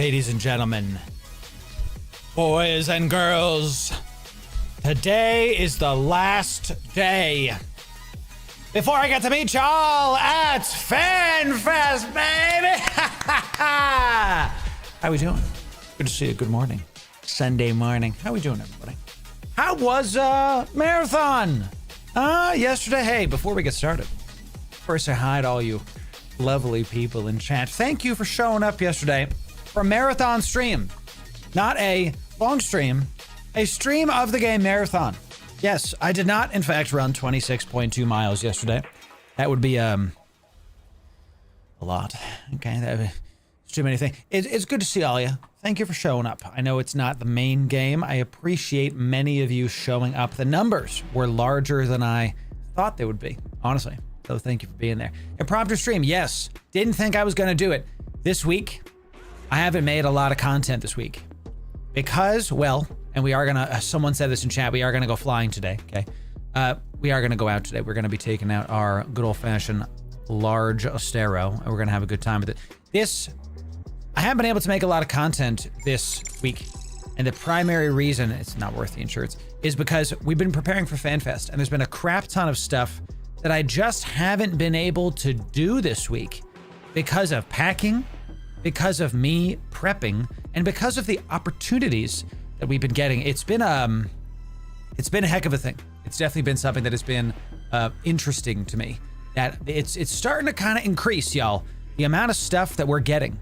Ladies and gentlemen, boys and girls, today is the last day before I get to meet y'all at Fanfest, baby! How we doing? Good to see you. Good morning. Sunday morning. How we doing, everybody? How was marathon? Yesterday. Hey, before we get started, first say hi to all you lovely people in chat. Thank you for showing up yesterday for a marathon stream. Not a long stream, a stream of the game marathon. Yes, I did not, in fact, run 26.2 miles yesterday. That would be a lot. Okay, that would be too many things. It's good to see all you. Thank you for showing up. I know it's not the main game. I appreciate many of you showing up. The numbers were larger than I thought they would be, honestly. So thank you for being there. Impromptu stream, yes. Didn't think I was going to do it. This week, I haven't made a lot of content this week. Because, well, and we are going to, someone said this in chat, we are going to go flying today, okay? We are going to go out today. We're going to be taking out our good old-fashioned large Ostero, and we're going to have a good time with it. I haven't been able to make a lot of content this week, and the primary reason it's not worth the insurance is because we've been preparing for Fanfest, and there's been a crap ton of stuff that I just haven't been able to do this week because of packing, because of me prepping, and because of the opportunities that we've been getting. It's been a heck of a thing. It's definitely been something that has been interesting to me. That it's starting to kind of increase, y'all. The amount of stuff that we're getting.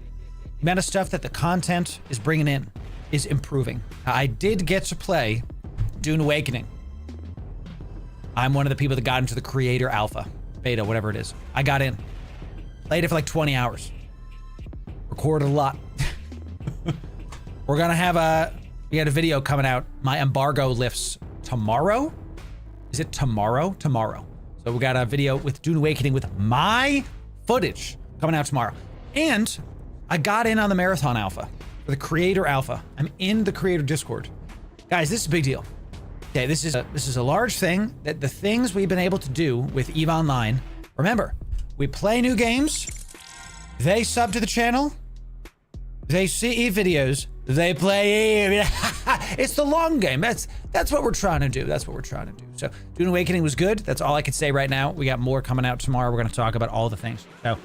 The amount of stuff that the content is bringing in is improving. I did get to play Dune Awakening. I'm one of the people that got into the creator alpha, beta, whatever it is. I got in, played it for like 20 hours, recorded a lot. We're gonna have we had a video coming out. My embargo lifts tomorrow. Is it tomorrow? Tomorrow. So we got a video with Dune Awakening with my footage coming out tomorrow. And I got in on the marathon alpha, or the creator alpha. I'm in the creator Discord. Guys, this is a big deal. Okay, this is a large thing. That the things we've been able to do with EVE Online. Remember, we play new games. They sub to the channel. They see EVE videos. They play EVE. It's the long game. That's what we're trying to do. That's what we're trying to do. So Dune Awakening was good. That's all I can say right now. We got more coming out tomorrow. We're going to talk about all the things. So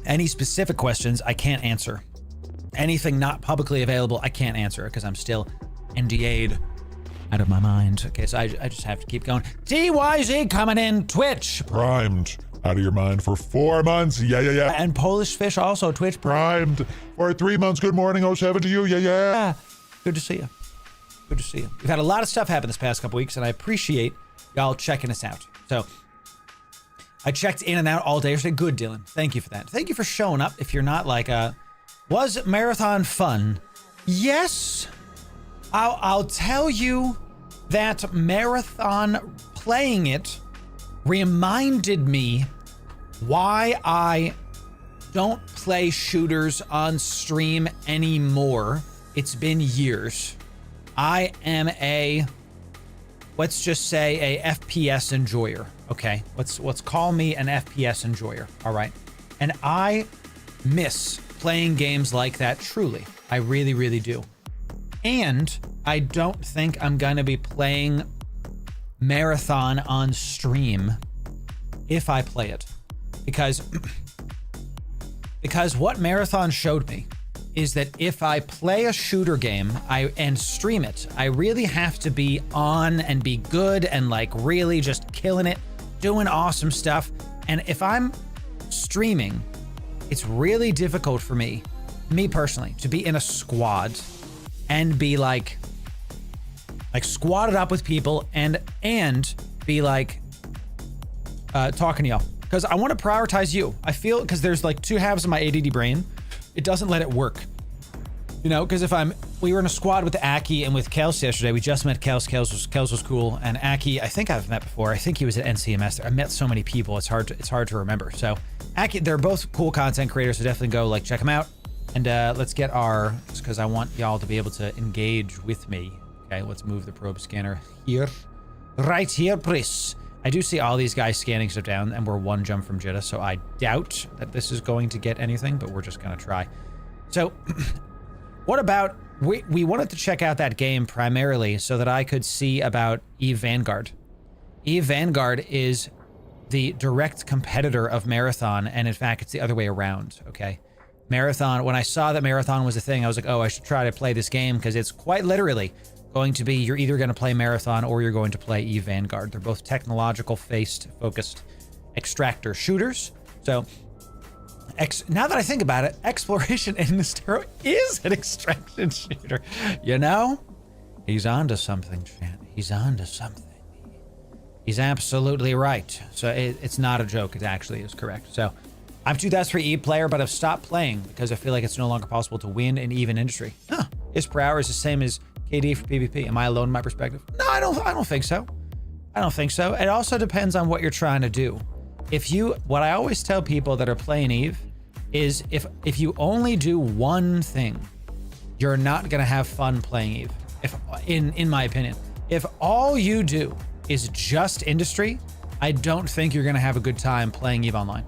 any specific questions, I can't answer. Anything not publicly available, I can't answer because I'm still NDA'd out of my mind. Okay, so I just have to keep going. TYZ coming in, Twitch. Primed out of your mind for 4 months. Yeah. And Polish Fish also, Twitch. Primed for 3 months. Good morning, 07 to you. Yeah. Good to see you. Good to see you. We've had a lot of stuff happen this past couple weeks, and I appreciate y'all checking us out. So I checked in and out all day yesterday. Good, Dylan. Thank you for that. Thank you for showing up. If you're not like, was marathon fun? Yes. I'll tell you that marathon playing it reminded me why I don't play shooters on stream anymore. It's been years. I am let's just say a FPS enjoyer. Okay, let's call me an FPS enjoyer, all right? And I miss playing games like that, truly. I really, really do. And I don't think I'm gonna be playing marathon on stream if I play it. Because what marathon showed me is that if I play a shooter game and stream it, I really have to be on and be good and like really just killing it, doing awesome stuff. And if I'm streaming, it's really difficult for me personally, to be in a squad and be like squatted up with people and be like talking to y'all. Because I want to prioritize you. I feel, because there's like two halves of my ADD brain. It doesn't let it work. You know, because we were in a squad with Aki and with Kels yesterday. We just met Kels. Kels was cool. And Aki, I think I've met before. I think he was at NCMS. I met so many people. It's hard to remember. So Aki, they're both cool content creators. So definitely go like check them out. And let's get because I want y'all to be able to engage with me. Okay, let's move the probe scanner here. Right here, please. I do see all these guys scanning stuff down, and we're one jump from Jitta, so I doubt that this is going to get anything, but we're just gonna try. So, what about, we wanted to check out that game primarily so that I could see about EVE Vanguard. EVE Vanguard is the direct competitor of Marathon, and in fact, it's the other way around, okay? Marathon, when I saw that Marathon was a thing, I was like, oh, I should try to play this game, because it's quite literally going to be, you're either going to play Marathon or you're going to play EVE Vanguard. They're both focused extractor shooters. So, now that I think about it, exploration in this tarot is an extraction shooter. You know? He's onto something, chat. He's onto something. He's absolutely right. So it's not a joke. It actually is correct. So I'm 2003 EVE player, but I've stopped playing because I feel like it's no longer possible to win in EVE industry. Huh. Is per hour is the same as KD for PvP. Am I alone in my perspective? No, I don't think so. I don't think so. It also depends on what you're trying to do. What I always tell people that are playing EVE is if you only do one thing, you're not gonna have fun playing EVE. In my opinion, if all you do is just industry, I don't think you're gonna have a good time playing EVE Online.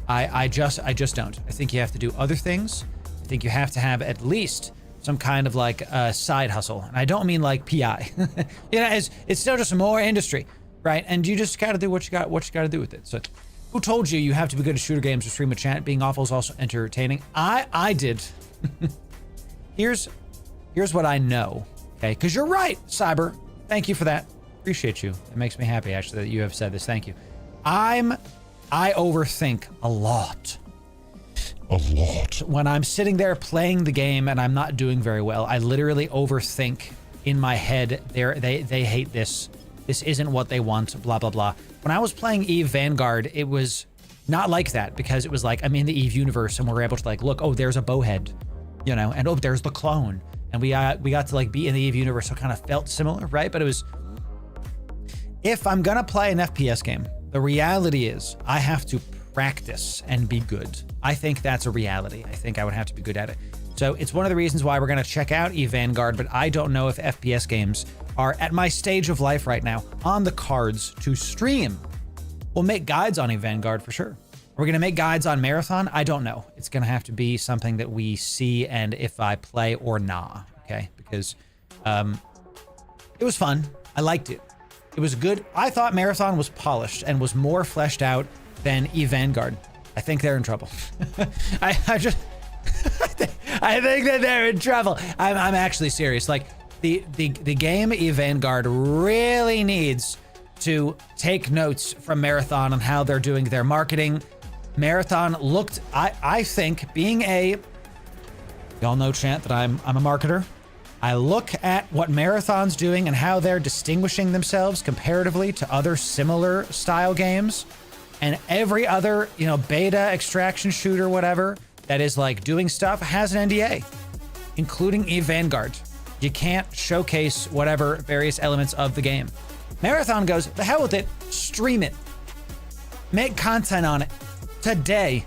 I just don't. I think you have to do other things. I think you have to have at least some kind of like side hustle. And I don't mean like PI. You know, it's still just more industry, right? And you just gotta do what you gotta do with it. So who told you have to be good at shooter games or stream a chat? Being awful is also entertaining. I did. Here's what I know, okay? Because you're right, Cyber. Thank you for that. Appreciate you. It makes me happy, actually, that you have said this. Thank you. I overthink a lot. A lot. When I'm sitting there playing the game and I'm not doing very well, I literally overthink in my head. They hate this. This isn't what they want, blah, blah, blah. When I was playing EVE Vanguard, it was not like that because it was like, I'm in the EVE universe and we're able to like, look, oh, there's a bowhead, you know, and oh, there's the clone. And we got to like be in the EVE universe, so it kind of felt similar, right? But it was, if I'm gonna play an FPS game, the reality is I have to practice and be good. I think that's a reality. I think I would have to be good at it. So it's one of the reasons why we're gonna check out EVE Vanguard, but I don't know if FPS games are at my stage of life right now on the cards to stream. We'll make guides on EVE Vanguard for sure. We're gonna make guides on Marathon. I don't know. It's gonna have to be something that we see and if I play or nah, okay? Because it was fun. I liked it. It was good. I thought Marathon was polished and was more fleshed out than EVE Vanguard. I think they're in trouble. I think that they're in trouble. I'm actually serious. Like the game EVE Vanguard really needs to take notes from Marathon on how they're doing their marketing. Marathon looked, I think, being y'all know, chat, that I'm a marketer. I look at what Marathon's doing and how they're distinguishing themselves comparatively to other similar style games, and every other, you know, beta, extraction shooter, whatever, that is like doing stuff has an NDA, including EVE Vanguard. You can't showcase whatever various elements of the game. Marathon goes, the hell with it, stream it. Make content on it today.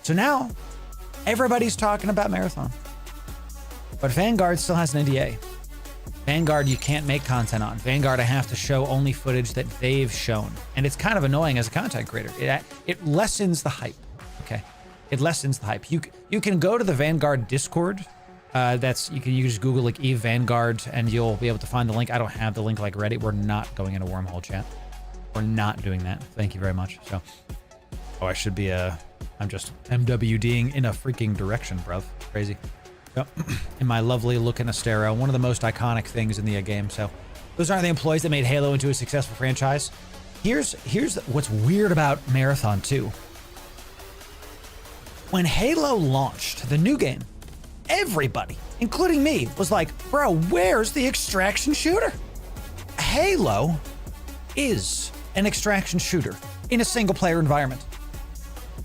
So now everybody's talking about Marathon. But Vanguard still has an NDA. Vanguard, you can't make content on. Vanguard, I have to show only footage that they've shown. And it's kind of annoying as a content creator. It lessens the hype, okay? It lessens the hype. You can go to the Vanguard Discord. You can just Google like EVE Vanguard and you'll be able to find the link. I don't have the link like Reddit. We're not going in a wormhole, chat. We're not doing that. Thank you very much. So, oh, I should be, I'm just MWDing in a freaking direction, bruv. Crazy. Yep. In my lovely looking Astero, one of the most iconic things in the game. So those aren't the employees that made Halo into a successful franchise. Here's what's weird about Marathon too. When Halo launched, the new game, everybody, including me, was like, bro, where's the extraction shooter? Halo is an extraction shooter in a single player environment.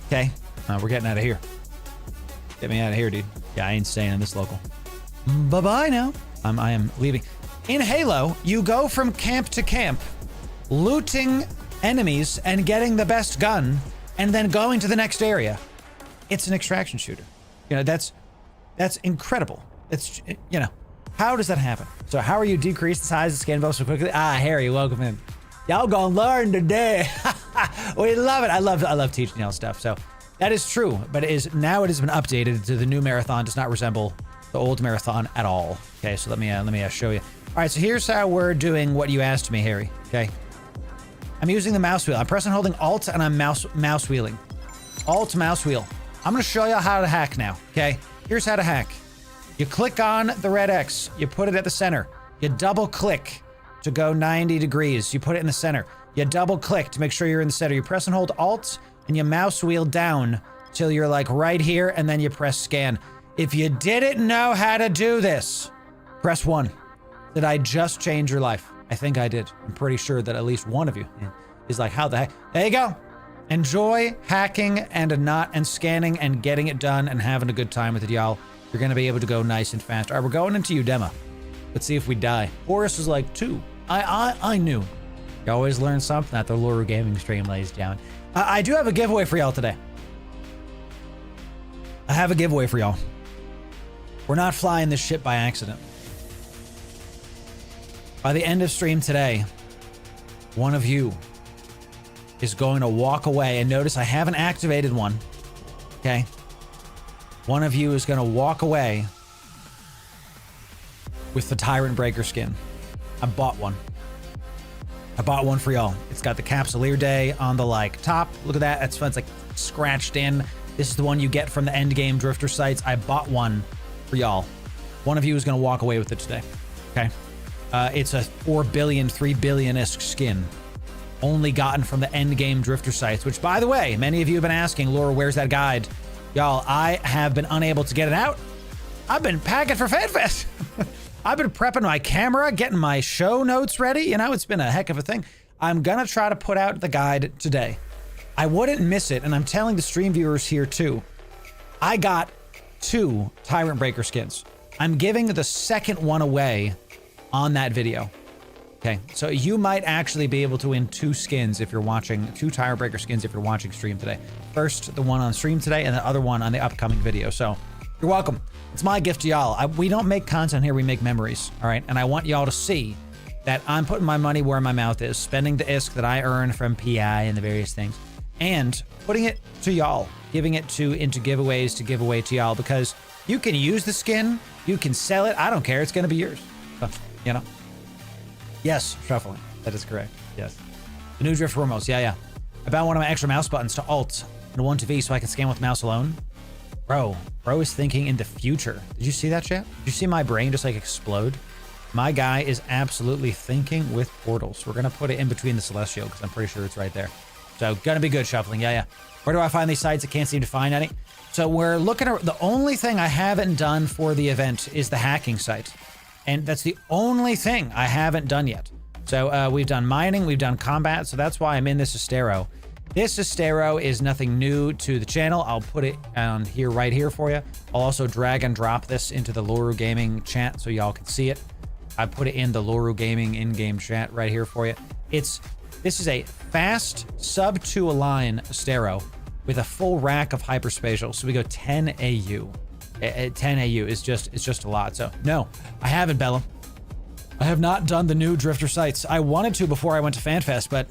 Okay, we're getting out of here. Get me out of here, dude. Yeah, I ain't staying in this local. Bye-bye now. I am leaving. In Halo, you go from camp to camp, looting enemies and getting the best gun, and then going to the next area. It's an extraction shooter. You know, that's incredible. It's, you know, how does that happen? So how are you decrease the size of scan box so quickly? Ah, Harry, welcome in. Y'all gonna learn today. We love it. I love teaching y'all stuff. So that is true, but it has been updated to the new marathon. Does not resemble the old marathon at all. Okay, so let me show you. All right, so here's how we're doing what you asked me, Harry. Okay, I'm using the mouse wheel. I'm pressing holding Alt and I'm mouse wheeling. Alt mouse wheel. I'm gonna show you how to hack now. Okay, here's how to hack. You click on the red X. You put it at the center. You double click to go 90 degrees. You put it in the center. You double click to make sure you're in the center. You press and hold Alt and you mouse wheel down till you're like right here, and then you press scan. If you didn't know how to do this, press 1. Did I just change your life? I think I did. I'm pretty sure that at least one of you is like, how the heck? There you go. Enjoy hacking and scanning and getting it done and having a good time with it, y'all. You're gonna be able to go nice and fast. All right, we're going into Udema. Let's see if we die. Horus is like 2. I knew. You always learn something at the Loru gaming stream, ladies and gentlemen. I do have a giveaway for y'all today. I have a giveaway for y'all. We're not flying this ship by accident. By the end of stream today, one of you is going to walk away, and notice I haven't activated one. Okay? One of you is going to walk away with the Tyrant Breaker skin. I bought one. I bought one for y'all. It's got the Capsuleer Day on the like top. Look at that. That's fun. It's like scratched in. This is the one you get from the endgame drifter sites. I bought one for y'all. One of you is going to walk away with it today. Okay? It's a 4 billion, 3 billion-esque skin. Only gotten from the endgame drifter sites, which, by the way, many of you have been asking, Laura, where's that guide? Y'all, I have been unable to get it out. I've been packing for Fanfest. I've been prepping my camera, getting my show notes ready. You know, it's been a heck of a thing. I'm going to try to put out the guide today. I wouldn't miss it, and I'm telling the stream viewers here, too. I got 2 Tyrant Breaker skins. I'm giving the second one away on that video. Okay, so you might actually be able to win 2 skins if you're watching, 2 Tyrant Breaker skins if you're watching stream today. First, the one on stream today, and the other one on the upcoming video. So, you're welcome. It's my gift to y'all. We don't make content here, we make memories, all right? And I want y'all to see that I'm putting my money where my mouth is, spending the ISK that I earn from PI and the various things, and putting it to y'all, giving it into giveaways to give away to y'all, because you can use the skin, you can sell it, I don't care, it's gonna be yours. So, you know? Yes, shuffling. That is correct. Yes. The new drift remotes. Yeah. I bought one of my extra mouse buttons to Alt and 1 to V so I can scan with mouse alone. Bro is thinking in the future. Did you see that, chat? Did you see my brain just like explode? My guy is absolutely thinking with portals. We're gonna put it in between the Celestial because I'm pretty sure it's right there. So gonna be good, shuffling. Yeah. Where do I find these sites? I can't seem to find any. So we're looking at the only thing I haven't done for the event is the hacking site. And that's the only thing I haven't done yet. So we've done mining, we've done combat, so that's why I'm in this Estero. This Estero is nothing new to the channel. I'll put it on here, right here for you. I'll also drag and drop this into the Loru Gaming chat so y'all can see it. I put it in the Loru Gaming in-game chat right here for you. This is a fast sub 2 align Estero with a full rack of hyperspatial. So we go 10 AU. 10 AU is just a lot. So no, I haven't, Bella. I have not done the new drifter sites. I wanted to before I went to Fanfest, but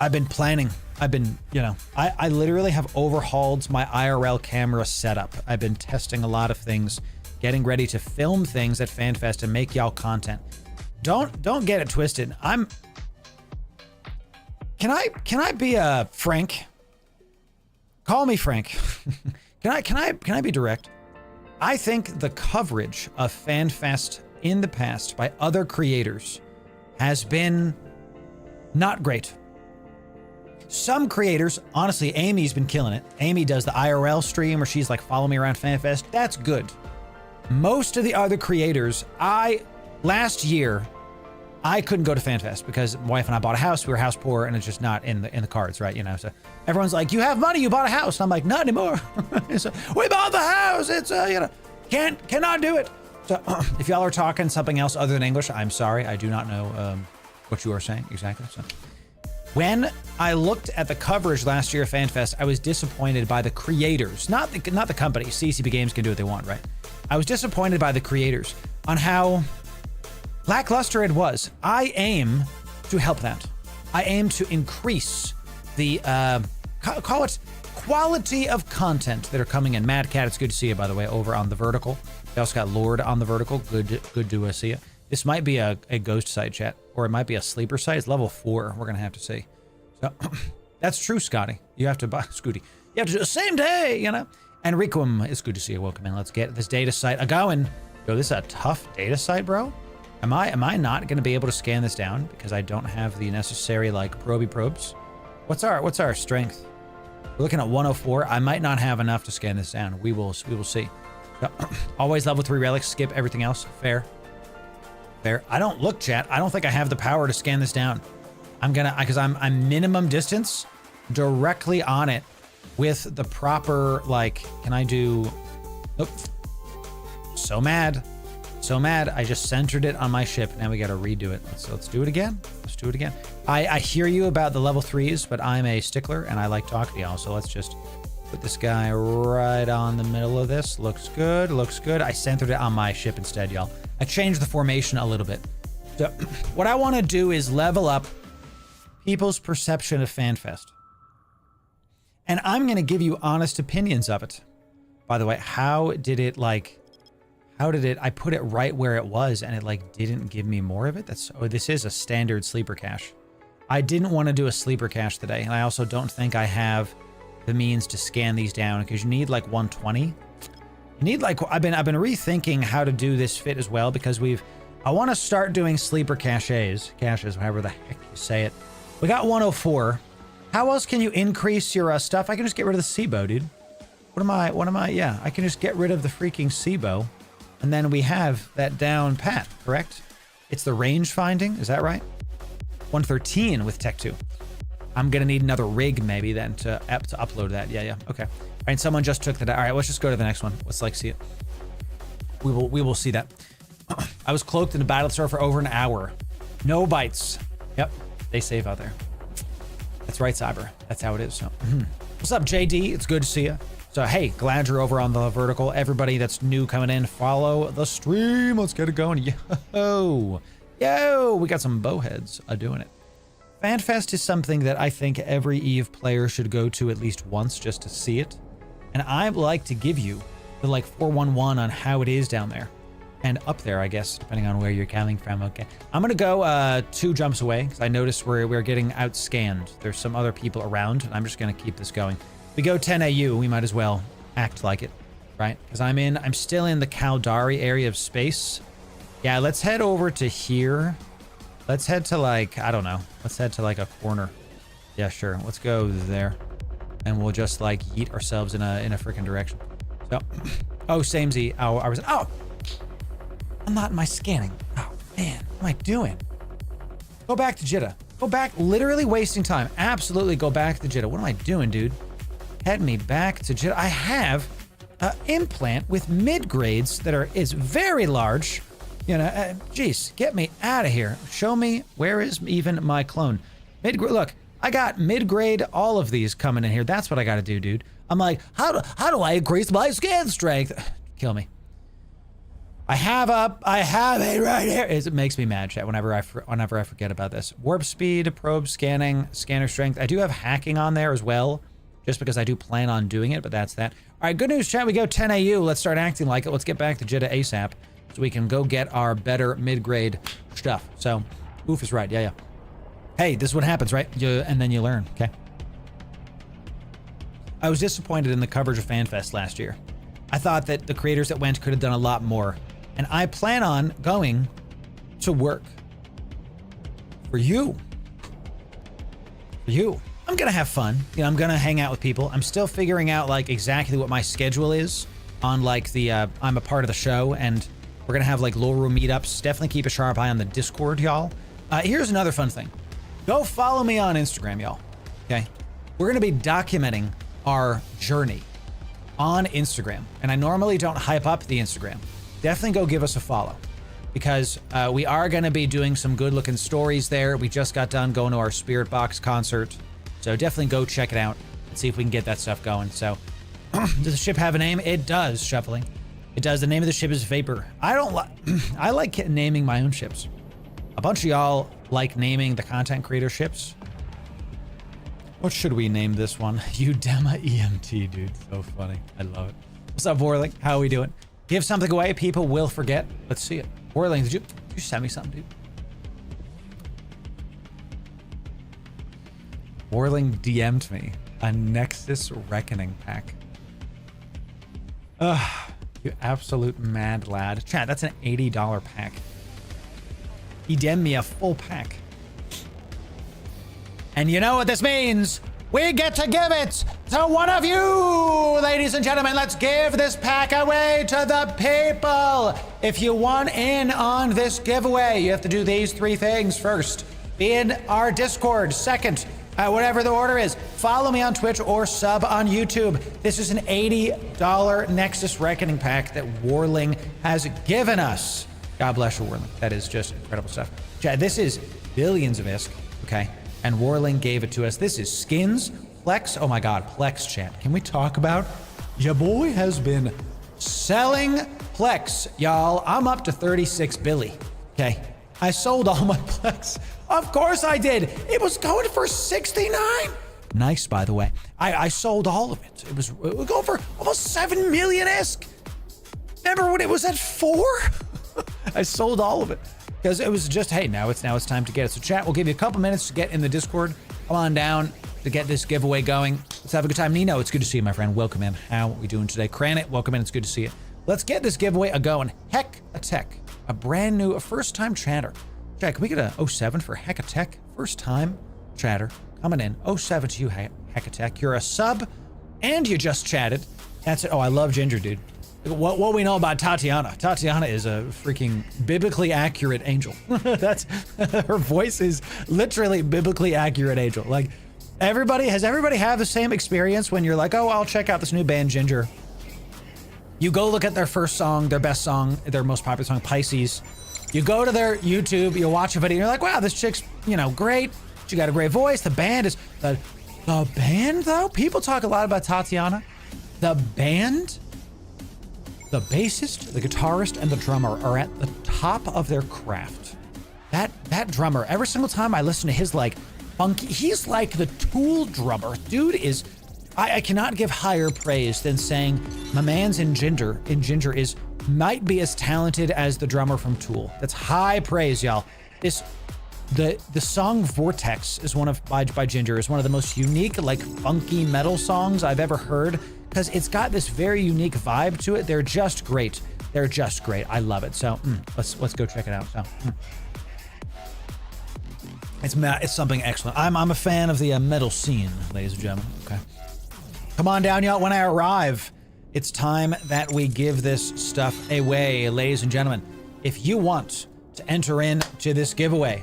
I've been planning. I've been, you know, I literally have overhauled my IRL camera setup. I've been testing a lot of things, getting ready to film things at Fanfest and make y'all content. Don't get it twisted. Can I be frank? Call me Frank. Can I be direct? I think the coverage of Fanfest in the past by other creators has been not great. Some creators, honestly, Amy's been killing it. Amy does the IRL stream where she's like, follow me around Fanfest. That's good. Most of the other creators, last year, I couldn't go to Fanfest because my wife and I bought a house. We were house poor, and it's just not in the cards, right? You know, so everyone's like, "You have money, you bought a house." And I'm like, "Not anymore." So, we bought the house. It's you know, cannot do it. So if y'all are talking something else other than English, I'm sorry. I do not know what you are saying exactly. So when I looked at the coverage last year of Fanfest, I was disappointed by the creators, not the company. CCP Games can do what they want, right? I was disappointed by the creators on how lackluster it was. I aim to help that. I aim to increase the, call it quality of content that are coming in. Mad Cat, it's good to see you, by the way, over on the vertical. We also got Lord on the vertical. Good to see you. This might be a ghost site, chat, or it might be a sleeper site. It's level 4. We're going to have to see. So that's true, Scotty. You have to buy Scooty. You have to do the same day, you know? And Requiem, it's good to see you. Welcome in. Let's get this data site a-going. Yo, this is a tough data site, bro. Am I not going to be able to scan this down because I don't have the necessary, like, probes? What's our strength? We're looking at 104. I might not have enough to scan this down. We will see. So, always level 3 relics. Skip everything else. Fair. I don't look, chat. I don't think I have the power to scan this down. Because I'm minimum distance directly on it with the proper, like, can I do, nope. So mad. I just centered it on my ship. Now we got to redo it. Let's do it again. I hear you about the level 3s, but I'm a stickler and I like talking to y'all. So let's just put this guy right on the middle of this. Looks good. I centered it on my ship instead, y'all. I changed the formation a little bit. So what I want to do is level up people's perception of Fanfest. And I'm going to give you honest opinions of it. By the way, how did it, I put it right where it was and it like didn't give me more of it? This is a standard sleeper cache. I didn't want to do a sleeper cache today. And I also don't think I have the means to scan these down because you need like 120. You need like, I've been rethinking how to do this fit as well because I want to start doing sleeper caches, however the heck you say it. We got 104. How else can you increase your stuff? I can just get rid of the SIBO, dude. What am I? Yeah, I can just get rid of the freaking SIBO. And then we have that down pat, correct? It's the range finding, is that right? 113 with Tech 2. I'm gonna need another rig maybe then to upload that. Yeah, okay. All right, someone just took that. All right, let's just go to the next one. Let's like see it. We will see that. I was cloaked in a battle store for over an hour. No bites. Yep, they save out there. That's right, Cyber. That's how it is. So, what's up, JD? It's good to see you. So, hey, glad you're over on the vertical. Everybody that's new coming in, follow the stream. Let's get it going. Yo, we got some bowheads doing it. Fanfest is something that I think every EVE player should go to at least once just to see it. And I'd like to give you the like 411 on how it is down there. And up there, I guess, depending on where you're coming from. Okay, I'm gonna go 2 jumps away because I noticed we're getting outscanned. There's some other people around, and I'm just gonna keep this going. We go 10 AU, we might as well act like it, right? Because I'm still in the Caldari area of space. Yeah, let's head over to here. Let's head to like, I don't know. Let's head to like a corner. Yeah, sure. Let's go there, and we'll just like yeet ourselves in a freaking direction. So, oh, samey. Oh. I'm not in my scanning. Oh, man. What am I doing? Go back to Jitta. Go back. Literally wasting time. Absolutely go back to Jitta. What am I doing, dude? Head me back to Jitta. I have an implant with mid-grades that is very large. You know, geez, get me out of here. Show me where is even my clone. Mid-grade. Look, I got mid-grade all of these coming in here. That's what I got to do, dude. I'm like, how do I increase my scan strength? Kill me. I have it right here. It makes me mad, chat, whenever I forget about this. Warp speed, probe scanning, scanner strength. I do have hacking on there as well, just because I do plan on doing it, but that's that. All right, good news, chat. We go 10 AU. Let's start acting like it. Let's get back to Jitta ASAP so we can go get our better mid-grade stuff. So, Oof is right. Yeah. Hey, this is what happens, right? And then you learn, okay? I was disappointed in the coverage of Fanfest last year. I thought that the creators that went could have done a lot more. And I plan on going to work for you. I'm gonna have fun. You know, I'm gonna hang out with people. I'm still figuring out like exactly what my schedule is on like the, I'm a part of the show, and we're gonna have like Loru meetups. Definitely keep a sharp eye on the Discord, y'all. Here's another fun thing. Go follow me on Instagram, y'all. Okay? We're gonna be documenting our journey on Instagram. And I normally don't hype up the Instagram. Definitely go give us a follow because we are going to be doing some good looking stories there. We just got done going to our Spirit Box concert. So definitely go check it out and see if we can get that stuff going. So does the ship have a name? It does, Shuffling. It does. The name of the ship is Vapor. I like naming my own ships. A bunch of y'all like naming the content creator ships. What should we name this one? Udema EMT, dude. So funny. I love it. What's up, Warling? How are we doing? Give something away, people will forget. Let's see it. Warling, did you send me something, dude? Warling DM'd me a Nexus Reckoning pack. Ugh, you absolute mad lad. Chat, that's an $80 pack. He DM'd me a full pack. And you know what this means? We get to give it to one of you, ladies and gentlemen. Let's give this pack away to the people. If you want in on this giveaway, you have to do these 3 things. First, be in our Discord. Second, whatever the order is, follow me on Twitch or sub on YouTube. This is an $80 Nexus Reckoning pack that Warling has given us. God bless you, Warling. That is just incredible stuff. Chad, this is billions of ISK, okay? And Warling gave it to us. This is skins, Plex. Oh my God, Plex, chat. Can we talk about? Your boy has been selling Plex, y'all. I'm up to 36 Billy, okay? I sold all my Plex. Of course I did. It was going for 69. Nice, by the way. I sold all of it. It was going for almost 7 million ISK. Remember when it was at 4? I sold all of it. Because it was just, hey, now it's time to get it. So chat, we'll give you a couple minutes to get in the Discord. Come on down to get this giveaway going. Let's have a good time. Nino, it's good to see you, my friend. Welcome in. How are we doing today? Cranit, welcome in. It's good to see you. Let's get this giveaway a-going. Heck a Tech, a brand new, first-time chatter. Chat, can we get a 07 for Heck a Tech? First-time chatter coming in. 07 to you, Heck a Tech. You're a sub and you just chatted. That's it. Oh, I love Ginger, dude. What we know about Tatiana. Tatiana is a freaking biblically accurate angel. That's her voice is literally biblically accurate angel. Like has everybody have the same experience when you're like, oh, I'll check out this new band Ginger. You go look at their first song, their best song, their most popular song, Pisces. You go to their YouTube, you watch a video, and you're like, wow, this chick's, great. She got a great voice. The band is the band though. People talk a lot about Tatiana. The band. The bassist, the guitarist, and the drummer are at the top of their craft. That drummer, every single time I listen to his funky, he's like the Tool drummer. Dude is, I cannot give higher praise than saying my man's in Ginger might be as talented as the drummer from Tool. That's high praise, y'all. The song Vortex is by Ginger is one of the most unique, funky metal songs I've ever heard. Because it's got this very unique vibe to it. They're just great. They're just great. I love it. So let's go check it out. So it's something excellent. I'm a fan of the metal scene, ladies and gentlemen. Okay, come on down, y'all. When I arrive, it's time that we give this stuff away, ladies and gentlemen. If you want to enter into this giveaway,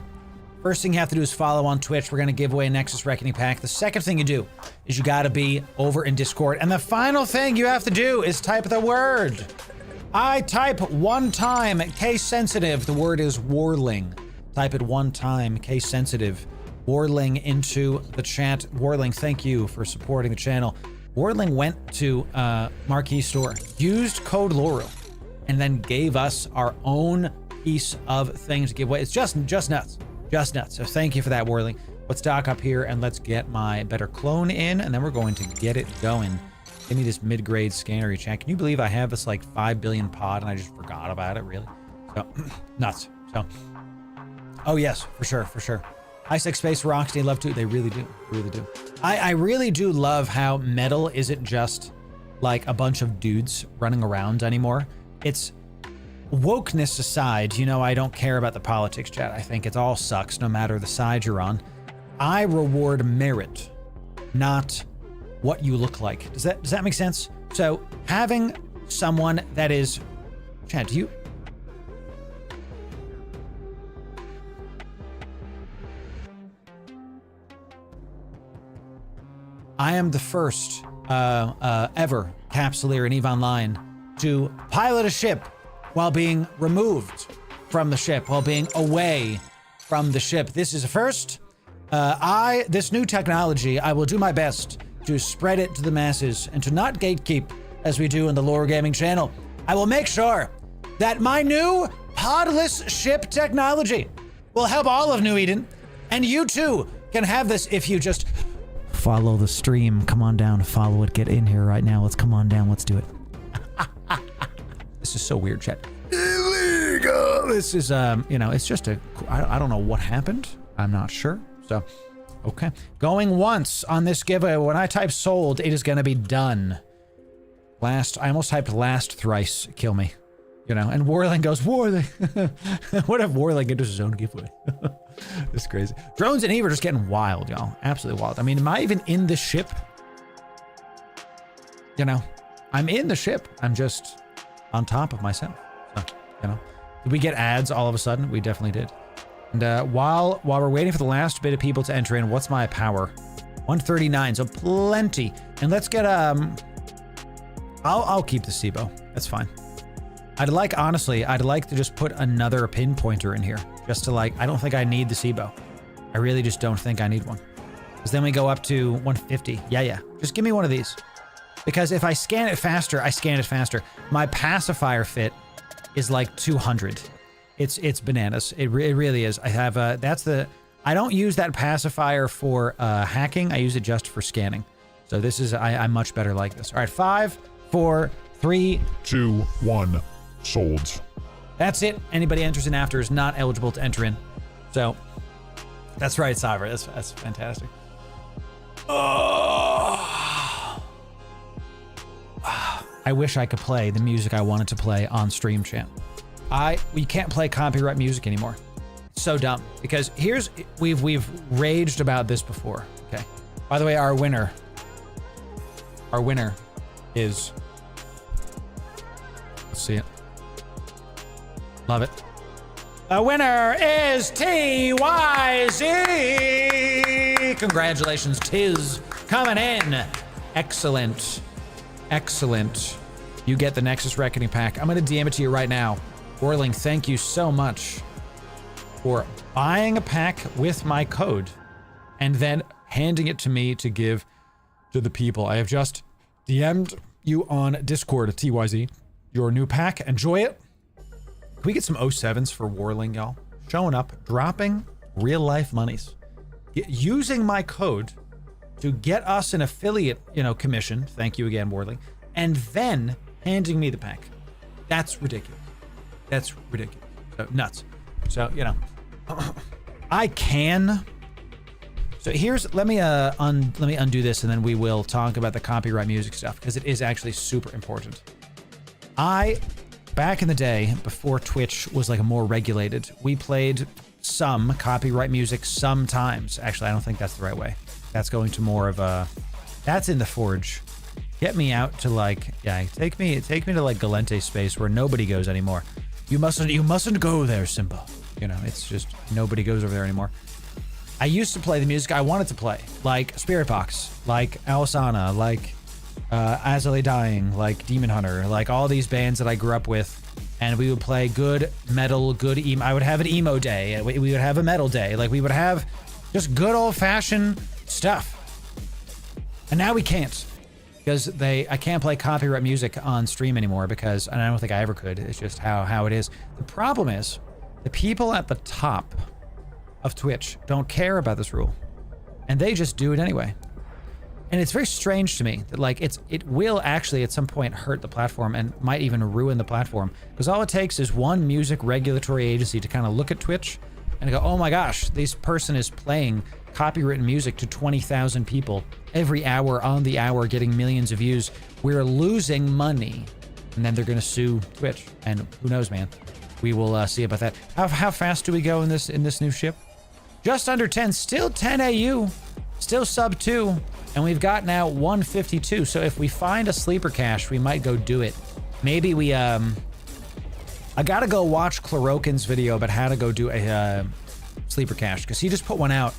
first thing you have to do is follow on Twitch. We're going to give away a Nexus Reckoning pack. The second thing you do is you got to be over in Discord. And the final thing you have to do is type the word. I type one time, case sensitive. The word is Warling. Type it one time, case sensitive. Warling into the chat. Warling, thank you for supporting the channel. Warling went to Marquee Store, used code Loru, and then gave us our own piece of thing to give away. It's just nuts. Just nuts. So thank you for that, Warling. Let's dock up here and let's get my better clone in, and then we're going to get it going. Give me this mid-grade scannery chat. Can you believe I have this 5 billion pod and I just forgot about it, really? So, nuts. So, oh yes, for sure. Ice Space Rocks, they love to. They really do. I really do love how metal isn't just a bunch of dudes running around anymore. It's wokeness aside, I don't care about the politics, chat. I think it all sucks no matter the side you're on. I reward merit, not what you look like. Does that make sense? So having someone that is, chat, do you? I am the first ever Capsuleer in EVE Online to pilot a ship while being removed from the ship, while being away from the ship. This is a first. This new technology, I will do my best to spread it to the masses and to not gatekeep as we do in the Loru Gaming channel. I will make sure that my new podless ship technology will help all of New Eden, and you too can have this if you just follow the stream. Come on down, follow it, get in here right now. Let's come on down, let's do it. This is so weird, chat. Illegal! This is, you know, it's just I don't know what happened. I'm not sure, so, okay. Going once on this giveaway. When I type sold, it is gonna be done. I almost typed last thrice, kill me. You know, and Warling goes, Warling! What if Warling enters his own giveaway? This is crazy. Drones and Eve are just getting wild, y'all. Absolutely wild. I mean, am I even in the ship? You know, I'm in the ship. I'm just on top of myself. So, you know, did we get ads all of a sudden? We definitely did. And while we're waiting for the last bit of people to enter in, what's my power? 139, so plenty. And let's get, I'll keep the SIBO. That's fine. Honestly, I'd like to just put another pinpointer in here. Just to I don't think I need the SIBO. I really just don't think I need one. Because then we go up to 150. Yeah. Just give me one of these. Because if I scan it faster, I scan it faster. My pacifier fit is like 200. It's bananas. It really is. I have, I don't use that pacifier for hacking. I use it just for scanning. So this is, I'm much better like this. All right, 5, 4, 3, 2, 1. Sold. That's it. Anybody enters in after is not eligible to enter in. So that's right, Cyber. That's fantastic. Oh. I wish I could play the music I wanted to play on stream, chat. We can't play copyright music anymore. It's so dumb because we've raged about this before. Okay. By the way, our winner is, let's see it. Love it. The winner is TYZ. Congratulations, Tiz, coming in. Excellent. You get the Nexus Reckoning pack. I'm gonna DM it to you right now. Orling, thank you so much for buying a pack with my code and then handing it to me to give to the people. I have just DM'd you on Discord, TYZ, your new pack. Enjoy it. Can we get some 07s for Warling, y'all? Showing up, dropping real life monies. Using my code to get us an affiliate, commission. Thank you again, Warling. And then handing me the pack. That's ridiculous. That's ridiculous. So, nuts. So, I can. So let me undo this and then we will talk about the copyright music stuff because it is actually super important. Back in the day, before Twitch was more regulated, we played some copyright music sometimes. Actually, I don't think that's the right way. That's going to more of that's in the Forge. Get me out to take me to Galente space where nobody goes anymore. You mustn't go there, Simba. It's just nobody goes over there anymore. I used to play the music I wanted to play, like Spirit Box, like Alisana, like Azalea Dying, like Demon Hunter, like all these bands that I grew up with, and we would play good metal, good emo. I would have an emo day, and we would have a metal day. We would have just good old-fashioned stuff. And now we can't, because I can't play copyright music on stream anymore because, and I don't think I ever could. It's just how it is. The problem is, the people at the top of Twitch don't care about this rule, and they just do it anyway. And it's very strange to me that it will actually at some point hurt the platform and might even ruin the platform, because all it takes is one music regulatory agency to kind of look at Twitch and go, oh my gosh, this person is playing copywritten music to 20,000 people every hour on the hour, getting millions of views. We're losing money. And then they're going to sue Twitch, and who knows, man. We will see about that. How fast do we go in this new ship? Just under 10, still 10 AU, still sub 2. And we've got now 152. So if we find a sleeper cache, we might go do it. Maybe we, I gotta go watch Chlorokin's video about how to go do a sleeper cache, because he just put one out.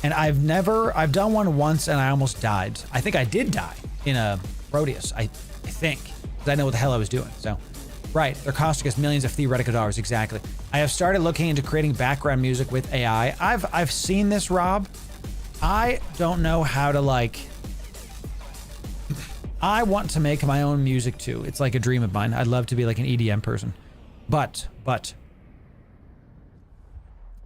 And I've done one once and I almost died. I think I did die in a Proteus, I think, because I know what the hell I was doing. So, right, they're costing us millions of theoretical dollars, exactly. I have started looking into creating background music with AI. I've seen this, Rob. I don't know how to I want to make my own music too. It's like a dream of mine. I'd love to be like an EDM person. But I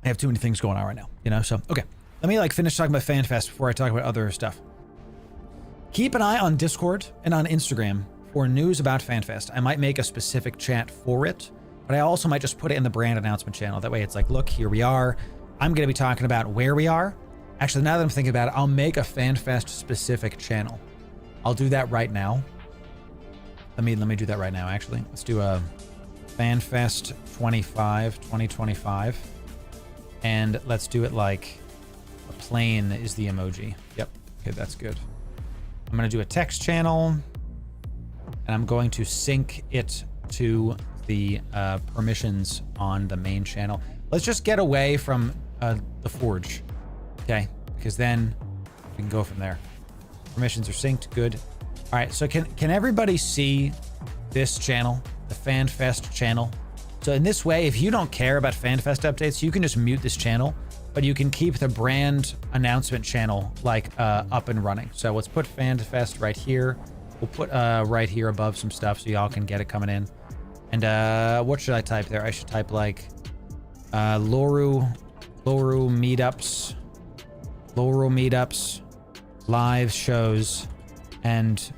have too many things going on right now, so okay. Let me finish talking about Fanfest before I talk about other stuff. Keep an eye on Discord and on Instagram for news about Fanfest. I might make a specific chat for it, but I also might just put it in the brand announcement channel. That way it's like, look, here we are. I'm going to be talking about where we are. Actually, now that I'm thinking about it, I'll make a Fanfest specific channel. I'll do that right now. Let me do that right now, actually. Let's do a Fanfest 2025. And let's do it like a plane is the emoji. Yep. Okay, that's good. I'm going to do a text channel, and I'm going to sync it to the permissions on the main channel. Let's just get away from the Forge, okay? Because then we can go from there. Permissions are synced, good. All right, so can everybody see this channel, the Fanfest channel? So in this way, if you don't care about Fanfest updates, you can just mute this channel, but you can keep the brand announcement channel like up and running. So let's put Fanfest right here. We'll put right here above some stuff so y'all can get it coming in. And what should I type there? I should type like Loru meetups, live shows, and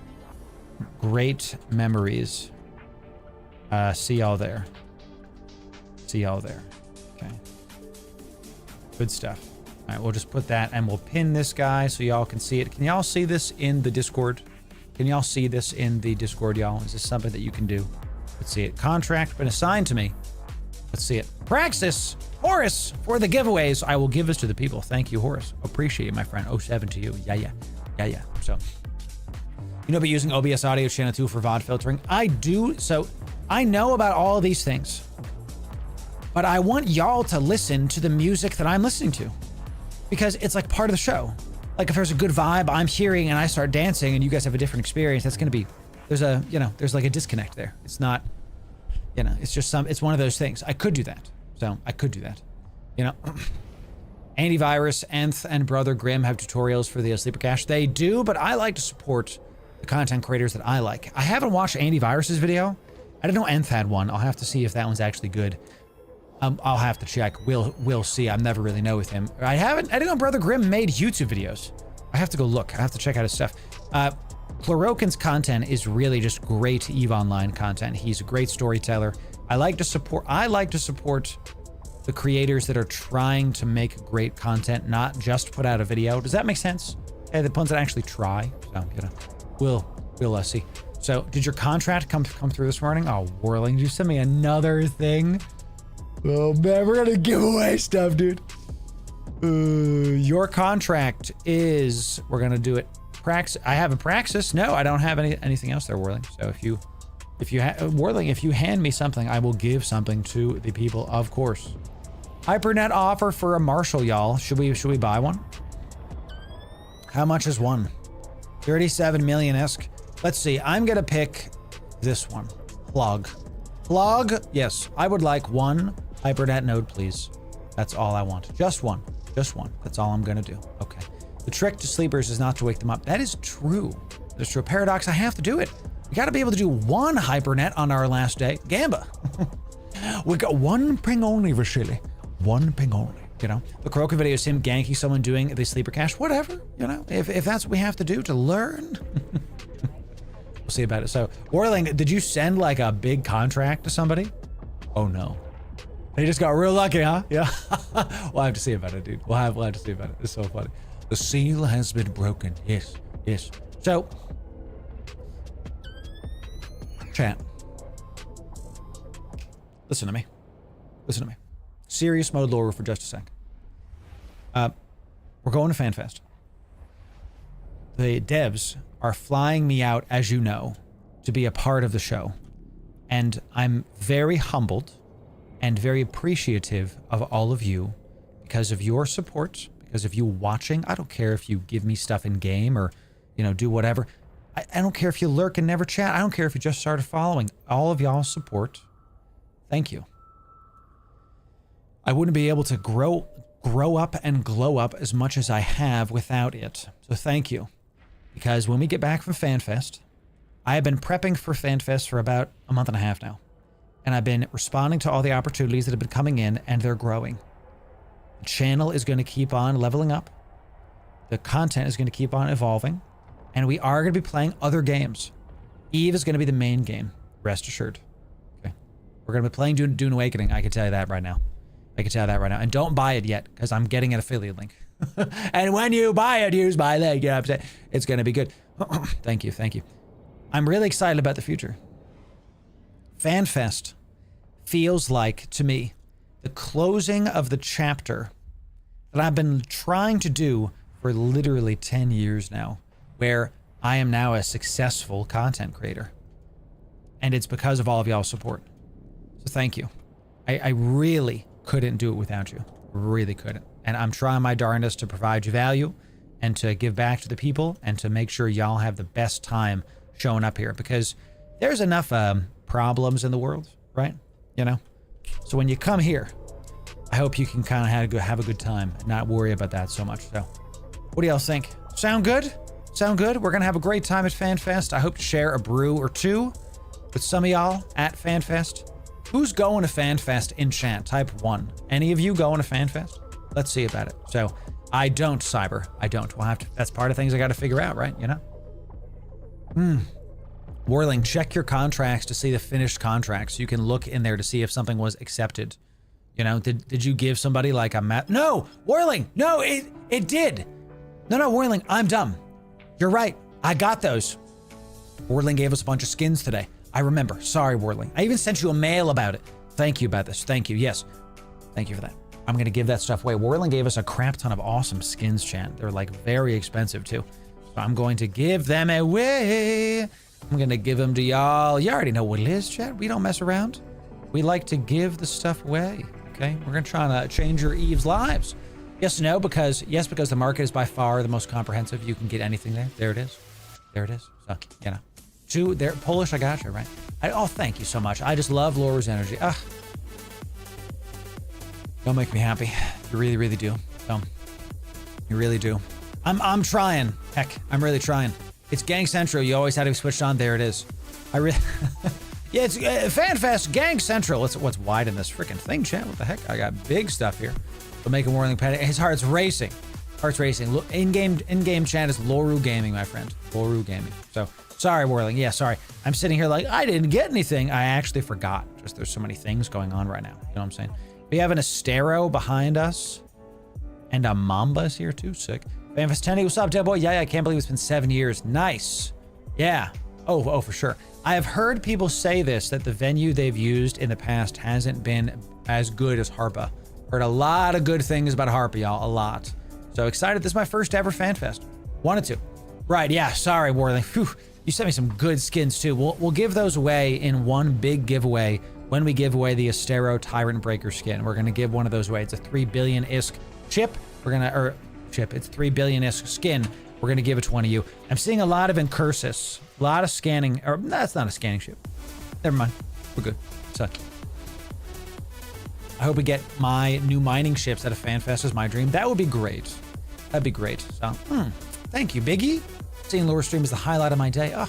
great memories. See y'all there. See y'all there. Okay. Good stuff. All right, we'll just put that and we'll pin this guy so y'all can see it. Can y'all see this in the Discord? Can y'all see this in the Discord, y'all? Is this something that you can do? Let's see it. Contract been assigned to me. Let's see it. Praxis, Horace, for the giveaways. I will give this to the people. Thank you, Horace. Appreciate it, my friend. 07 to you. Yeah. So, you know about using OBS Audio Channel 2 for VOD filtering? I do. So, I know about all of these things. But I want y'all to listen to the music that I'm listening to. Because it's like part of the show. Like if there's a good vibe I'm hearing and I start dancing and you guys have a different experience, that's going to be, there's like a disconnect there. It's not, it's just it's one of those things. I could do that. So I could do that. Antivirus, Nth, and Brother Grimm have tutorials for the Sleeper Cache. They do, but I like to support the content creators that I like. I haven't watched Antivirus's video. I didn't know Nth had one. I'll have to see if that one's actually good. I'll have to check. We'll see. I've never really know with him. I didn't know Brother Grimm made YouTube videos. I have to go look. I have to check out his stuff. Chlorokin's content is really just great EVE Online content. He's a great storyteller. I like to support the creators that are trying to make great content, not just put out a video. Does that make sense? Hey, the ones that actually try. So, we'll see. So, did your contract come through this morning? Oh, Whirling, did you send me another thing? Oh man, we're gonna give away stuff, dude. Your contract is, we're gonna do it. I have a Praxis. No, I don't have anything else there, Whirling. So Whirling, if you hand me something, I will give something to the people, of course. Hypernet offer for a Marshall, y'all. Should we buy one? How much is one? 37 million-esque. Let's see. I'm gonna pick this one. Plug. Yes, I would like one Hypernet node, please. That's all I want. Just one. That's all I'm gonna do. Okay. The trick to sleepers is not to wake them up. That is true. That's true. Paradox, I have to do it. We gotta be able to do one Hypernet on our last day. Gamba. We got one ping only, Vasily. One ping only. The Kuroka video is him ganking someone doing the sleeper cache. Whatever. If that's what we have to do to learn. We'll see about it. So, Whirling, did you send like a big contract to somebody? Oh no. They just got real lucky, huh? Yeah. We'll have to see about it, dude. We'll have to see about it. It's so funny. The seal has been broken. Yes. So, chat. Listen to me. Serious mode Loru for just a sec. We're going to Fanfest. The devs are flying me out, as you know, to be a part of the show. And I'm very humbled and very appreciative of all of you because of your support, because of you watching. I don't care if you give me stuff in game or, do whatever. I don't care if you lurk and never chat. I don't care if you just started following. All of y'all's support. Thank you. I wouldn't be able to grow up and glow up as much as I have without it. So thank you. Because when we get back from Fanfest, I have been prepping for Fanfest for about a month and a half now. And I've been responding to all the opportunities that have been coming in, and they're growing. The channel is going to keep on leveling up. The content is going to keep on evolving. And we are going to be playing other games. Eve is going to be the main game. Rest assured. Okay. We're going to be playing Dune Awakening. I can tell you that right now. And don't buy it yet, because I'm getting an affiliate link. And when you buy it, use my link. You know what I'm saying? It's going to be good. Thank you. I'm really excited about the future. Fanfest feels like, to me, the closing of the chapter that I've been trying to do for literally 10 years now, where I am now a successful content creator. And it's because of all of y'all's support. So thank you. I really couldn't do it without you. Really couldn't. And I'm trying my darndest to provide you value and to give back to the people and to make sure y'all have the best time showing up here, because there's enough problems in the world, right? You know? So when you come here, I hope you can kind of have a good time and not worry about that so much. So what do y'all think? Sound good? Sound good? We're going to have a great time at FanFest. I hope to share a brew or two with some of y'all at FanFest. Who's going to FanFest in chat? Type 1. Any of you going to FanFest? Let's see about it. So I don't, Cyber. I don't. We'll have to, that's part of things I got to figure out, right? You know? Whirling, check your contracts to see the finished contracts. You can look in there to see if something was accepted. You know, did you give somebody like a map? No, Whirling, no, it did. No, Whirling, I'm dumb. You're right. I got those. Whirling gave us a bunch of skins today. I remember. Sorry, Whirling. I even sent you a mail about it. Thank you about this. Thank you. Yes. Thank you for that. I'm going to give that stuff away. Whirling gave us a crap ton of awesome skins, chat. They're like very expensive too. So I'm going to give them away. I'm going to give them to y'all. You already know what it is, chat. We don't mess around. We like to give the stuff away. Okay. We're going to try to change your Eve's lives. Yes, no, because the market is by far the most comprehensive. You can get anything there. There it is. So, you know. They're Polish, I got you, right? Oh, thank you so much. I just love Loru's energy. Don't make me happy. You really, really do. You really do. I'm trying. Heck, I'm really trying. It's Gang Central. You always had to be switched on. There it is. Yeah, it's FanFest Gang Central. What's wide in this freaking thing, chat? What the heck? I got big stuff here. But make him Whirling panic. His heart's racing. Look, in-game chat is Loru Gaming, my friend. Loru Gaming. So, sorry, Whirling. Yeah, sorry. I'm sitting here like, I didn't get anything. I actually forgot. Just there's so many things going on right now. You know what I'm saying? We have an Astero behind us. And a Mamba's here too. Sick. Fanfest 10, what's up, dead boy? Yeah, I can't believe it's been 7 years. Nice. Yeah. Oh, for sure. I have heard people say this, that the venue they've used in the past hasn't been as good as Harpa. Heard a lot of good things about Harpa, y'all. A lot. So excited. This is my first ever FanFest. Wanted to. Right, yeah. Sorry, Warling. Phew. You sent me some good skins too. We'll give those away in one big giveaway when we give away the Astero Tyrant Breaker skin. We're going to give one of those away. It's a 3 billion ISK chip. It's 3 billion ISK skin. We're going to give it to one of you. I'm seeing a lot of incursus. A lot of scanning. Or that's not a scanning ship. Never mind. We're good. So I hope we get my new mining ships at a FanFest is my dream. That would be great. That'd be great. So, thank you, Biggie. Seeing Loru stream is the highlight of my day. Oh,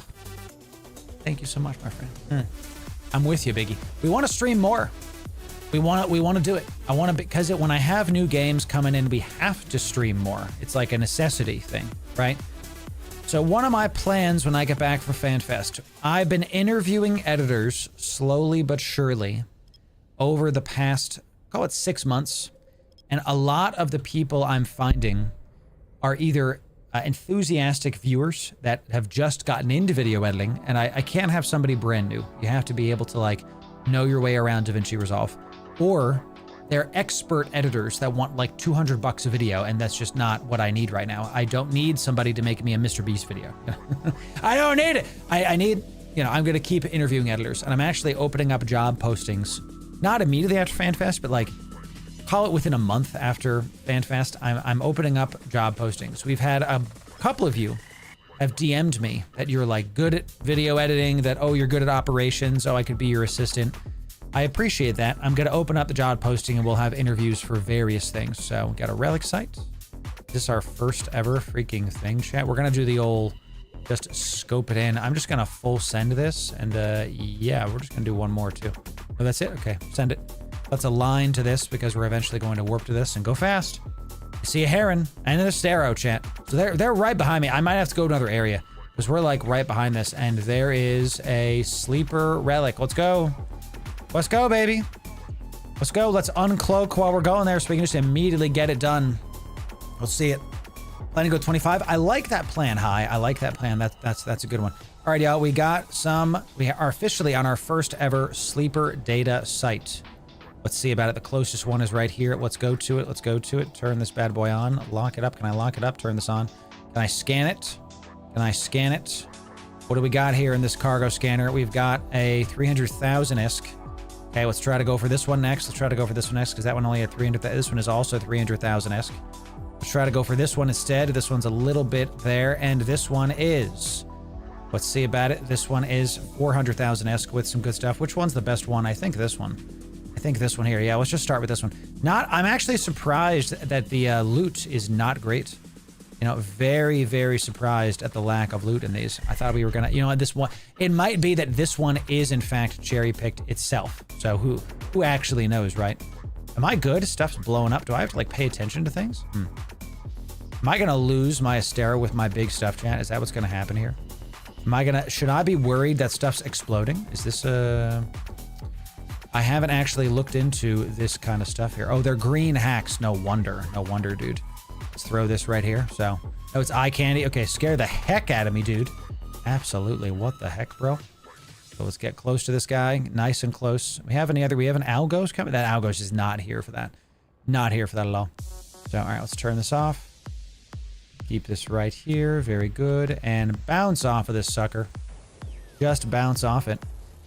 thank you so much, my friend. I'm with you, Biggie. We want to stream more. We want to do it. I want to, because when I have new games coming in, we have to stream more. It's like a necessity thing, right? So one of my plans when I get back from FanFest, I've been interviewing editors slowly but surely over the past, call it 6 months. And a lot of the people I'm finding are either enthusiastic viewers that have just gotten into video editing. And I can't have somebody brand new. You have to be able to like know your way around DaVinci Resolve. Or they're expert editors that want like $200 a video, and that's just not what I need right now. I don't need somebody to make me a Mr. Beast video. I don't need it. I need, I'm going to keep interviewing editors, and I'm actually opening up job postings, not immediately after FanFest, but like call it within a month after FanFest. I'm opening up job postings. We've had a couple of you have DM'd me that you're like good at video editing, that, oh, you're good at operations. Oh, I could be your assistant. I appreciate that. I'm going to open up the job posting and we'll have interviews for various things. So we got a relic site. This is our first ever freaking thing, chat. We're going to do the old, just scope it in. I'm just going to full send this. And yeah, we're just going to do one more too. Oh, that's it? Okay, send it. Let's align to this because we're eventually going to warp to this and go fast. I see a heron and an Astero, chat. So they're right behind me. I might have to go to another area. because we're like right behind this, and there is a sleeper relic. Let's go. Let's go, baby. Let's go. Let's uncloak while we're going there so we can just immediately get it done. Let's see it. Planning to go 25. I like that plan, High. I like that plan. That's a good one. All right, y'all. We are officially on our first ever sleeper data site. Let's see about it. The closest one is right here. Let's go to it. Let's go to it. Turn this bad boy on. Lock it up. Can I lock it up? Turn this on. Can I scan it? Can I scan it? What do we got here in this cargo scanner? We've got a 300,000 ISK. Okay, let's try to go for this one next. Let's try to go for this one next because that one only had 300,000. This one is also 300,000 ISK. Let's try to go for this one instead. This one's a little bit there, and this one is... Let's see about it. This one is 400,000 ISK with some good stuff. Which one's the best one? I think this one. I think this one here. Yeah, let's just start with this one. I'm actually surprised that the loot is not great. You know, very, very surprised at the lack of loot in these. I thought we were gonna, you know, this one, it might be that this one is in fact cherry-picked itself. So who actually knows, right? Am I good? Stuff's blowing up. Do I have to like pay attention to things? Am I gonna lose my Astera with my big stuff, chat? Is that what's gonna happen here? Should I be worried that stuff's exploding? Is this I haven't actually looked into this kind of stuff here. Oh, they're green hacks. No wonder, dude. Let's throw this right here. So, oh, it's eye candy. Okay, scare the heck out of me, dude. Absolutely. What the heck, bro? So let's get close to this guy. Nice and close. We have an Algos coming? That Algos is not here for that. Not here for that at all. So, all right, let's turn this off. Keep this right here. Very good. And bounce off of this sucker. Just bounce off it.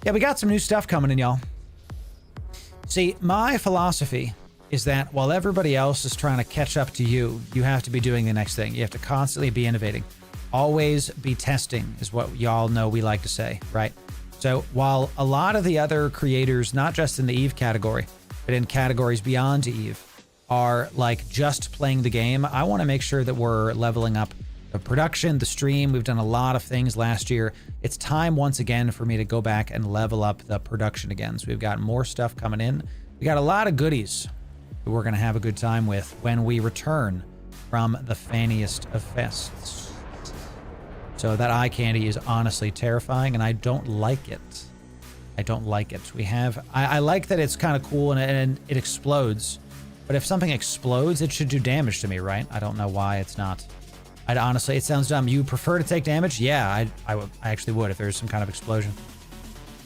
Yeah, we got some new stuff coming in, y'all. See, my philosophy is that while everybody else is trying to catch up to you, you have to be doing the next thing. You have to constantly be innovating. Always be testing is what y'all know we like to say, right? So while a lot of the other creators, not just in the EVE category, but in categories beyond EVE, are like just playing the game, I want to make sure that we're leveling up the production, the stream. We've done a lot of things last year. It's time once again for me to go back and level up the production again. So we've got more stuff coming in. We got a lot of goodies that we're going to have a good time with when we return from the fanniest of fests. So that eye candy is honestly terrifying, and I don't like it. I don't like it. I like that it's kind of cool and it explodes. But if something explodes, it should do damage to me, right? I don't know why it's not. Honestly, it sounds dumb. You prefer to take damage? Yeah, I actually would if there's some kind of explosion.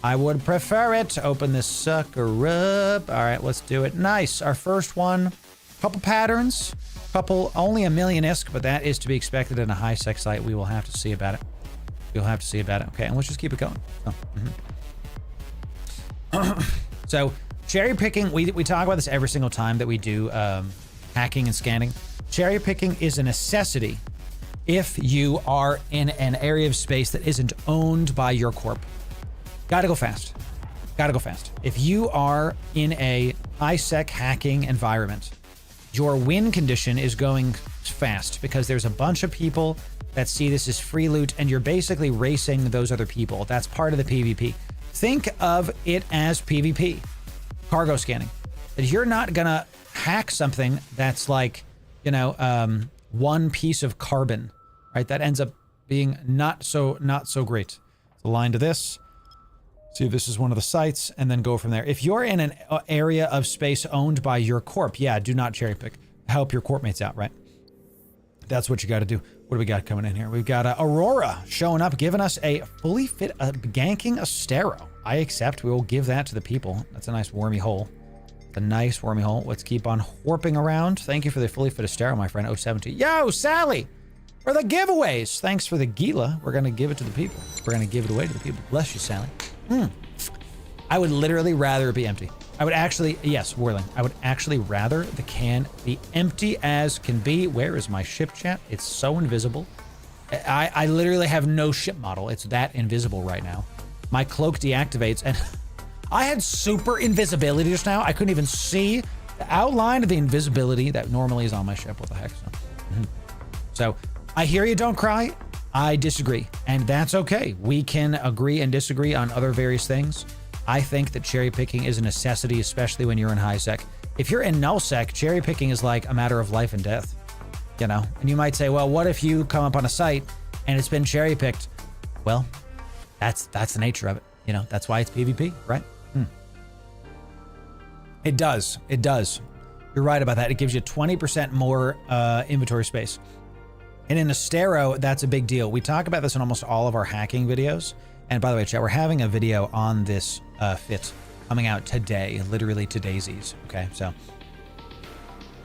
I would prefer it. Open this sucker up. All right, let's do it. Nice. Our first one. Couple patterns. Only 1 million ISK, but that is to be expected in a high-sec site. We will have to see about it. We'll have to see about it. Okay, and let's just keep it going. So, cherry picking, we talk about this every single time that we do hacking and scanning. Cherry picking is a necessity if you are in an area of space that isn't owned by your corp. Gotta go fast. Gotta go fast. If you are in a high-sec hacking environment, your win condition is going fast because there's a bunch of people that see this as free loot and you're basically racing those other people. That's part of the PvP. Think of it as PvP. Cargo scanning. That you're not gonna hack something that's like, you know, one piece of carbon, right? That ends up being not so great. So line to this. See if this is one of the sites, and then go from there. If you're in an area of space owned by your corp, yeah, do not cherry pick. Help your corp mates out, right? That's what you got to do. What do we got coming in here? We've got Aurora showing up, giving us a fully fit, ganking Astero. I accept. We will give that to the people. That's a nice wormy hole. A nice wormy hole. Let's keep on warping around. Thank you for the fully fit Astero, my friend 072. Yo, Sally! For the giveaways. Thanks for the Gila. We're going to give it to the people. We're going to give it away to the people. Bless you, Sally. I would literally rather it be empty. I would actually, yes, Whirling. I would actually rather the can be empty as can be. Where is my ship, chat? It's so invisible. I literally have no ship model. It's that invisible right now. My cloak deactivates, and I had super invisibility just now. I couldn't even see the outline of the invisibility that normally is on my ship. What the heck? So I hear you, don't cry. I disagree, and that's okay. We can agree and disagree on other various things. I think that cherry picking is a necessity, especially when you're in high sec. If you're in null sec, cherry picking is like a matter of life and death, you know? And you might say, well, what if you come up on a site and it's been cherry picked? well, that's the nature of it. You know, that's why it's PvP, right? It does. It does. You're right about that. It gives you 20% more inventory space. And in Astero, that's a big deal. We talk about this in almost all of our hacking videos. And by the way, chat, we're having a video on this fit coming out today, literally today's. Okay, so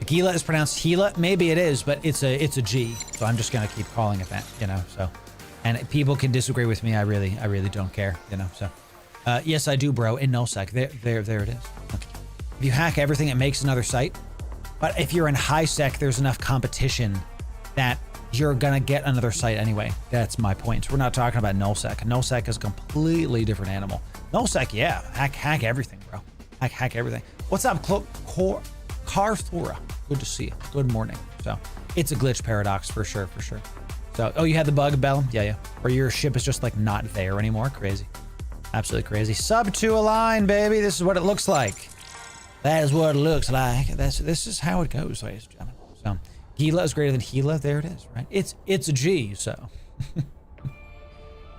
Gila is pronounced Gila. Maybe it is, but it's a G. So I'm just gonna keep calling it that, you know. So, and people can disagree with me. I really don't care, you know. So, yes, I do, bro. In nullsec, there it is. Okay. If you hack everything, it makes another site. But if you're in high sec, there's enough competition that you're gonna get another site anyway. That's my point. We're not talking about nullsec. Nullsec is a completely different animal. Nullsec, yeah, hack everything, bro. Hack everything. What's up, Carthora? Good to see you. Good morning. So it's a glitch paradox for sure. So, oh, you had the bug, Bell? Yeah. Or your ship is just like not there anymore. Crazy. Absolutely crazy. Sub to a line, baby. This is what it looks like. That is what it looks like. This is how it goes, ladies and gentlemen. So Gila is greater than Gila. There it is, right? It's a G, so.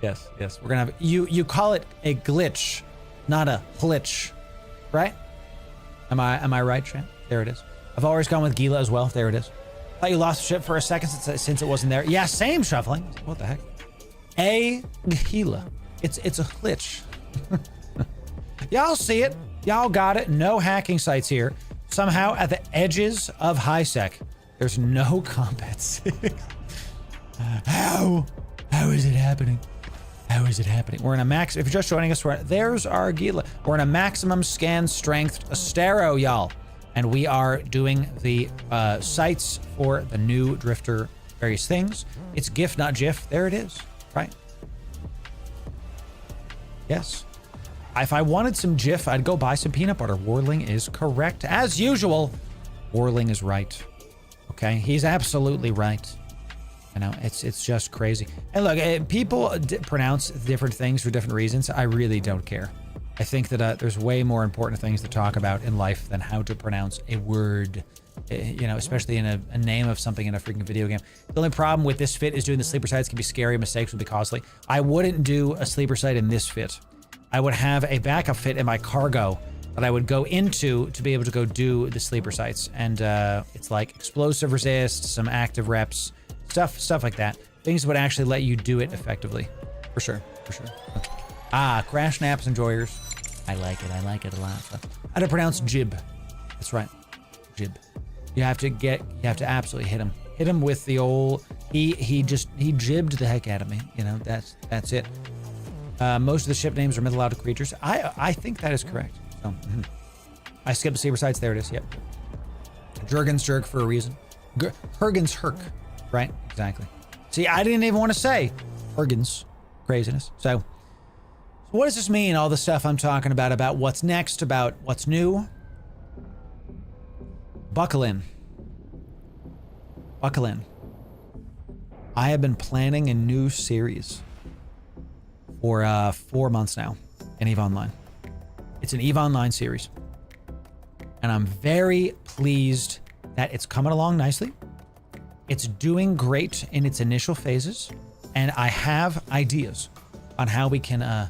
Yes. We're gonna have you call it a glitch, not a glitch, right? Am I right, Trent? There it is. I've always gone with Gila as well. There it is. Thought you lost the ship for a second since it wasn't there. Yeah, same shuffling. What the heck? A Gila. It's a glitch. Y'all see it. Y'all got it. No hacking sites here. Somehow at the edges of high sec, there's no combat 6. How is it happening? How is it happening? We're in a max. If you're just joining us, there's our Gila. We're in a maximum scan strength Astero, y'all. And we are doing the sites for the new Drifter various things. It's GIF, not GIF. There it is, right? Yes. If I wanted some GIF, I'd go buy some peanut butter. Warling is correct. As usual, Warling is right. Okay? He's absolutely right. You know, it's just crazy. And look, people pronounce different things for different reasons. I really don't care. I think that there's way more important things to talk about in life than how to pronounce a word, you know, especially in a name of something in a freaking video game. The only problem with this fit is doing the sleeper sites can be scary. Mistakes would be costly. I wouldn't do a sleeper site in this fit. I would have a backup fit in my cargo that I would go into to be able to go do the sleeper sites. And it's like explosive resist, some active reps, stuff like that. Things that would actually let you do it effectively. For sure. Okay. Crash naps enjoyers. I like it a lot. How to pronounce jib. That's right. Jib. You have to absolutely hit him. Hit him with the old, he jibbed the heck out of me. You know, that's it. Most of the ship names are mythological creatures. I think that is correct. So, I skipped the saber sites. There it is. Yep. Jurgens jerk for a reason. Hergens herk. Right? Exactly. See, I didn't even want to say Hergens. Craziness. So what does this mean? All the stuff I'm talking about what's next, about what's new. Buckle in. I have been planning a new series for 4 months now in EVE Online. It's an EVE Online series. And I'm very pleased that it's coming along nicely. It's doing great in its initial phases. And I have ideas on how we can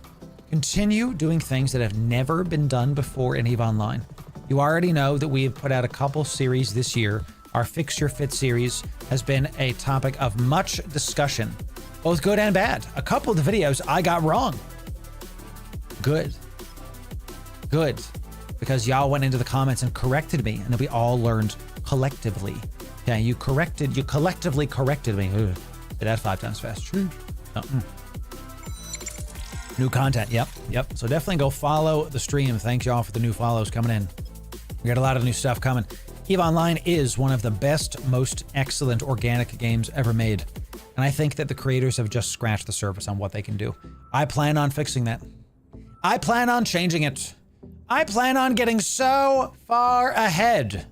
continue doing things that have never been done before in EVE Online. You already know that we have put out a couple series this year. Our Fix Your Fit series has been a topic of much discussion, both good and bad. A couple of the videos I got wrong. Good. Because y'all went into the comments and corrected me, and then we all learned collectively. Yeah, you collectively corrected me. Ugh. Did that 5 times fast. Oh, New content. Yep. So definitely go follow the stream. Thanks y'all for the new follows coming in. We got a lot of new stuff coming. EVE Online is one of the best, most excellent organic games ever made. And I think that the creators have just scratched the surface on what they can do. I plan on fixing that. I plan on changing it. I plan on getting so far ahead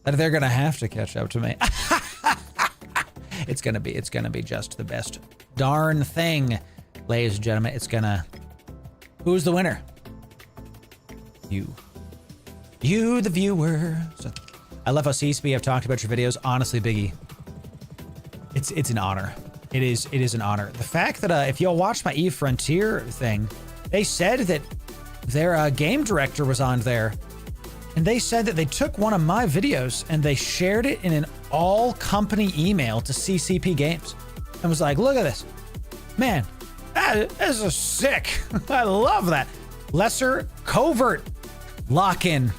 that they're gonna have to catch up to me. It's gonna be just the best darn thing, ladies and gentlemen. It's gonna. Who's the winner? You, the viewer. So, I love how CSB have talked about your videos. Honestly, Biggie, it's an honor. It is an honor. The fact that if you'll watch my Eve Frontier thing, they said that their game director was on there, and they said that they took one of my videos and they shared it in an all company email to CCP Games and was like, look at this. Man, this is sick. I love that. Lesser covert. Lock in.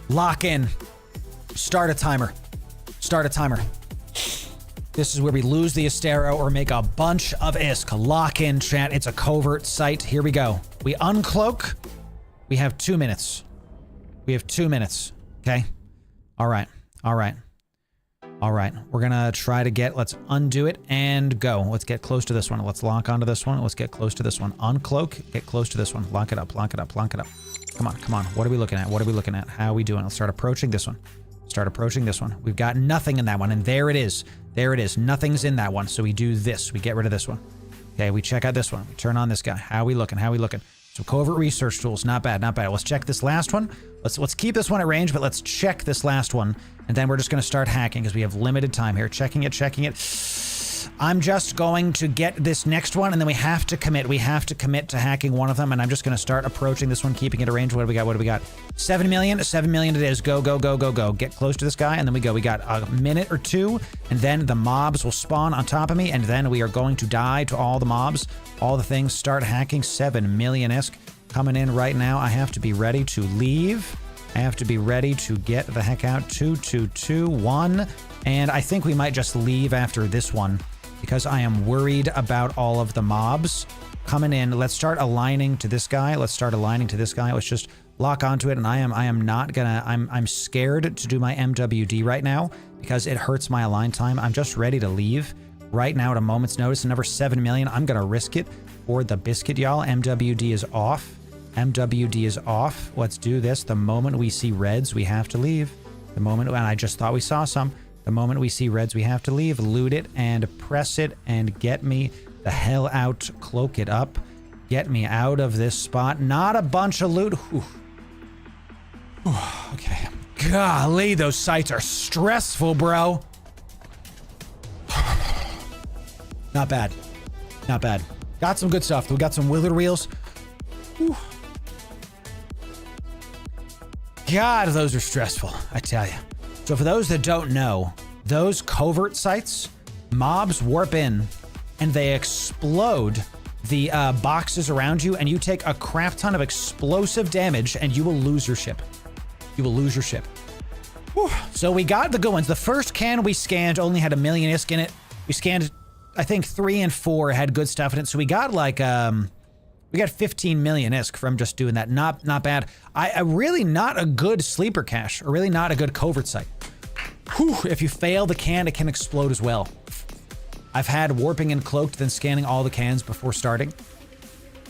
Lock in. Start a timer. Start a timer. This is where we lose the Estero or make a bunch of ISK. Lock in, chat. It's a covert site. Here we go. We uncloak. We have 2 minutes. We have 2 minutes. Okay. All right. All right. All right. We're going to try to get, let's undo it and go. Let's get close to this one. Let's lock onto this one. Let's get close to this one. Uncloak. Get close to this one. Lock it up. Lock it up. Lock it up. Come on. Come on. What are we looking at? What are we looking at? How are we doing? Let's start approaching this one. Start approaching this one. We've got nothing in that one. And there it is. There it is. Nothing's in that one. So we do this. We get rid of this one. Okay. We check out this one. We turn on this guy. How are we looking? How are we looking? So covert research tools. Not bad. Not bad. Let's check this last one. Let's keep this one at range, but let's check this last one. And then we're just going to start hacking because we have limited time here. Checking it. Checking it. I'm just going to get this next one, and then we have to commit. We have to commit to hacking one of them, and I'm just going to start approaching this one, keeping it at range. What do we got? What do we got? 7 million. 7 million it is. Go, go, go, go, go. Get close to this guy, and then we go. We got a minute or two, and then the mobs will spawn on top of me, and then we are going to die to all the mobs. All the things. Start hacking. 7 million-isk. Coming in right now. I have to be ready to leave. I have to be ready to get the heck out. 2, 2, 2, 1. And I think we might just leave after this one because I am worried about all of the mobs coming in. Let's start aligning to this guy. Let's start aligning to this guy. Let's just lock onto it. And I am not gonna, I'm scared to do my MWD right now because it hurts my align time. I'm just ready to leave right now at a moment's notice. Number 7 million. I'm gonna risk it for the biscuit, y'all. MWD is off. MWD is off. Let's do this. The moment we see reds, we have to leave. The moment, and I just thought we saw some. The moment we see reds, we have to leave. Loot it and press it and get me the hell out. Cloak it up. Get me out of this spot. Not a bunch of loot. Whew. Whew. Okay. Golly, those sites are stressful, bro. Not bad. Not bad. Got some good stuff. We got some wither wheels. Whew. God, those are stressful, I tell you. So for those that don't know, those covert sites, mobs warp in and they explode the boxes around you, and you take a crap ton of explosive damage and you will lose your ship. You will lose your ship. Whew. So we got the good ones. The first can we scanned only had 1 million ISK in it. We scanned, I think 3 and 4 had good stuff in it. So we got like, we got 15 million ISK from just doing that. Not bad. I really not a good sleeper cache, or really not a good covert site. Whew, if you fail the can, it can explode as well. I've had warping and cloaked, then scanning all the cans before starting.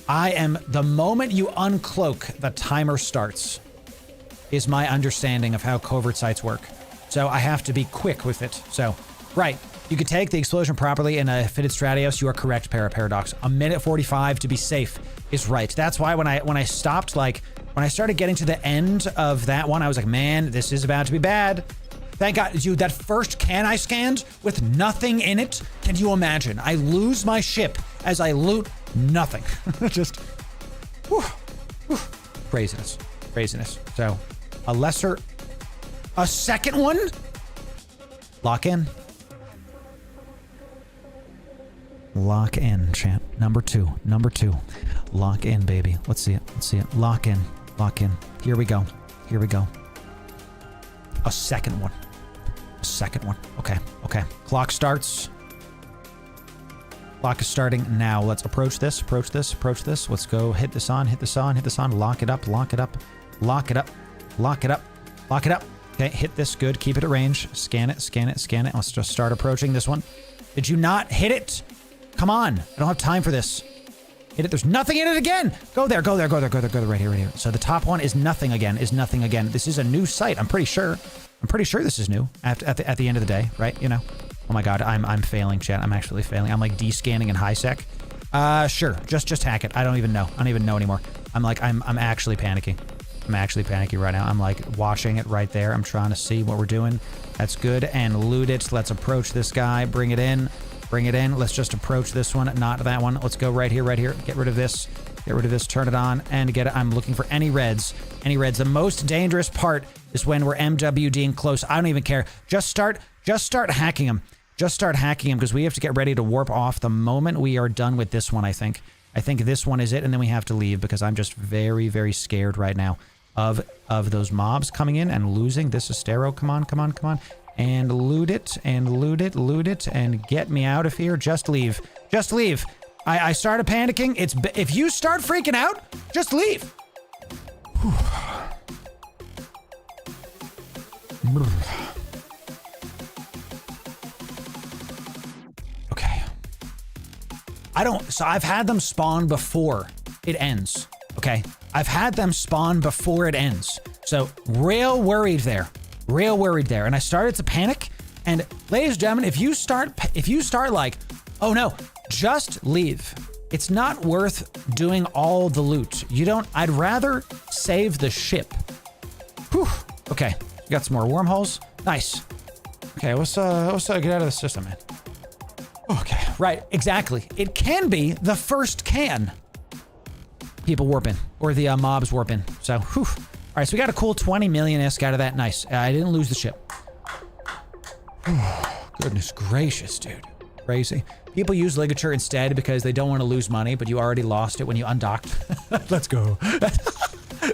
The moment you uncloak, the timer starts, is my understanding of how covert sites work. So I have to be quick with it. So, right. You could take the explosion properly in a fitted Stratios. You are correct, Paradox. 1:45 to be safe is right. That's why when I stopped, like, when I started getting to the end of that one, I was like, man, this is about to be bad. Thank God, dude, that first can I scanned with nothing in it. Can you imagine? I lose my ship as I loot nothing. Just, whew, whew. Craziness, craziness. So, a second one? Lock in. Lock in, champ. Number two. Lock in, baby. Let's see it. Lock in. Here we go. A second one. Okay. Clock starts. Clock is starting now. Let's approach this. Let's go hit this on. Lock it up. Okay, hit this. Good. Keep it at range. Scan it. Let's just start approaching this one. Did you not hit it? Come on. I don't have time for this. Hit it. There's nothing in it again. Go there. Right here. So the top one is nothing again. This is a new site. I'm pretty sure this is new at the end of the day, right? You know. Oh my God, I'm failing, chat. I'm actually failing. I'm like descanning in high sec. Sure. Just hack it. I don't even know anymore. I'm actually panicking. Right now. I'm like watching it right there. I'm trying to see what we're doing. That's good. And loot it. Let's approach this guy. Bring it in. Bring it in. Let's just approach this one, not that one. Let's go right here, right here. Get rid of this. Get rid of this, turn it on, and get it. I'm looking for any reds. Any reds. The most dangerous part is when we're MWDing close. I don't even care. Just start hacking them. Just start hacking them because we have to get ready to warp off the moment we are done with this one, I think. I think this one is it, and then we have to leave because I'm just very, very scared right now of those mobs coming in and losing. This is Stero. Come on, come on, come on. And loot it, and loot it, loot it, and get me out of here. Just leave. Just leave. I started panicking. If you start freaking out, just leave. Whew. Okay. So I've had them spawn before it ends. Okay. I've had them spawn before it ends. So real worried there. Real worried there. And I started to panic. And ladies and gentlemen, if you start like, oh no, just leave. It's not worth doing all the loot. I'd rather save the ship. Whew. Okay. We got some more wormholes. Nice. Okay, let's get out of the system, man. Okay, right, exactly. It can be the first can. People warp in, or the mobs warp in. So, whew. All right, so we got a cool 20 million-isk out of that. Nice. I didn't lose the ship. Goodness gracious, dude. Crazy. People use ligature instead because they don't want to lose money, but you already lost it when you undocked. Let's go.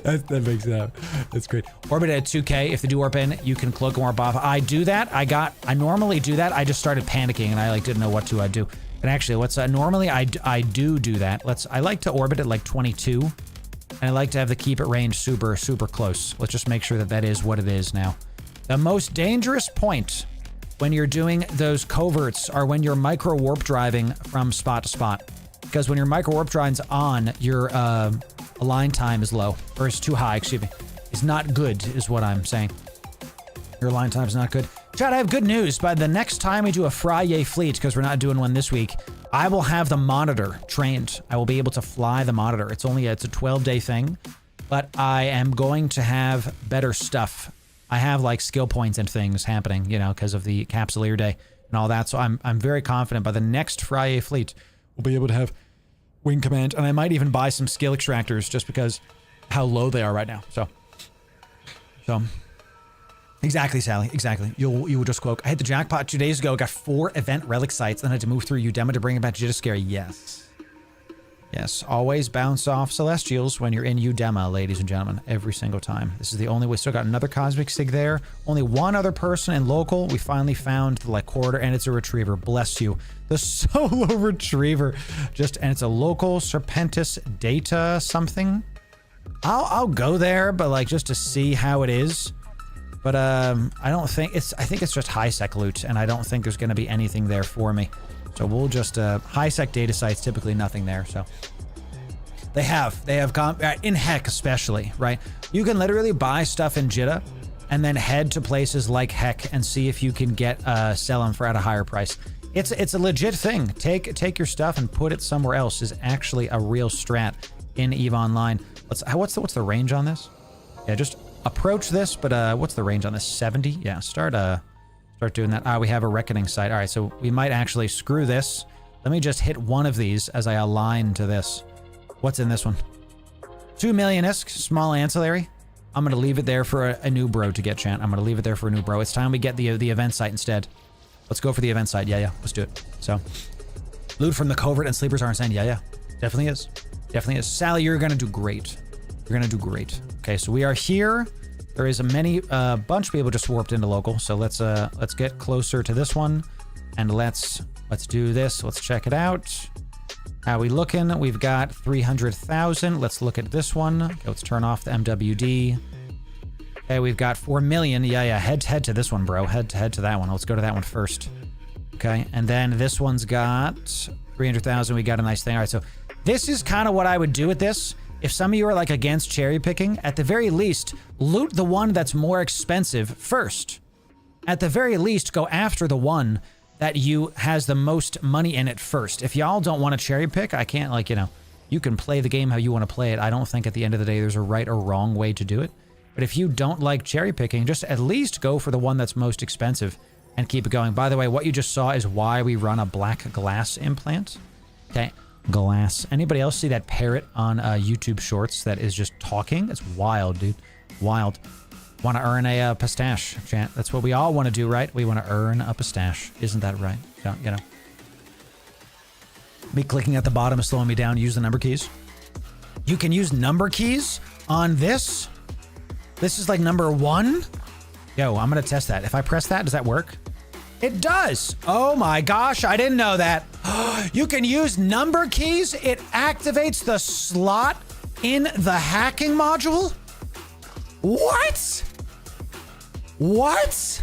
That makes it up. That's great. Orbit at 2K. If they do warp in, you can cloak and warp off. I do that. I normally do that. I just started panicking and I didn't know what to do. And actually, normally I do that. I like to orbit at like 22, and I like to have the keep it range super close. Let's just make sure that is what it is now. The most dangerous point when you're doing those coverts are when you're micro warp driving from spot to spot. Because when your micro warp driving's on, your align time is low, or it's too high, excuse me. It's not good, is what I'm saying. Your align time's not good. Chad, I have good news. By the next time we do a Friday fleet, because we're not doing one this week, I will have the monitor trained. I will be able to fly the monitor. It's a 12-day thing, but I am going to have better stuff. I have like skill points and things happening, because of the Capsuleer day and all that. So I'm very confident by the next Friday fleet, we'll be able to have wing command, and I might even buy some skill extractors just because how low they are right now. So exactly, Sally, exactly. You will just cloak. I hit the jackpot 2 days ago, got 4 event relic sites, then had to move through Udema to bring it back to Jitascary. Yes, always bounce off Celestials when you're in Udema, ladies and gentlemen, every single time. This is the only way. Still got another Cosmic Sig there. Only one other person in local. We finally found the corridor, and it's a retriever. Bless you. The solo retriever. And it's a local Serpentis data something. I'll go there, but just to see how it is. But I think it's just high sec loot, and I don't think there's going to be anything there for me. So we'll just, high sec data sites, typically nothing there, so. They have in Heck especially, right? You can literally buy stuff in Jitta and then head to places like Heck and see if you can sell them at a higher price. It's a legit thing. Take your stuff and put it somewhere else is actually a real strat in EVE Online. What's the range on this? Yeah, just approach this, but what's the range on this? 70? Yeah, start doing that. We have a reckoning site. All right, so we might actually screw this. Let me just hit one of these as I align to this. What's in this one? 2 million-isk, small ancillary. I'm going to leave it there for a new bro to get, chat. I'm going to leave it there for a new bro. It's time we get the event site instead. Let's go for the event site. Yeah, let's do it. So, loot from the covert and sleepers aren't saying, yeah. Definitely is. Definitely is. Sally, you're going to do great. You're going to do great. Okay, so we are here. There is a bunch of people just warped into local. So let's get closer to this one, and let's do this. Let's check it out. How we looking? We've got 300,000. Let's look at this one. Okay, let's turn off the MWD. Okay, we've got 4 million. Yeah. Head to this one, bro. Head to that one. Let's go to that one first. Okay, and then this one's got 300,000. We got a nice thing. All right, so this is kind of what I would do with this. If some of you are against cherry picking, at the very least, loot the one that's more expensive first. At the very least, go after the one that has the most money in it first. If y'all don't want to cherry pick, I can't you can play the game how you want to play it. I don't think at the end of the day there's a right or wrong way to do it. But if you don't like cherry picking, just at least go for the one that's most expensive. and keep it going. By the way, what you just saw is why we run a black glass implant. Okay, glass. Anybody else see that parrot on YouTube Shorts that is just talking? It's wild, dude. Wild. Want to earn a pistache, chat. That's what we all want to do, right? We want to earn a pistache. Isn't that right? So, you know. Me clicking at the bottom is slowing me down. Use the number keys. You can use number keys on this. This is like number 1. Yo, I'm going to test that. If I press that, does that work? It does. Oh my gosh, I didn't know that. You can use number keys. It activates the slot in the hacking module. What? What?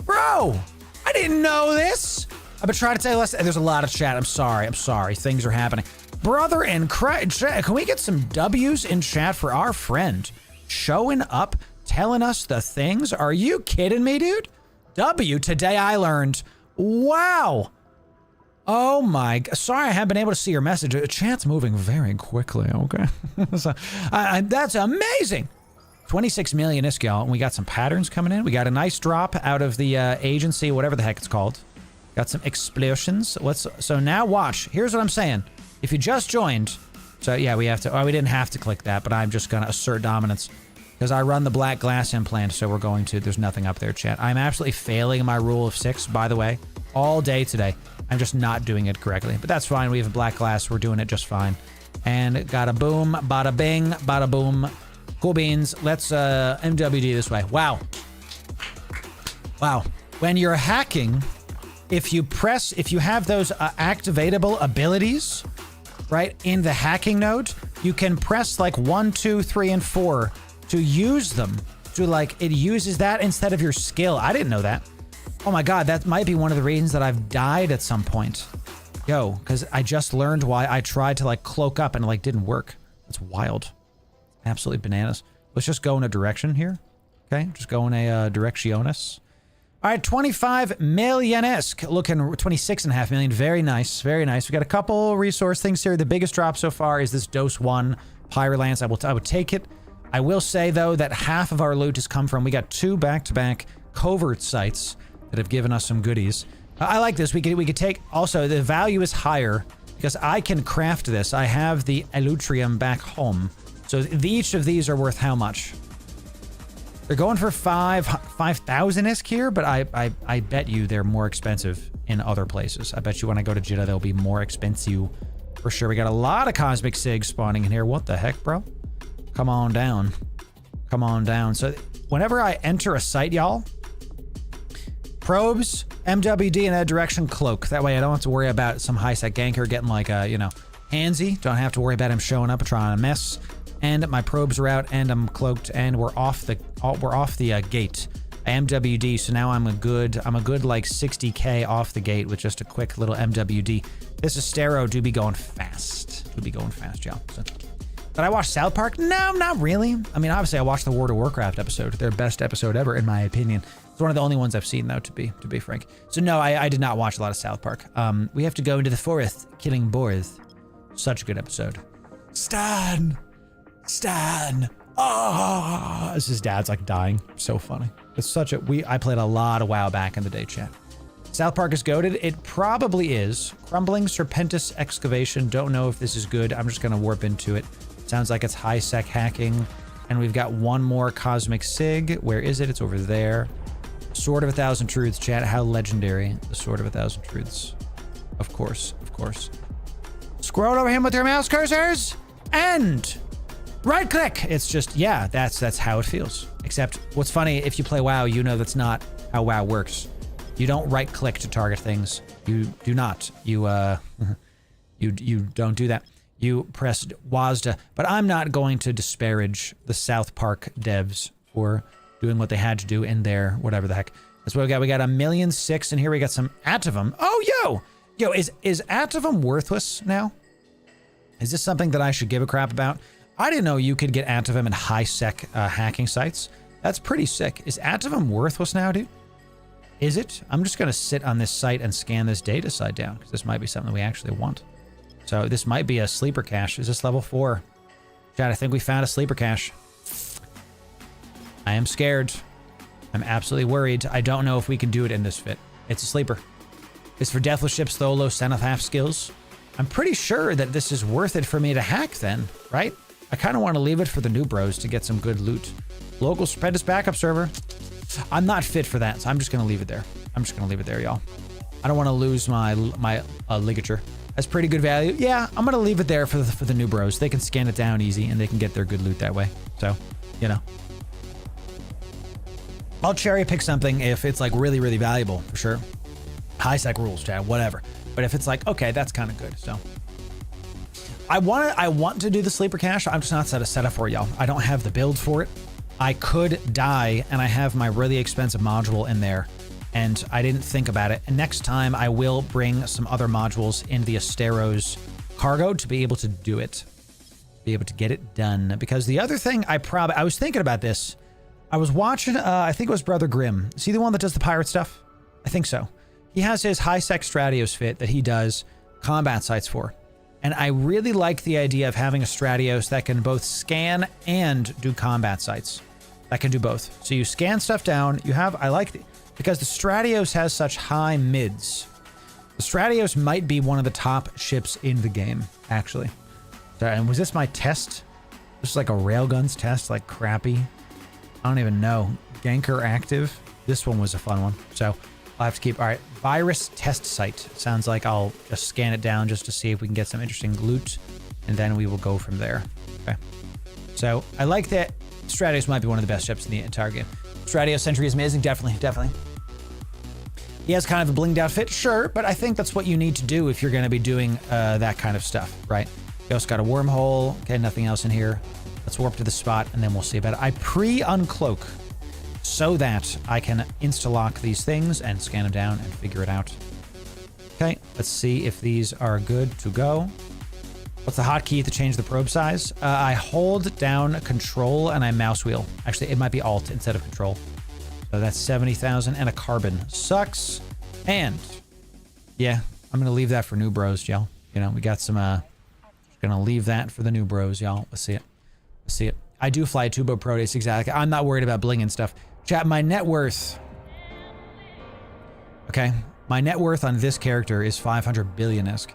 Bro, I didn't know this. I've been trying to tell you less. There's a lot of chat. I'm sorry. Things are happening. Brother in Christ, can we get some W's in chat for our friend showing up, telling us the things? Are you kidding me, dude? W, today I learned. Wow. Oh my, sorry I haven't been able to see your message. Chat's moving very quickly, okay? So, that's amazing. 26 million Iskall, and we got some patterns coming in. We got a nice drop out of the agency, whatever the heck it's called. Got some explosions. So now watch. Here's what I'm saying. If you just joined, so yeah, we have to, we didn't have to click that, but I'm just gonna assert dominance because I run the black glass implant, so we're going to, there's nothing up there, chat. I'm absolutely failing my rule of 6, by the way, all day today. I'm just not doing it correctly, but that's fine. We have black glass. We're doing it just fine. And got a boom, bada bing, bada boom. Cool beans. Let's MWD this way. Wow. Wow. When you're hacking, if you have those activatable abilities, right, in the hacking node, you can press like 1, 2, 3, and 4 to use them. To like, it uses that instead of your skill. I didn't know that. Oh my God, that might be one of the reasons that I've died at some point. Yo, because I just learned why I tried to like cloak up and it like didn't work. That's wild. Absolutely bananas. Let's just go in a direction here. Okay, just go in a directionis. All right, 25 million-esque, looking 26.5 million. Very nice, very nice. We got a couple resource things here. The biggest drop so far is this Dose 1 Pyrolance. I would take it. I will say though that half of our loot has come from, we got 2 back-to-back covert sites that have given us some goodies. I like this. We could take, also the value is higher because I can craft this. I have the Elutrium back home. So each of these are worth how much? They're going for 5,000-isk here, but I bet you they're more expensive in other places. I bet you when I go to Jeddah, they'll be more expensive for sure. We got a lot of Cosmic Sig spawning in here. What the heck, bro? Come on down. Come on down. So whenever I enter a site, y'all, probes, MWD in that direction, cloak. That way I don't have to worry about some high-sec ganker getting like, you know, handsy. Don't have to worry about him showing up and trying to mess. And my probes are out, and I'm cloaked, and we're off the gate. I MWD, so now I'm a good like 60k off the gate with just a quick little MWD. This Astero do be going fast. Do be going fast, y'all. So. Did I watch South Park? No, not really. I mean, obviously I watched the World of Warcraft episode. Their best episode ever, in my opinion. It's one of the only ones I've seen, though, to be frank. So no, I did not watch a lot of South Park. We have to go into the forest, killing boars. Such a good episode. Stan! Oh, his dad's like dying. So funny. It's such a, I played a lot of WoW back in the day, chat. South Park is goated. It probably is. Crumbling Serpentis Excavation. Don't know if this is good. I'm just gonna warp into it. Sounds like it's high sec hacking. And we've got one more Cosmic Sig. Where is it? It's over there. Sword of 1,000 Truths, chat. How legendary. The Sword of 1,000 Truths. Of course, of course. Scroll over him with your mouse cursors and right click. It's just, yeah, that's how it feels. Except what's funny, if you play WoW, you know that's not how WoW works. You don't right click to target things. You do not. You you don't do that. You press WASD. But I'm not going to disparage the South Park devs for doing what they had to do in there, whatever the heck. That's what we got. We got 1.6 million, and here we got some Ativum. Oh, yo, is Ativum worthless now? Is this something that I should give a crap about? I didn't know you could get Ativum in high-sec hacking sites. That's pretty sick. Is Ativum worthless now, dude? Is it? I'm just going to sit on this site and scan this data side down, because this might be something we actually want. So this might be a sleeper cache. Is this level 4? Chad, I think we found a sleeper cache. I am scared. I'm absolutely worried. I don't know if we can do it in this fit. It's a sleeper. It's for Deathless Ships, Tholo, Cenotaph skills. I'm pretty sure that this is worth it for me to hack then, right? I kind of want to leave it for the new bros to get some good loot. Local Spedus backup server. I'm not fit for that, so I'm just going to leave it there. I'm just going to leave it there, y'all. I don't want to lose my ligature. That's pretty good value. Yeah, I'm going to leave it there for the new bros. They can scan it down easy, and they can get their good loot that way. So, you know. I'll cherry pick something if it's like really, really valuable, for sure. High sec rules, Chad, whatever. But if it's like, okay, that's kind of good, so. I want to do the sleeper cache. I'm just not set up for it, y'all. I don't have the build for it. I could die, and I have my really expensive module in there, and I didn't think about it. And next time, I will bring some other modules in the Asteros cargo to be able to do it, be able to get it done. Because the other thing I was thinking about this. I was watching, I think it was Brother Grimm. Is he the one that does the pirate stuff? I think so. He has his high-sec Stratios fit that he does combat sites for. And I really like the idea of having a Stratios that can both scan and do combat sites. That can do both. So you scan stuff down, because the Stratios has such high mids. The Stratios might be one of the top ships in the game, actually. So, and was this my test? This is like a railguns test, like crappy. I don't even know. Ganker active. This one was a fun one. So I'll have to keep, all right. Virus test site. Sounds like I'll just scan it down just to see if we can get some interesting loot. And then we will go from there. Okay. So I like that Stratios might be one of the best ships in the entire game. Stratios Sentry is amazing. Definitely, definitely. He has kind of a blinged out fit, sure, but I think that's what you need to do if you're going to be doing that kind of stuff, right? You also got a wormhole. Okay, nothing else in here. Let's warp to the spot, and then we'll see about it. I pre-uncloak so that I can insta-lock these things and scan them down and figure it out. Okay, let's see if these are good to go. What's the hotkey to change the probe size? I hold down Control and I mouse wheel. Actually, it might be Alt instead of Control. So that's 70,000 and a carbon. Sucks. And yeah, I'm gonna leave that for new bros, y'all. You know, we got some. Gonna leave that for the new bros, y'all. Let's see it. Let's see it. I do fly Tubo Proteus exactly. I'm not worried about bling and stuff. Chat, my net worth. Okay, my net worth on this character is 500 billion-esque.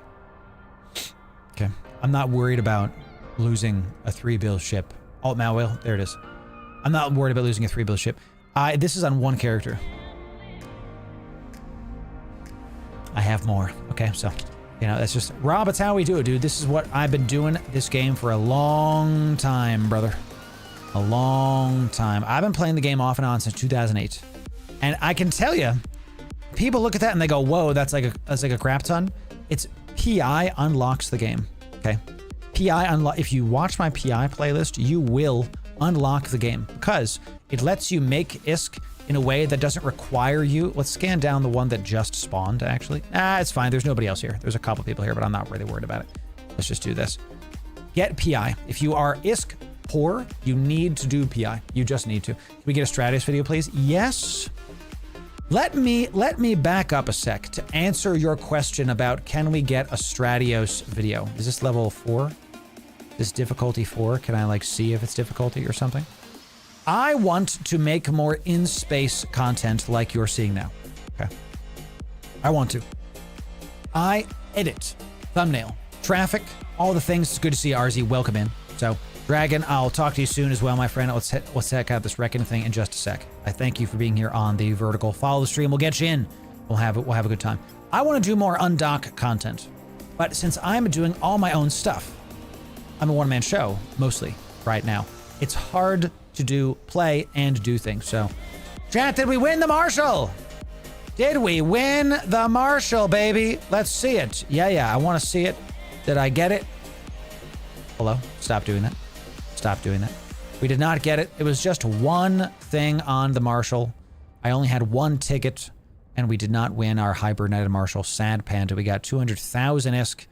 Okay. I'm not worried about losing a 3-bill ship. Alt Malwhale, there it is. I'm not worried about losing a 3-bill ship. This is on one character. I have more. Okay, so, you know, that's just, Rob, it's how we do it, dude. This is what I've been doing this game for a long time, brother. A long time. I've been playing the game off and on since 2008. And I can tell you, people look at that and they go, whoa, that's like a crap ton. It's PI unlocks the game. Okay, PI unlock. If you watch my PI playlist, you will unlock the game because it lets you make ISK in a way that doesn't require you. Let's scan down the one that just spawned, actually. It's fine. There's nobody else here. There's a couple people here, but I'm not really worried about it. Let's just do this. Get PI. If you are ISK poor, you need to do PI. You just need to. Can we get a Stratus video, please? Yes. Let me back up a sec to answer your question about can we get a Stratios video? Is this level 4? Is this difficulty 4? Can I like see if it's difficulty or something? I want to make more in-space content like you're seeing now. Okay. I want to. I edit, thumbnail, traffic, all the things. It's good to see you, RZ. Welcome in. So, Dragon, I'll talk to you soon as well, my friend. Let's check out this Reckon thing in just a sec. I thank you for being here on the vertical. Follow the stream. We'll get you in. We'll have a good time. I want to do more undock content, but since I'm doing all my own stuff, I'm a one-man show mostly right now. It's hard to play and do things. So, chat, did we win the Marshall? Did we win the Marshall, baby? Let's see it. Yeah. I want to see it. Did I get it? Hello? Stop doing that. Stop doing that. We did not get it. It was just one thing on the Marshall. I only had one ticket, and we did not win our Hibernated Marshall. Sad Panda. We got 200,000 ISK.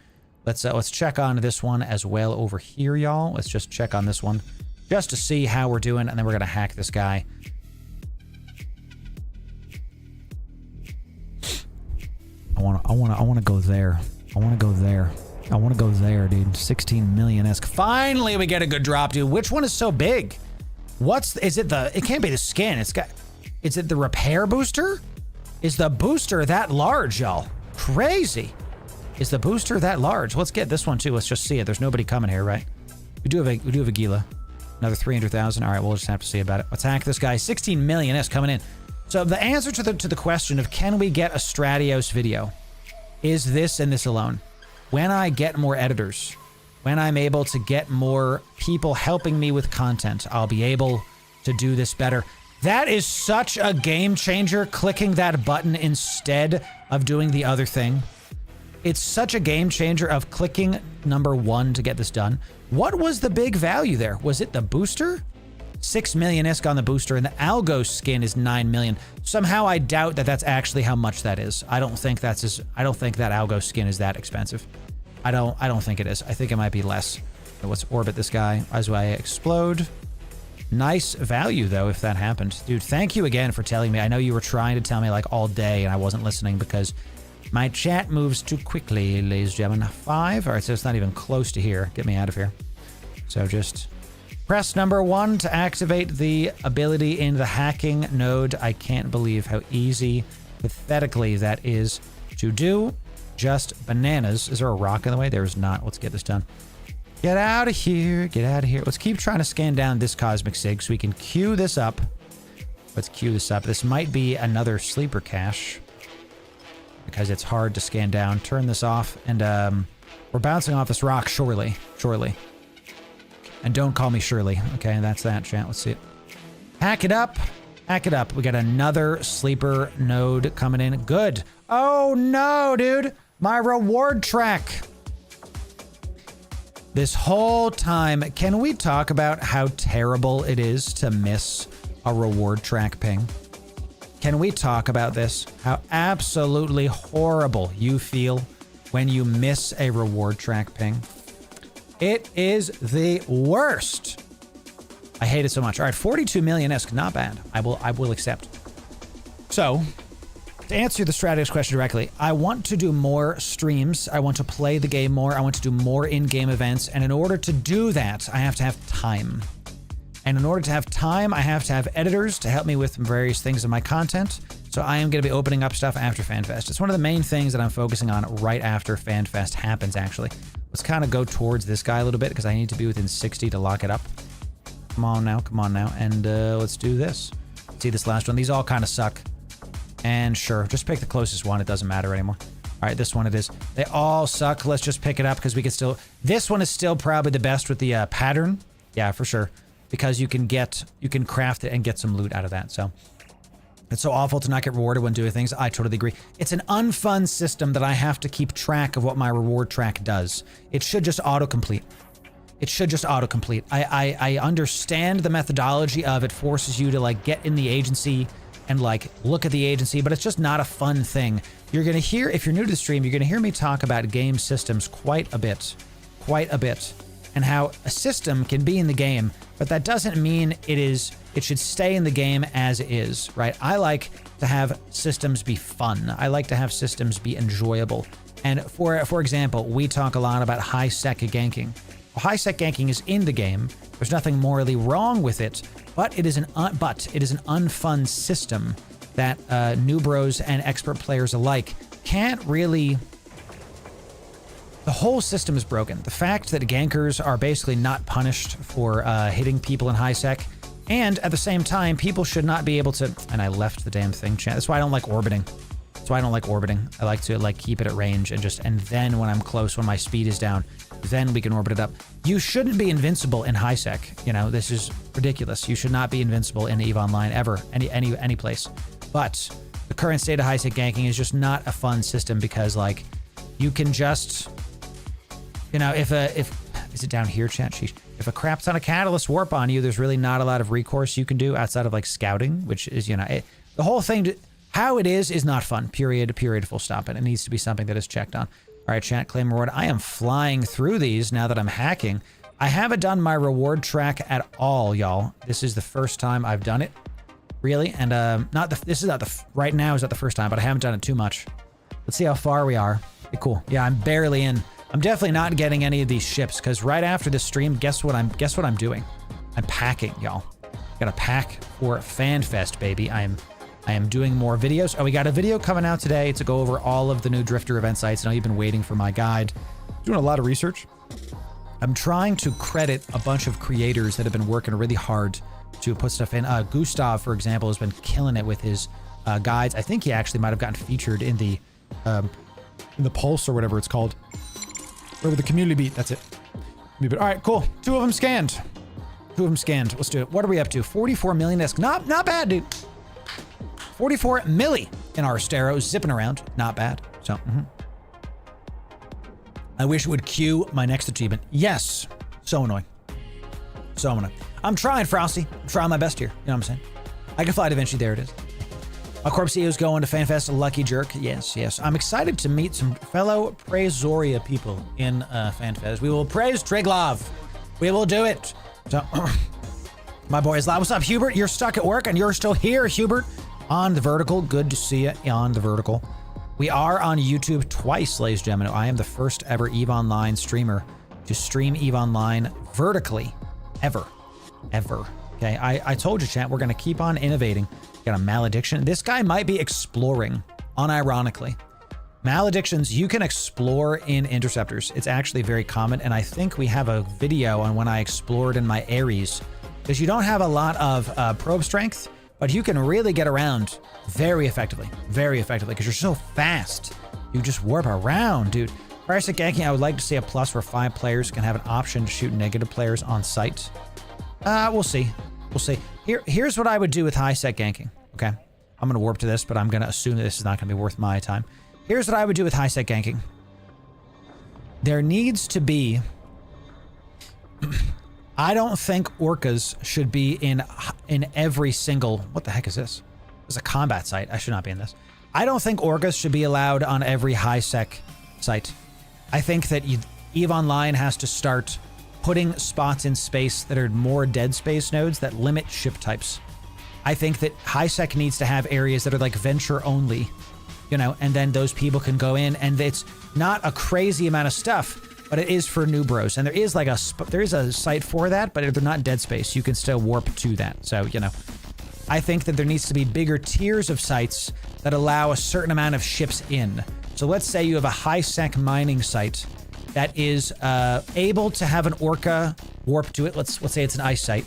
Let's check on this one as well over here, y'all. Let's just check on this one just to see how we're doing, and then we're gonna hack this guy. I wanna go there. I wanna go there. I want to go there, dude. 16 million-esque. Finally, we get a good drop, dude. Which one is so big? It can't be the skin. Is it the repair booster? Is the booster that large, y'all? Crazy. Is the booster that large? Let's get this one too. Let's just see it. There's nobody coming here, right? We do have a Gila. Another 300,000. All right, we'll just have to see about it. Attack this guy. 16 million is coming in. So the answer to the question of can we get a Stratios video is this and this alone. When I get more editors, when I'm able to get more people helping me with content, I'll be able to do this better. That is such a game changer, clicking that button instead of doing the other thing. It's such a game changer of clicking number 1 to get this done. What was the big value there? Was it the booster? 6 million-isk on the booster, and the Algo skin is 9 million. Somehow I doubt that that's actually how much that is. I don't think that Algo skin is that expensive. I don't think it is. I think it might be less. So let's orbit this guy as I explode. Nice value, though, if that happened. Dude, thank you again for telling me. I know you were trying to tell me, like, all day, and I wasn't listening because my chat moves too quickly, ladies and gentlemen. 5? All right, so it's not even close to here. Get me out of here. So just press number 1 to activate the ability in the hacking node. I can't believe how easy, pathetically, that is to do. Just bananas. Is there a rock in the way? There's not. Let's get this done. Get out of here. Get out of here. Let's keep trying to scan down this Cosmic Sig so we can queue this up. Let's queue this up. This might be another sleeper cache because it's hard to scan down. Turn this off, and we're bouncing off this rock shortly. And don't call me Shirley. Okay, that's that, chat. Let's see it. Hack it up. Hack it up. We got another sleeper node coming in. Good. Oh, no, dude. My reward track. This whole time, can we talk about how terrible it is to miss a reward track ping? Can we talk about this? How absolutely horrible you feel when you miss a reward track ping? It is the worst. I hate it so much. All right, 42 million-esque, not bad. I will accept. So, to answer the Stratios question directly, I want to do more streams. I want to play the game more. I want to do more in-game events. And in order to do that, I have to have time. And in order to have time, I have to have editors to help me with various things in my content. So I am going to be opening up stuff after Fanfest. It's one of the main things that I'm focusing on right after Fanfest happens, actually. Let's kind of go towards this guy a little bit because I need to be within 60 to lock it up. Come on now. And let's do this. See this last one. These all kind of suck. And sure, just pick the closest one. It doesn't matter anymore. All right, this one it is. They all suck. Let's just pick it up because we can still... This one is still probably the best with the pattern. Yeah, for sure. Because you can craft it and get some loot out of that. So it's so awful to not get rewarded when doing things. I totally agree. It's an unfun system that I have to keep track of what my reward track does. It should just autocomplete. I understand the methodology of it forces you to like get in the agency and like look at the agency, but it's just not a fun thing. You're going to hear, if you're new to the stream, you're going to hear me talk about game systems quite a bit, and how a system can be in the game, but that doesn't mean it should stay in the game as is, right? I like to have systems be fun. I like to have systems be enjoyable. And for example, we talk a lot about high-sec ganking. High-sec ganking is in the game. There's nothing morally wrong with it, but it is an unfun system that new bros and expert players alike can't really... The whole system is broken. The fact that gankers are basically not punished for hitting people in high sec, and at the same time, people should not be able to... And I left the damn thing, chat. That's why I don't like orbiting. I like to like keep it at range and then when I'm close, when my speed is down, then we can orbit it up. You shouldn't be invincible in high sec. You know, this is ridiculous. You should not be invincible in EVE Online ever, any place. But the current state of high sec ganking is just not a fun system because like you can just, you know, if is it down here, chat? Sheesh. If a crap ton of catalyst warp on you, there's really not a lot of recourse you can do outside of like scouting, which is, you know, the whole thing. How it is not fun. Period, full stop. And it needs to be something that is checked on. All right, chat, claim reward. I am flying through these now that I'm hacking. I haven't done my reward track at all, y'all. This is the first time I've done it, really. And right now is not the first time, but I haven't done it too much. Let's see how far we are. Okay, cool. Yeah, I'm barely in. I'm definitely not getting any of these ships because right after this stream, guess what I'm doing? I'm packing, y'all. Got to pack for Fanfest, baby. I'm I am doing more videos. Oh, we got a video coming out today to go over all of the new Drifter event sites. I know you've been waiting for my guide. Doing a lot of research. I'm trying to credit a bunch of creators that have been working really hard to put stuff in. Gustav, for example, has been killing it with his guides. I think he actually might have gotten featured in the Pulse or whatever it's called. Or the community beat, that's it. All right, cool. 2 of them scanned. 2 of them scanned. Let's do it. What are we up to? 44 million disc. Not bad, dude. 44 milli in our Stero, zipping around. Not bad. So, I wish it would queue my next achievement. Yes. So annoying. So annoying. I'm trying, Frosty. I'm trying my best here. You know what I'm saying? I can fly Da Vinci. There it is. My Corp CEO is going to Fanfest. A lucky jerk. Yes, yes. I'm excited to meet some fellow Praisoria people in Fanfest. We will praise Triglov. We will do it. So, my boy is live. What's up, Hubert? You're stuck at work and you're still here, Hubert. On the vertical. Good to see you on the vertical. We are on YouTube twice, ladies and gentlemen. I am the first ever EVE Online streamer to stream EVE Online vertically. Ever. Okay, I told you, chat, we're going to keep on innovating. Got a malediction. This guy might be exploring, unironically. Maledictions, you can explore in interceptors. It's actually very common, and I think we have a video on when I explored in my Ares, because you don't have a lot of probe strength, but you can really get around very effectively, because you're so fast. You just warp around, dude. Parasitic ganking, I would like to see a plus where 5 players can have an option to shoot negative players on sight. We'll see. We'll see. Here's what I would do with high set ganking. Okay, I'm gonna warp to this, but I'm gonna assume that this is not gonna be worth my time. Here's what I would do with high set ganking. There needs to be. I don't think orcas should be in every single. What the heck is this? This is a combat site. I should not be in this. I don't think orcas should be allowed on every high sec site. I think that EVE Online has to start putting spots in space that are more dead space nodes that limit ship types. I think that HiSec needs to have areas that are like venture only, you know, and then those people can go in, and it's not a crazy amount of stuff, but it is for new bros. And there is like there is a site for that, but if they're not dead space, you can still warp to that. So, you know, I think that there needs to be bigger tiers of sites that allow a certain amount of ships in. So let's say you have a HiSec mining site that is able to have an orca warp to it. Let's say it's an ice site.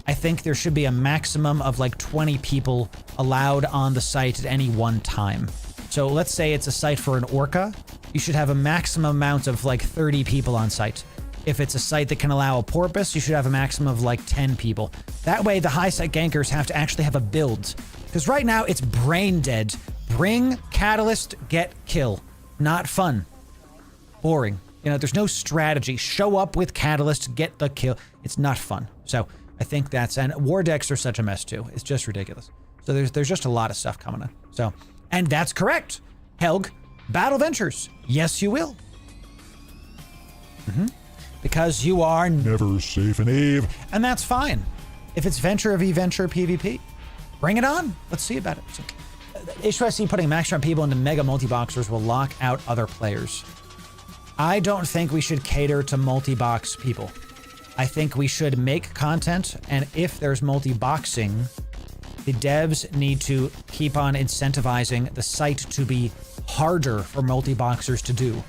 I think there should be a maximum of like 20 people allowed on the site at any one time. So let's say it's a site for an orca. You should have a maximum amount of like 30 people on site. If it's a site that can allow a porpoise, you should have a maximum of like 10 people. That way the high site gankers have to actually have a build. Because right now it's brain dead. Bring catalyst, get kill. Not fun. Boring. You know, there's no strategy. Show up with catalyst, get the kill. It's not fun. So I think that's, and war decks are such a mess too. It's just ridiculous. So there's just a lot of stuff coming in. So, and that's correct. Helg, Battle Ventures. Yes, you will. Because you are Never safe in EVE. and that's fine. If it's Venture v Venture PvP, bring it on. Let's see about it. So, HYC putting max round people into mega multi-boxers will lock out other players. I don't think we should cater to multi-box people. I think we should make content, and if there's multi-boxing, the devs need to keep on incentivizing the site to be harder for multi-boxers to do.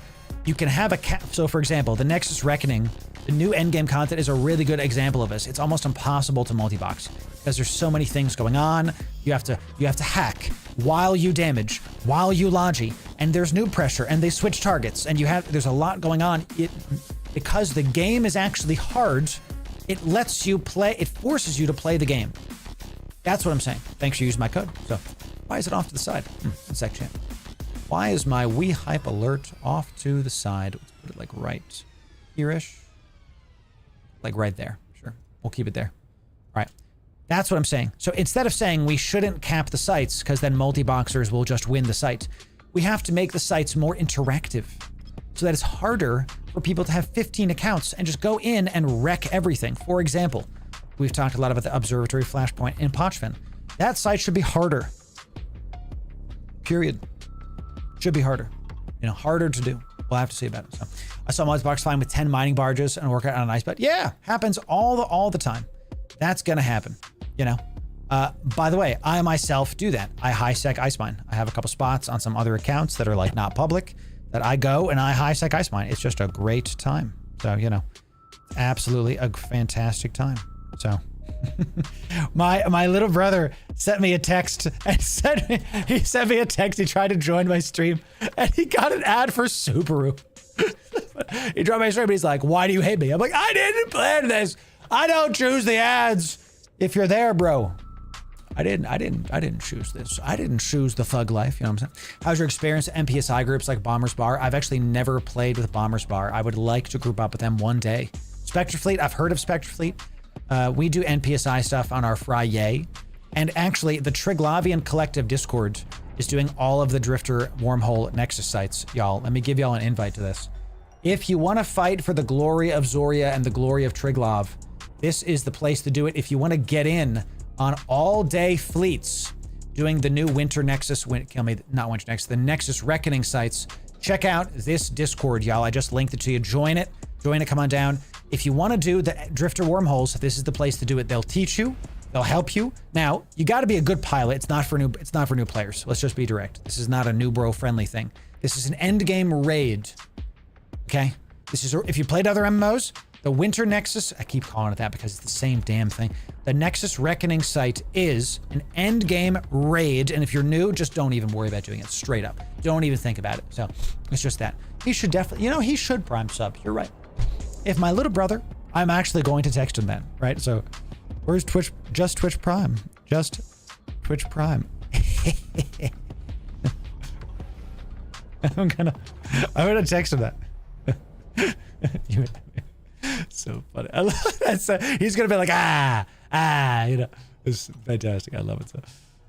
You can have so for example, the Nexus Reckoning, the new endgame content is a really good example of this. It's almost impossible to multi-box because there's so many things going on. You have to hack while you damage, while you logi, and there's noob pressure, and they switch targets, and there's a lot going on. Because the game is actually hard, it lets you play, it forces you to play the game. That's what I'm saying. Thanks for using my code. So, why is it off to the side? One sec, chat. Why is my Wii Hype alert off to the side? Let's put it like right here-ish. Like right there. Sure. We'll keep it there. All right. That's what I'm saying. So instead of saying we shouldn't cap the sites because then multi-boxers will just win the site, we have to make the sites more interactive so that it's harder for people to have 15 accounts and just go in and wreck everything. For example, we've talked a lot about the Observatory Flashpoint in Pochven. That site should be harder. Period. Should be harder. You know, harder to do. We'll have to see about it. So I saw Modsbox flying with 10 mining barges and work out on an ice bed. Yeah, happens all the time. That's gonna happen. You know, By the way, I myself do that. I high sec ice mine. I have a couple spots on some other accounts that are like not public that I go and I high sec ice mine. It's just a great time. So, you know, absolutely a fantastic time. So my little brother sent me a text and he sent me a text. He tried to join my stream and he got an ad for Subaru. He joined my stream and he's like, why do you hate me? I'm like, I didn't plan this. I don't choose the ads. If you're there, bro. I didn't choose this. I didn't choose the thug life. You know what I'm saying? How's your experience at MPSI groups like Bombers Bar? I've actually never played with Bombers Bar. I would like to group up with them one day. Spectre Fleet, I've heard of Spectre Fleet. We do NPSI stuff on our Friday. And actually, the Triglavian Collective Discord is doing all of the Drifter Wormhole Nexus sites. Y'all, let me give y'all an invite to this. If you want to fight for the glory of Zoria and the glory of Triglav, this is the place to do it. If you want to get in on all-day fleets doing the new Winter Nexus, not Winter Nexus, the Nexus Reckoning sites, check out this Discord, y'all. I just linked it to you. Join it. Come on down. If you want to do the Drifter Wormholes, this is the place to do it. They'll teach you. They'll help you. Now, you got to be a good pilot. It's not for new players. Let's just be direct. This is not a new bro friendly thing. This is an endgame raid. Okay? This is, if you played other MMOs, the Winter Nexus, I keep calling it that because it's the same damn thing. The Nexus Reckoning site is an endgame raid, and if you're new, just don't even worry about doing it straight up. Don't even think about it. So, it's just that. He should definitely, you know, he should prime sub. You're right. If my little brother, I'm actually going to text him then, right? So, where's Twitch? Just Twitch Prime. Just Twitch Prime. I'm gonna text him that. So funny. I love that. So he's gonna be like, you know, it's fantastic. I love it. So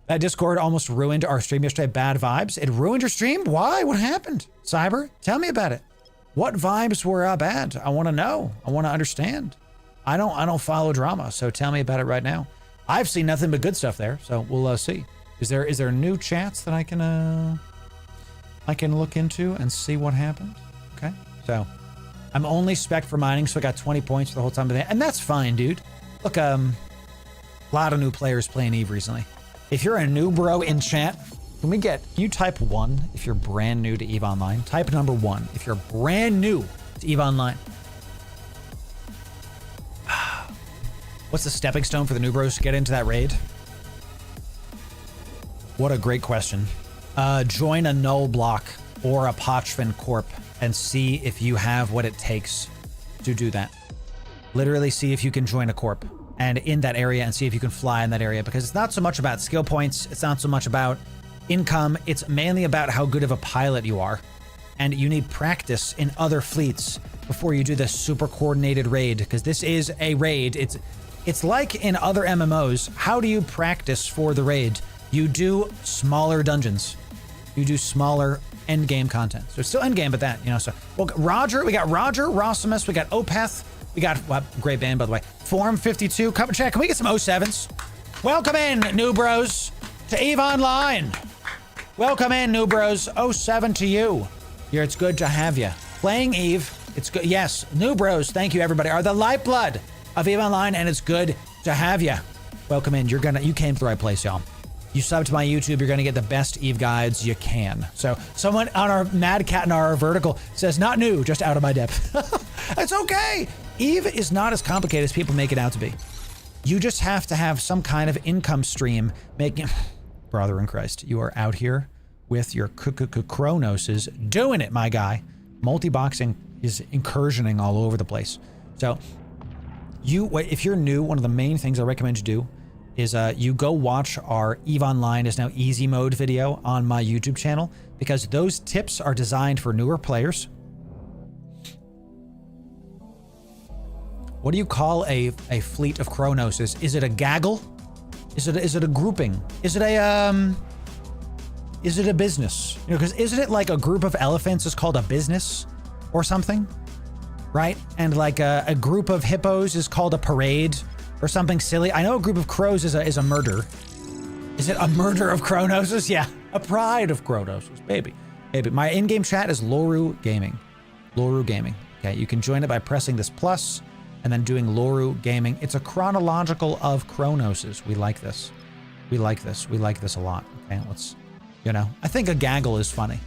that Discord almost ruined our stream yesterday. Bad vibes. It ruined your stream? Why? What happened? Cyber, tell me about it. What vibes were bad? I want to know. I want to understand. I don't follow drama, so tell me about it right now. I've seen nothing but good stuff there, so we'll see. Is there new chats that I can look into and see what happened? Okay, so. I'm only spec for mining, so I got 20 points for the whole time of the day. And that's fine, dude. Look, a lot of new players playing Eve recently. If you're a new bro in chat, can you type 1 if you're brand new to Eve Online? Type number 1 if you're brand new to Eve Online. What's the stepping stone for the new bros to get into that raid? What a great question. Join a null block or a Pochvin Corp and see if you have what it takes to do that. Literally see if you can join a corp and in that area and see if you can fly in that area, because it's not so much about skill points. It's not so much about income. It's mainly about how good of a pilot you are. And you need practice in other fleets before you do this super coordinated raid, because this is a raid. It's like in other MMOs. How do you practice for the raid? You do smaller dungeons. You do smaller end game content. So it's still end game, but that, you know, so well, we got Roger, Rosimus, we got Opeth, we got great band, by the way. Form 52, come and check. Can we get some 07s? Welcome in, new bros, to Eve Online. Welcome in, new bros. 07 to you. Here, it's good to have you. Playing Eve, it's good. Yes, new bros, thank you everybody, are the lifeblood of Eve Online, and it's good to have you. Welcome in. You came to the right place, y'all. You sub to my YouTube, you're gonna get the best Eve guides you can. So someone on our Mad Cat and our vertical says, not new, just out of my depth. It's okay. Eve is not as complicated as people make it out to be. You just have to have some kind of income stream making, brother in Christ, you are out here with your chronoses doing it, my guy. Multi-boxing is incursioning all over the place. So if you're new, one of the main things I recommend you do is you go watch our Eve Online is now easy mode video on my YouTube channel, because those tips are designed for newer players. What do you call a fleet of Chronoses? Is it a gaggle? Is it a grouping? Is it a business? You know, because isn't it like a group of elephants is called a business or something, right? And like a group of hippos is called a parade or something silly. I know a group of crows is a murder. Is it a murder of Chronoses? Yeah, a pride of Chronoses, baby. My in-game chat is Loru Gaming. Loru Gaming. Okay, you can join it by pressing this plus and then doing Loru Gaming. It's a chronological of Chronoses. We like this. We like this. We like this a lot. Okay, let's, I think a gaggle is funny.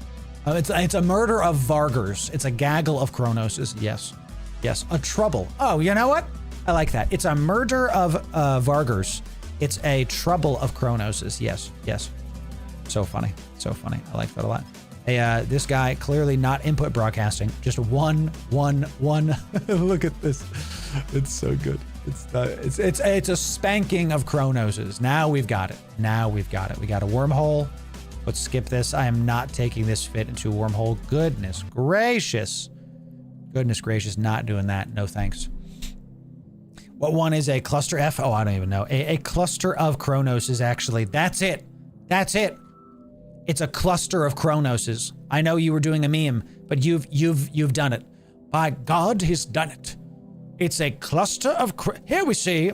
It's a murder of Vargers. It's a gaggle of Kronoses. Yes. Yes. A trouble. Oh, you know what? I like that. It's a murder of Vargers. It's a trouble of Kronoses. Yes. Yes. So funny. So funny. I like that a lot. Hey, this guy clearly not input broadcasting. Just one. Look at this. It's so good. It's a spanking of Kronoses. Now we've got it. Now we've got it. We got a wormhole. Let's skip this. I am not taking this fit into a wormhole. Goodness gracious. Goodness gracious, not doing that. No thanks. What one is a cluster F? Oh, I don't even know. A cluster of Kronos is actually, that's it. That's it. It's a cluster of Kronoses. I know you were doing a meme, but you've done it. By God, he's done it. It's a cluster of, here we see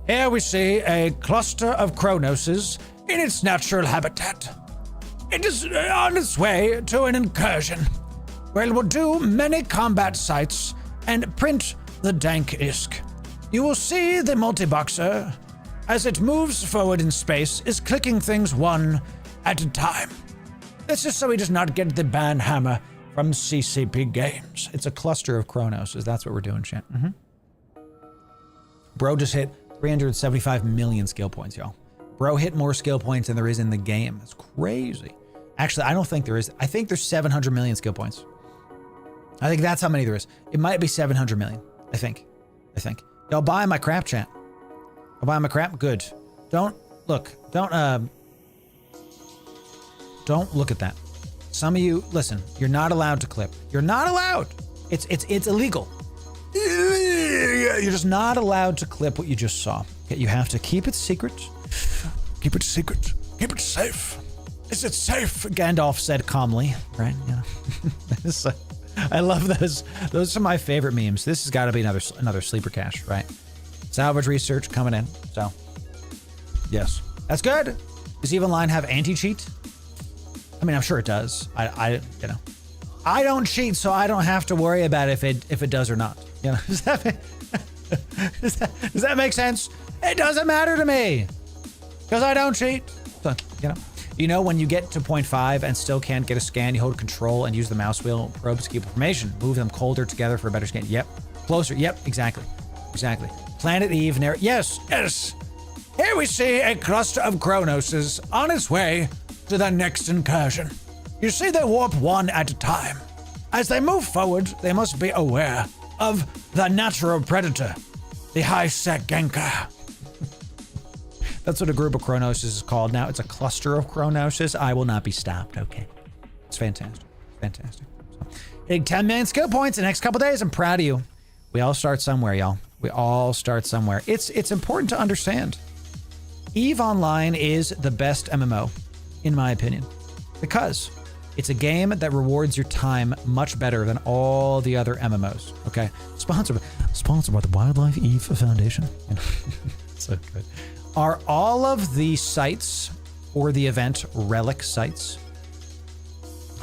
a cluster of Kronoses in its natural habitat. It is on its way to an incursion where it will do many combat sites and print the dank isk. You will see the multi-boxer, as it moves forward in space, is clicking things one at a time. This is so he does not get the ban hammer from CCP Games. It's a cluster of Kronoses. That's what we're doing, chat. Bro just hit 375 million skill points, y'all. Bro hit more skill points than there is in the game. That's crazy. Actually, I don't think there is. I think there's 700 million skill points. I think that's how many there is. It might be 700 million. I think. Y'all buy my crap, chat. I'll buy my crap. Good. Don't look at that. Some of you, listen, you're not allowed to clip. You're not allowed. It's illegal. You're just not allowed to clip what you just saw. You have to keep it secret. Keep it secret. Keep it safe. Is it safe? Gandalf said calmly, right? I love those. Those are my favorite memes. This has got to be another sleeper cache, right? Salvage research coming in. So, yes, that's good. Does EVE Online have anti-cheat? I mean, I'm sure it does. I don't cheat, so I don't have to worry about if it does or not. Does that make sense? It doesn't matter to me because I don't cheat. So, when you get to 0.5 and still can't get a scan, you hold Control and use the mouse wheel probes to keep information. Move them colder together for a better scan. Yep. Closer. Yep. Exactly. Planet Eve. Yes. Here we see a cluster of Kronoses on its way to the next incursion. You see they warp one at a time. As they move forward, they must be aware of the natural predator, the high-sec Genka. That's what a group of Kronoses is called now. It's a cluster of Kronoses. I will not be stopped, okay? It's fantastic. So, hitting 10 million skill points in the next couple days. I'm proud of you. We all start somewhere, y'all. We all start somewhere. It's important to understand. EVE Online is the best MMO, in my opinion, because it's a game that rewards your time much better than all the other MMOs, okay? Sponsored by the Wildlife EVE Foundation. So good. Are all of the sites for the event relic sites?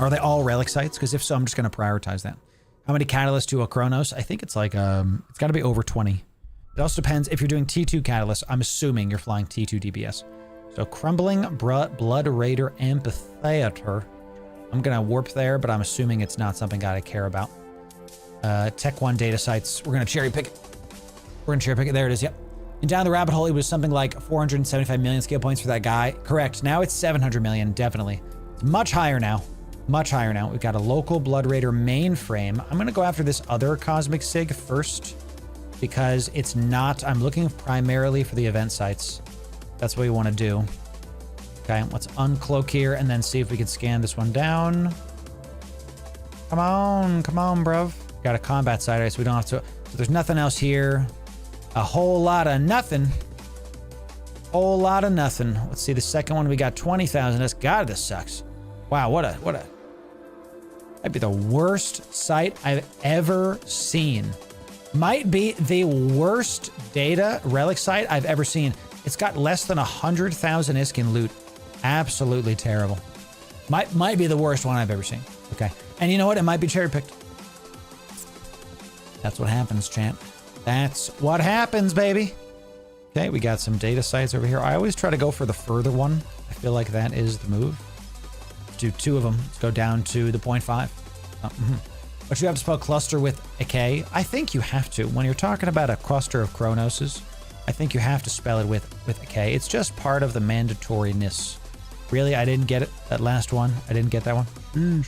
Are they all relic sites? Because if so, I'm just going to prioritize that. How many catalysts to a Kronos? I think it's like, it's got to be over 20. It also depends if you're doing T2 catalysts. I'm assuming you're flying T2 DBS. So Crumbling Blood Raider Amphitheater. I'm going to warp there, but I'm assuming it's not something I care about. Tech 1 data sites. We're going to cherry pick it. There it is. Yep. And down the rabbit hole, it was something like 475 million skill points for that guy. Correct. Now it's 700 million, definitely. It's much higher now. We've got a local Blood Raider mainframe. I'm going to go after this other Cosmic Sig first because it's not... I'm looking primarily for the event sites. That's what we want to do. Okay, let's uncloak here and then see if we can scan this one down. Come on, bruv. Got a combat site, right, so we don't have to... So there's nothing else here. A whole lot of nothing. Let's see the second one. We got 20,000. God, this sucks. Wow, what a... Might be the worst site I've ever seen. Might be the worst data relic site I've ever seen. It's got less than 100,000 ISK in loot. Absolutely terrible. Might be the worst one I've ever seen. Okay. And you know what? It might be cherry picked. That's what happens, champ. That's what happens, baby. Okay, we got some data sites over here. I always try to go for the further one. I feel like that is the move. Do 2 of them. Let's go down to the 0.5. But you have to spell cluster with a K. I think you have to. When you're talking about a cluster of Chronoses, I think you have to spell it with a K. It's just part of the mandatoriness. Really, I didn't get it. That last one, I didn't get that one.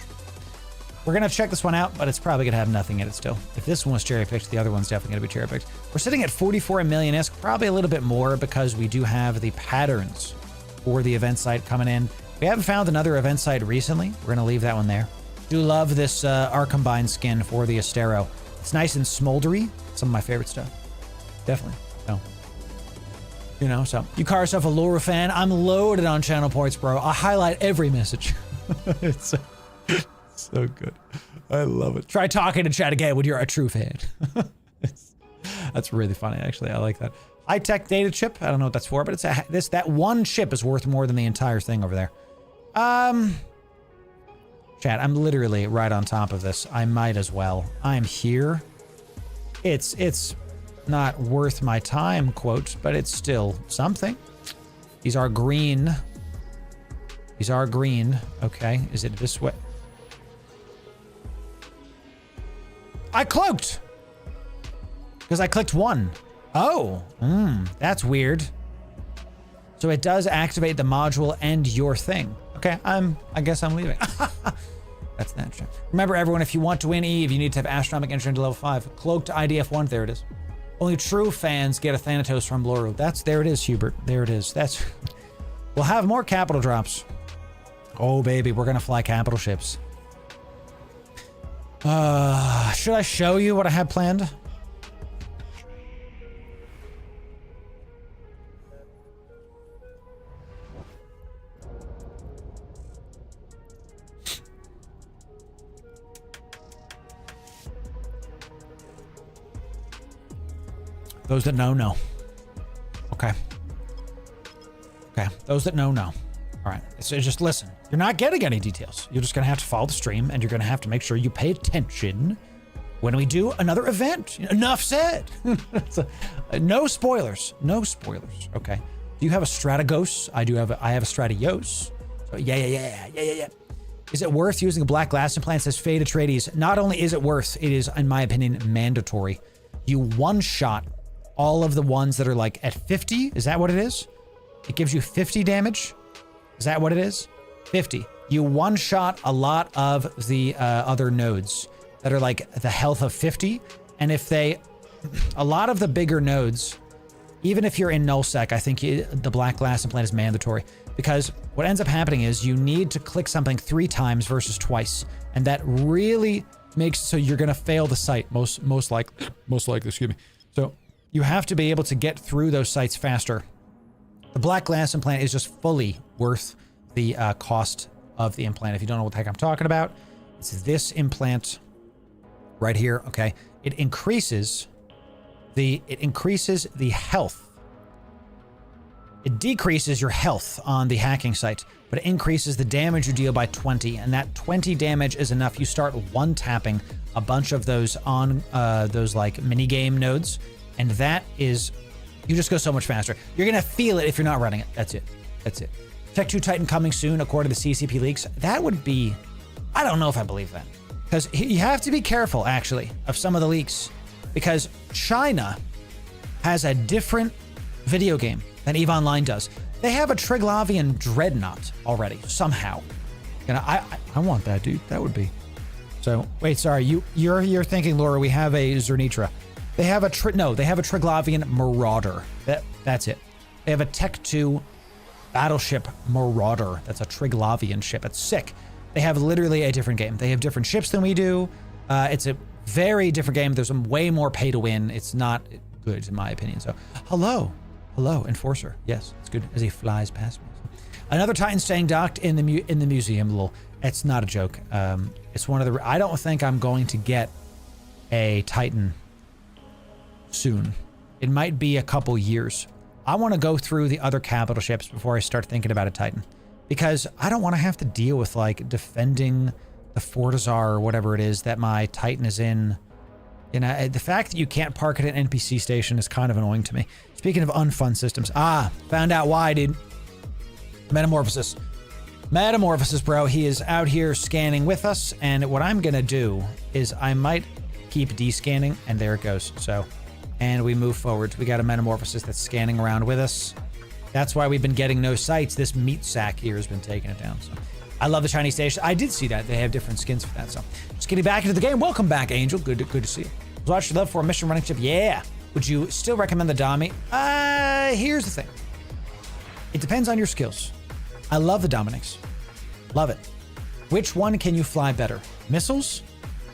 We're going to check this one out, but it's probably going to have nothing in it still. If this one was cherry-picked, the other one's definitely going to be cherry-picked. We're sitting at 44 million-esque, probably a little bit more because we do have the patterns for the event site coming in. We haven't found another event site recently. We're going to leave that one there. Do love this Arcombine skin for the Astero. It's nice and smoldery. Some of my favorite stuff. Definitely. So, you know, so you call yourself a Loru fan. I'm loaded on channel points, bro. I highlight every message. It's so good. I love it. Try talking to chat again when you're a true fan. That's really funny, actually. I like that. High-tech data chip. I don't know what that's for, but it's that one chip is worth more than the entire thing over there. Chat, I'm literally right on top of this. I might as well. I'm here. It's not worth my time, quote, but it's still something. These are green. These are green. Okay, is it this way? I cloaked! Because I clicked 1. Oh, that's weird. So it does activate the module and your thing. Okay, I guess I'm leaving. That's that shit. Remember, everyone, if you want to win Eve, you need to have astronomic entry into level 5. Cloaked IDF1, there it is. Only true fans get a Thanatos from Loru. There it is, Hubert. There it is. We'll have more capital drops. Oh, baby, we're gonna fly capital ships. Should I show you what I have planned? Those that know, know. Okay. Okay. Those that know, know. All right. So just listen. You're not getting any details. You're just going to have to follow the stream, and you're going to have to make sure you pay attention when we do another event. Enough said. No spoilers. No spoilers. Okay. Do you have a Strategos? I have a Stratios. So yeah. Is it worth using a black glass implant? Says Fade Atreides. Not only is it worth, it is, in my opinion, mandatory. You one-shot all of the ones that are like at 50. Is that what it is? It gives you 50 damage. Is that what it is? 50. You one-shot a lot of the other nodes that are like the health of 50. And if a lot of the bigger nodes, even if you're in nullsec, I think the black glass implant is mandatory, because what ends up happening is you need to click something 3 times versus twice. And that really makes so you're going to fail the site most likely, excuse me. So you have to be able to get through those sites faster. The black glass implant is just fully worth the cost of the implant. If you don't know what the heck I'm talking about, it's this implant right here. Okay, it increases the health. It decreases your health on the hacking site, but it increases the damage you deal by 20, and that 20 damage is enough. You start one-tapping a bunch of those on those like mini game nodes, and that is, you just go so much faster. You're gonna feel it if you're not running it. That's it. That's it. Tech 2 Titan coming soon, according to the CCP leaks. That would be, I don't know if I believe that, because you have to be careful actually of some of the leaks, because China has a different video game than EVE Online does. They have a Triglavian Dreadnought already somehow. And I want that, dude. That would be. So wait, sorry, you're thinking, Laura, we have a Zernitra. They have a Triglavian Marauder. That's it. They have a Tech 2 battleship Marauder. That's a Triglavian ship. It's sick. They have literally a different game. They have different ships than we do. It's a very different game. There's way more pay to win. It's not good in my opinion. So hello, Enforcer. Yes, it's good as he flies past me. Another Titan staying docked in the museum. Lol. It's not a joke. It's one of the. I don't think I'm going to get a Titan soon. It might be a couple years. I want to go through the other capital ships before I start thinking about a Titan, because I don't want to have to deal with like defending the Fortizar or whatever it is that my Titan is in You know, the fact that you can't park at an NPC station is kind of annoying to me. Speaking of unfun systems. Found out why, dude. Metamorphosis. Metamorphosis, bro. He is out here scanning with us, and what I'm gonna do is I might keep descanning, and there it goes. So, and we move forward. We got a metamorphosis that's scanning around with us. That's why we've been getting no sights. This meat sack here has been taking it down. So, I love the Chinese station. I did see that. They have different skins for that. So, just getting back into the game. Welcome back, Angel. Good to see you. Watch your love for a mission running ship. Yeah. Would you still recommend the Domi? Here's the thing. It depends on your skills. I love the Dominics. Love it. Which one can you fly better? Missiles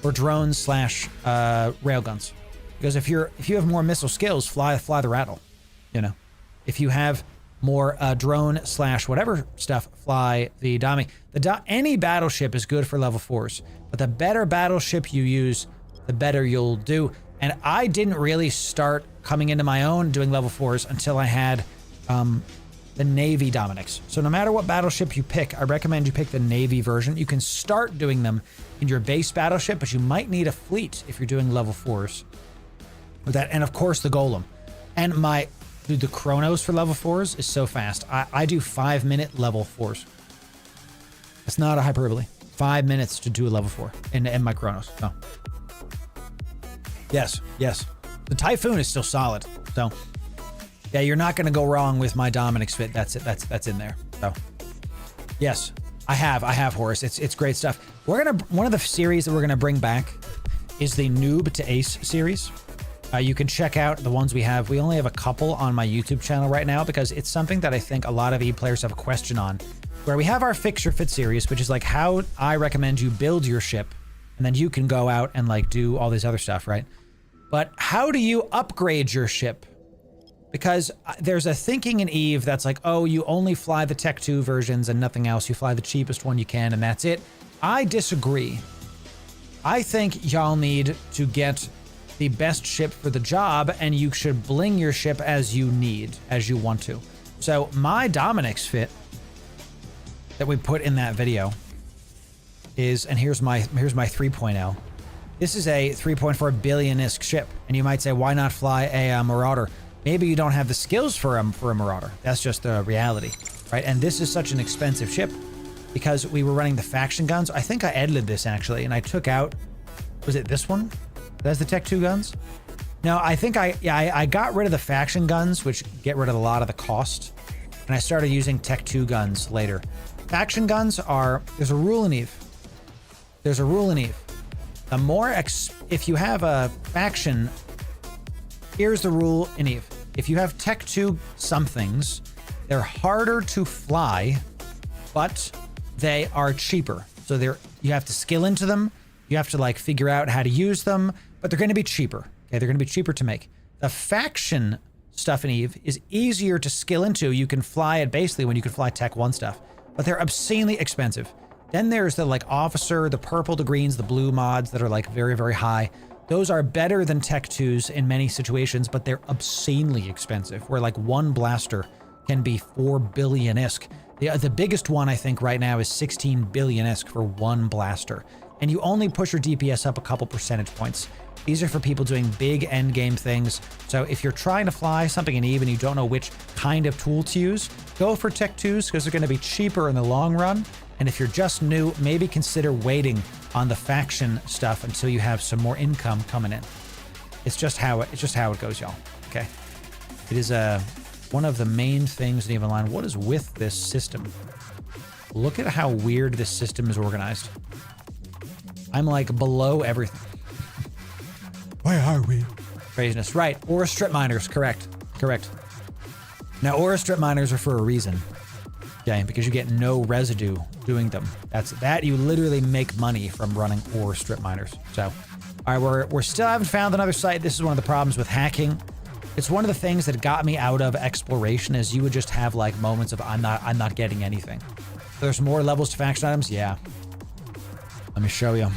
or drones slash railguns? Because if you have more missile skills, fly the rattle. You know, if you have more drone slash whatever stuff, fly the Domi. Any battleship is good for level 4s, but the better battleship you use, the better you'll do. And I didn't really start coming into my own doing level 4s until I had the Navy Dominics. So no matter what battleship you pick, I recommend you pick the Navy version. You can start doing them in your base battleship, but you might need a fleet if you're doing level 4s with that. And of course the Golem. And dude, the Chronos for level 4s is so fast. I do 5-minute level 4s. It's not a hyperbole. 5 minutes to do a level 4 in my Chronos. No. Yes. The Typhoon is still solid. So yeah, you're not going to go wrong with my Dominic's fit. That's it. That's in there. So yes, I have Horus. It's great stuff. One of the series that we're going to bring back is the Noob to Ace series. You can check out the ones we have. We only have a couple on my YouTube channel right now because it's something that I think a lot of E players have a question on, where we have our Fix Your Fit series, which is like how I recommend you build your ship, and then you can go out and like do all this other stuff, right? But how do you upgrade your ship? Because there's a thinking in EVE that's like, oh, you only fly the Tech 2 versions and nothing else. You fly the cheapest one you can and that's it. I disagree. I think y'all need to get the best ship for the job, and you should bling your ship as you need, as you want to. So my Dominic's fit that we put in that video is, and here's my 3.0. This is a 3.4 billion-isk ship, and you might say, why not fly a Marauder? Maybe you don't have the skills for a Marauder. That's just the reality, right? And this is such an expensive ship because we were running the faction guns. I think I edited this actually, and I took out, was it this one? That's the Tech 2 guns? No, I think I got rid of the faction guns, which get rid of a lot of the cost, and I started using Tech 2 guns later. Faction guns are, there's a rule in EVE. There's a rule in EVE. The more, if you have a faction, here's the rule in EVE. If you have Tech 2 somethings, they're harder to fly, but they are cheaper. So you have to skill into them. You have to like figure out how to use them, but they're going to be cheaper. Okay, they're going to be cheaper to make. The faction stuff in EVE is easier to skill into. You can fly it basically when you can fly Tech 1 stuff, but they're obscenely expensive. Then there's the like officer, the purple to greens, the blue mods that are like very, very high. Those are better than Tech 2s in many situations, but they're obscenely expensive, where like one blaster can be 4 billion-isk. The biggest one I think right now is 16 billion-isk for one blaster. And you only push your DPS up a couple percentage points. These are for people doing big endgame things. So if you're trying to fly something in EVE and you don't know which kind of tool to use, go for Tech 2s because they're going to be cheaper in the long run. And if you're just new, maybe consider waiting on the faction stuff until you have some more income coming in. It's just how it goes, y'all. Okay. It is one of the main things in EVE Online. What is with this system? Look at how weird this system is organized. I'm like below everything. Why are we? Craziness. Right. Aura strip miners. Correct. Now, aura strip miners are for a reason. Okay, because you get no residue doing them. That you literally make money from running aura strip miners. So, all right, we're still haven't found another site. This is one of the problems with hacking. It's one of the things that got me out of exploration, is you would just have like moments of I'm not getting anything. So there's more levels to faction items. Yeah. Let me show you.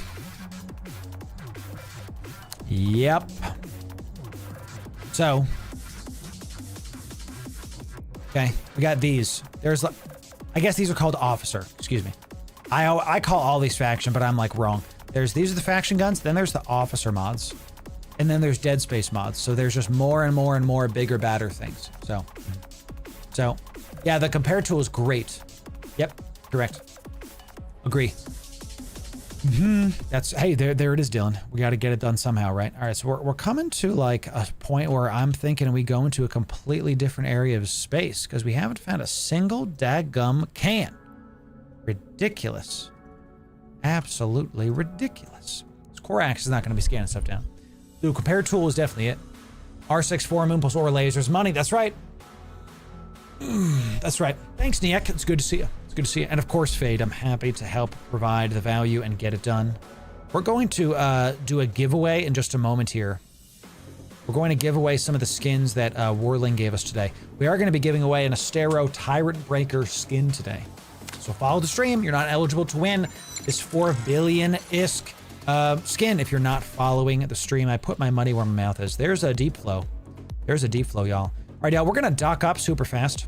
Yep. So, okay, we got these. There's, I guess these are called officer. Excuse me. I call all these faction, but I'm like wrong. These are the faction guns. Then there's the officer mods. And then there's Dead Space mods. So there's just more and more and more bigger, badder things. So yeah, the compare tool is great. Yep, correct. Agree. That's, hey, there it is, Dylan. We got to get it done somehow, right? All right, so we're coming to like a point where I'm thinking we go into a completely different area of space because we haven't found a single daggum can. Ridiculous. Absolutely ridiculous. This Korax is not going to be scanning stuff down. The compare tool is definitely it. R64, Moonpulse, or lasers. Money, that's right. That's right. Thanks, Niek. It's good to see you. Good to see you. And of course, Fade, I'm happy to help provide the value and get it done. We're going to do a giveaway in just a moment here. We're going to give away some of the skins that Whirling gave us today. We are going to be giving away an Astero Tyrant Breaker skin today. So follow the stream. You're not eligible to win this 4 billion-isk skin if you're not following the stream. I put my money where my mouth is. There's a deep flow. There's a deep flow, y'all. All right, y'all, we're going to dock up super fast.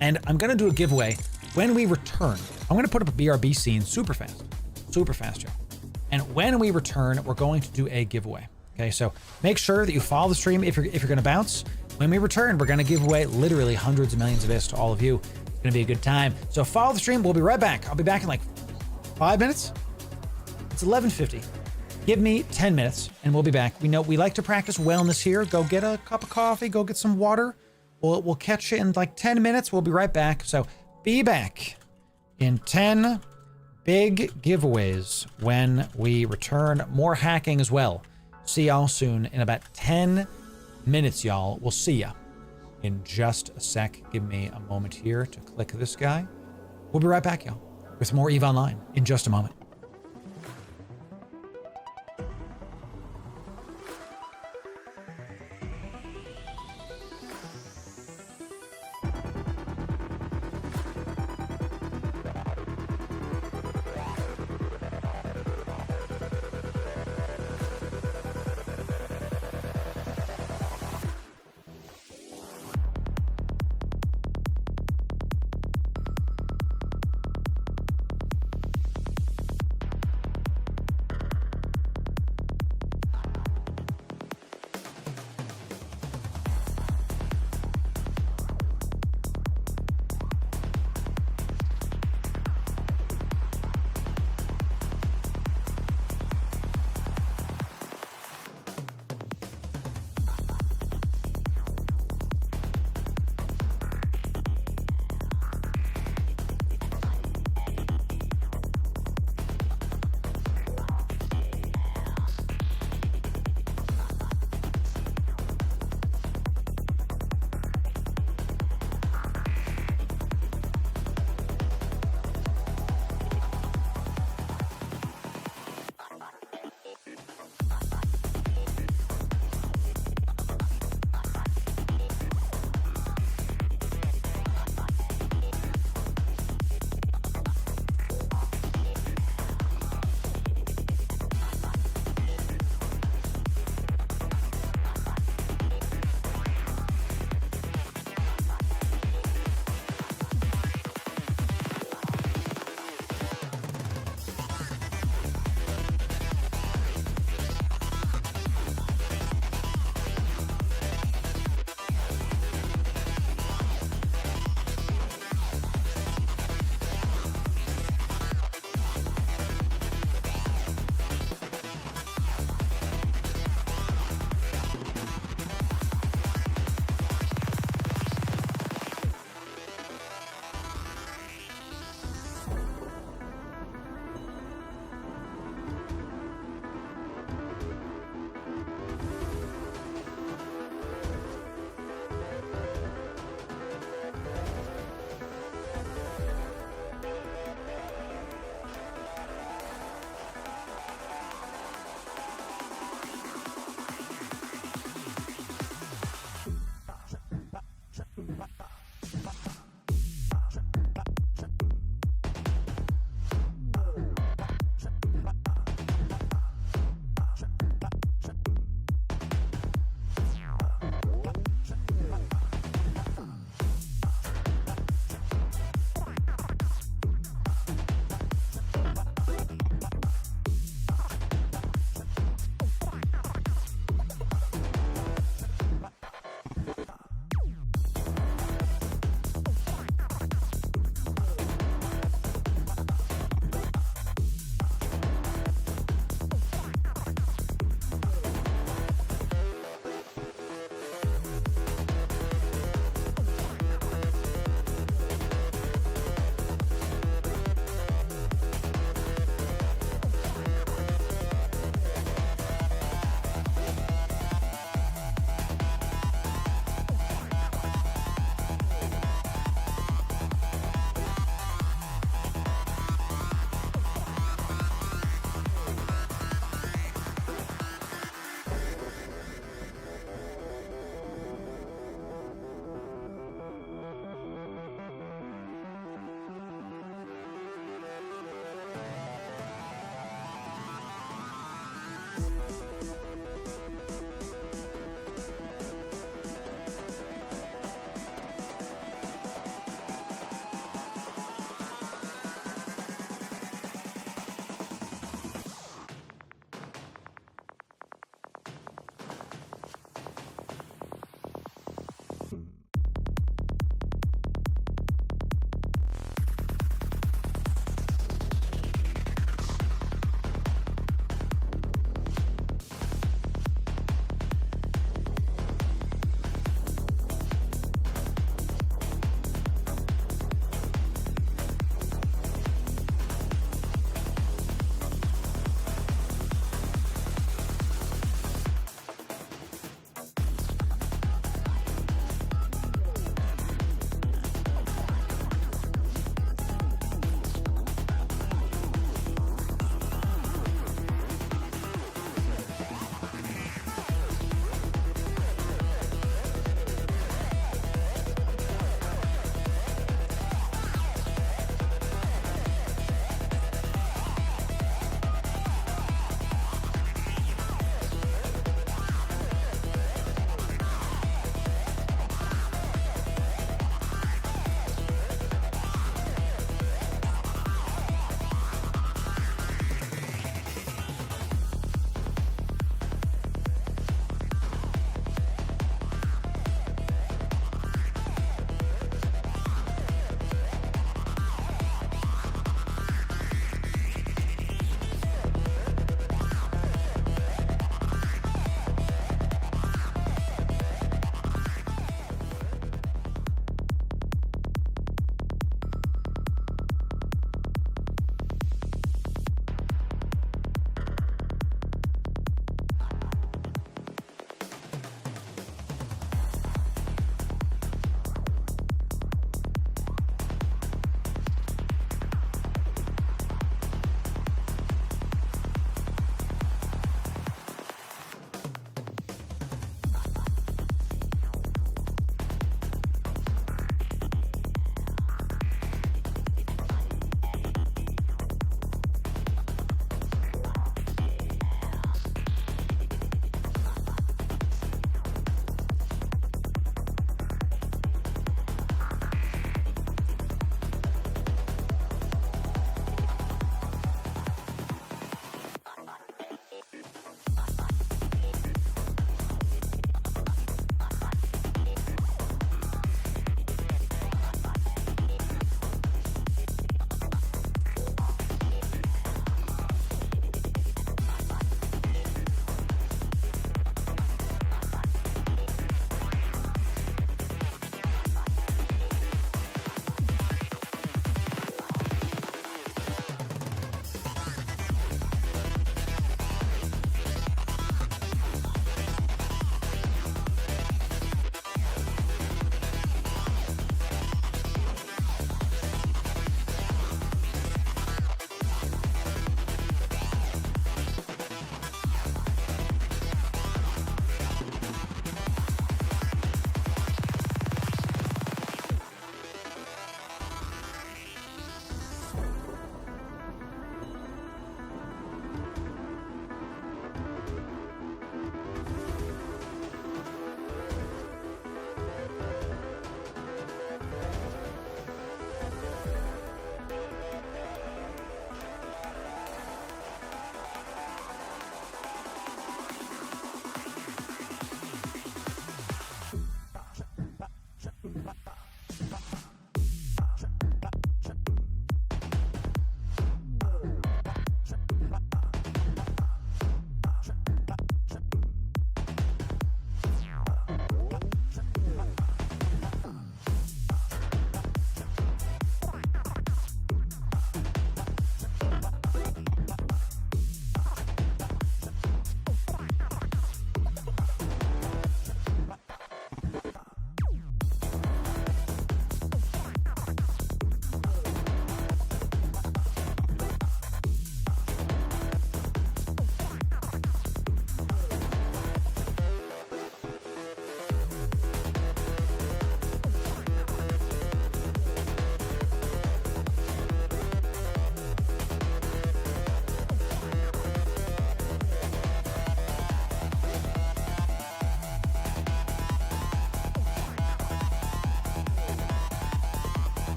And I'm going to do a giveaway. When we return, I'm going to put up a BRB scene super fast, y'all. And when we return, we're going to do a giveaway. Okay, so make sure that you follow the stream if you're going to bounce. When we return, we're going to give away literally hundreds of millions of IS to all of you. It's going to be a good time. So follow the stream. We'll be right back. I'll be back in like 5 minutes. It's 11:50. Give me 10 minutes and we'll be back. We know we like to practice wellness here. Go get a cup of coffee. Go get some water. We'll catch you in like 10 minutes. We'll be right back. So be back in 10 big giveaways when we return. More hacking as well. See y'all soon in about 10 minutes, y'all. We'll see ya in just a sec. Give me a moment here to click this guy. We'll be right back, y'all, with more EVE Online in just a moment.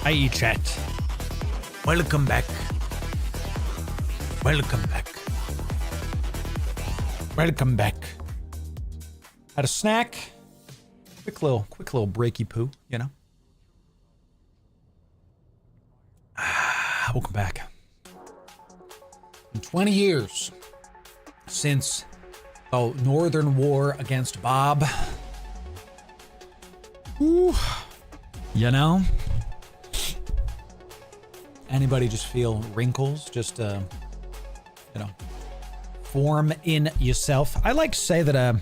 Hi, chat. Welcome back. Welcome back. Welcome back. Had a snack. Quick little breaky poo, you know. Welcome back. In 20 years since the Northern War against Bob. Ooh, you know. Anybody just feel wrinkles just you know, form in yourself? I like to say that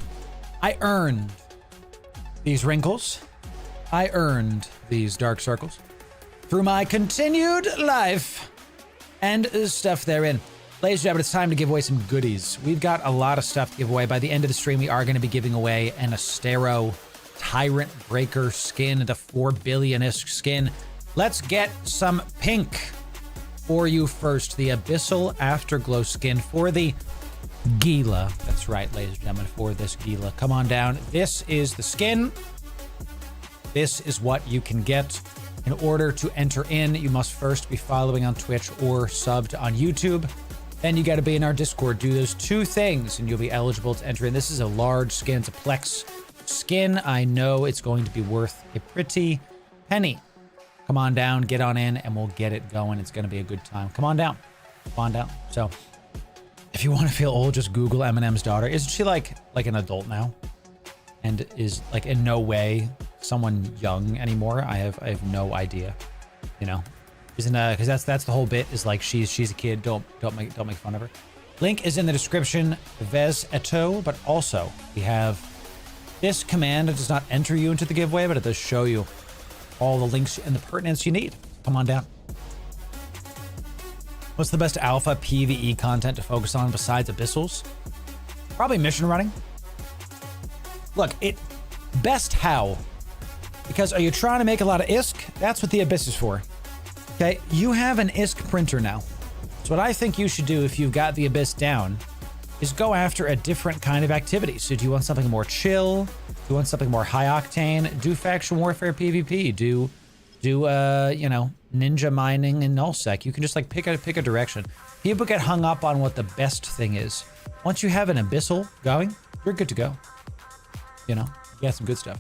I earned these wrinkles. I earned these dark circles through my continued life and stuff therein. Ladies and gentlemen, it's time to give away some goodies. We've got a lot of stuff to give away. By the end of the stream, we are going to be giving away an Astero Tyrant Breaker skin, the 4 billion-ish skin. Let's get some pink for you first. The Abyssal Afterglow skin for the Gila. That's right, ladies and gentlemen, for this Gila. Come on down. This is the skin. This is what you can get. In order to enter in, you must first be following on Twitch or subbed on YouTube. Then you got to be in our Discord. Do those two things and you'll be eligible to enter in. This is a large skin. It's a Plex skin. I know it's going to be worth a pretty penny. Come on down, get on in, and we'll get it going. It's going to be a good time. Come on down. Come on down. So, if you want to feel old, just Google Eminem's daughter. Isn't she like an adult now? And is like in no way someone young anymore? I have no idea. You know, isn't because that's the whole bit is like she's a kid. Don't make fun of her. Link is in the description. Vez Eto, but also we have this command. It does not enter you into the giveaway, but it does show you all the links and the pertinence you need. Come on down. What's the best alpha PvE content to focus on besides Abyssals? Probably mission running. Look, best how. Because are you trying to make a lot of ISK? That's what the Abyss is for. Okay, you have an ISK printer now. So what I think you should do if you've got the Abyss down is go after a different kind of activity. So do you want something more chill? Do you want something more high octane? Do faction warfare PvP. Do you know, ninja mining and nullsec. You can just like pick a direction. People get hung up on what the best thing is. Once you have an Abyssal going, you're good to go. You know, you got some good stuff.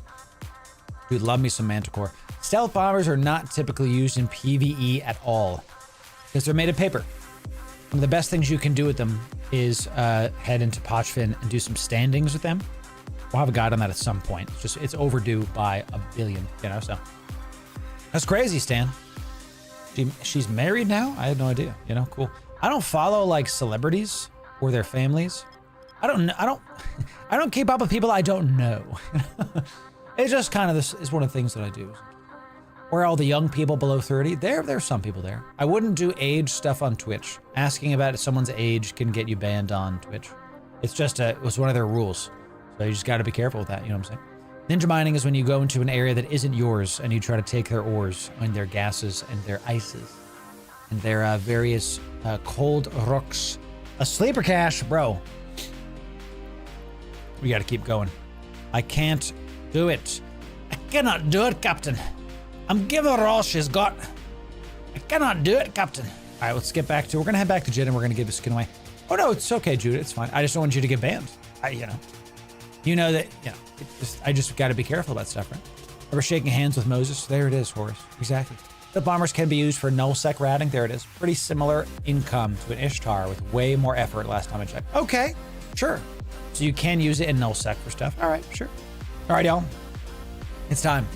Dude, love me some Manticore. Stealth bombers are not typically used in PvE at all because they're made of paper. One of the best things you can do with them is head into Pochfin and do some standings with them. We'll have a guide on that at some point. It's overdue by a billion, you know, so. That's crazy, Stan. She's married now? I had no idea, you know, cool. I don't follow like celebrities or their families. I don't keep up with people I don't know. It's just kind of this is one of the things that I do. Or all the young people below 30, there's some people there. I wouldn't do age stuff on Twitch. Asking about someone's age can get you banned on Twitch. It's just it was one of their rules. So you just got to be careful with that, you know what I'm saying? Ninja mining is when you go into an area that isn't yours and you try to take their ores and their gases and their ices and their various cold rocks. A sleeper cache, bro. We got to keep going. I can't do it. I cannot do it, Captain. I'm giving her all she's got. I cannot do it, Captain. All right, let's get back to, we're going to head back to Jin and we're going to give the skin away. Oh no, it's okay, Judah. It's fine. I just don't want you to get banned. You know that, I just got to be careful about stuff, right? Ever shaking hands with Moses? There it is, Horace. Exactly. The bombers can be used for nullsec ratting. There it is. Pretty similar income to an Ishtar with way more effort last time I checked. Okay, sure. So you can use it in nullsec for stuff. All right, sure. All right, y'all. It's time.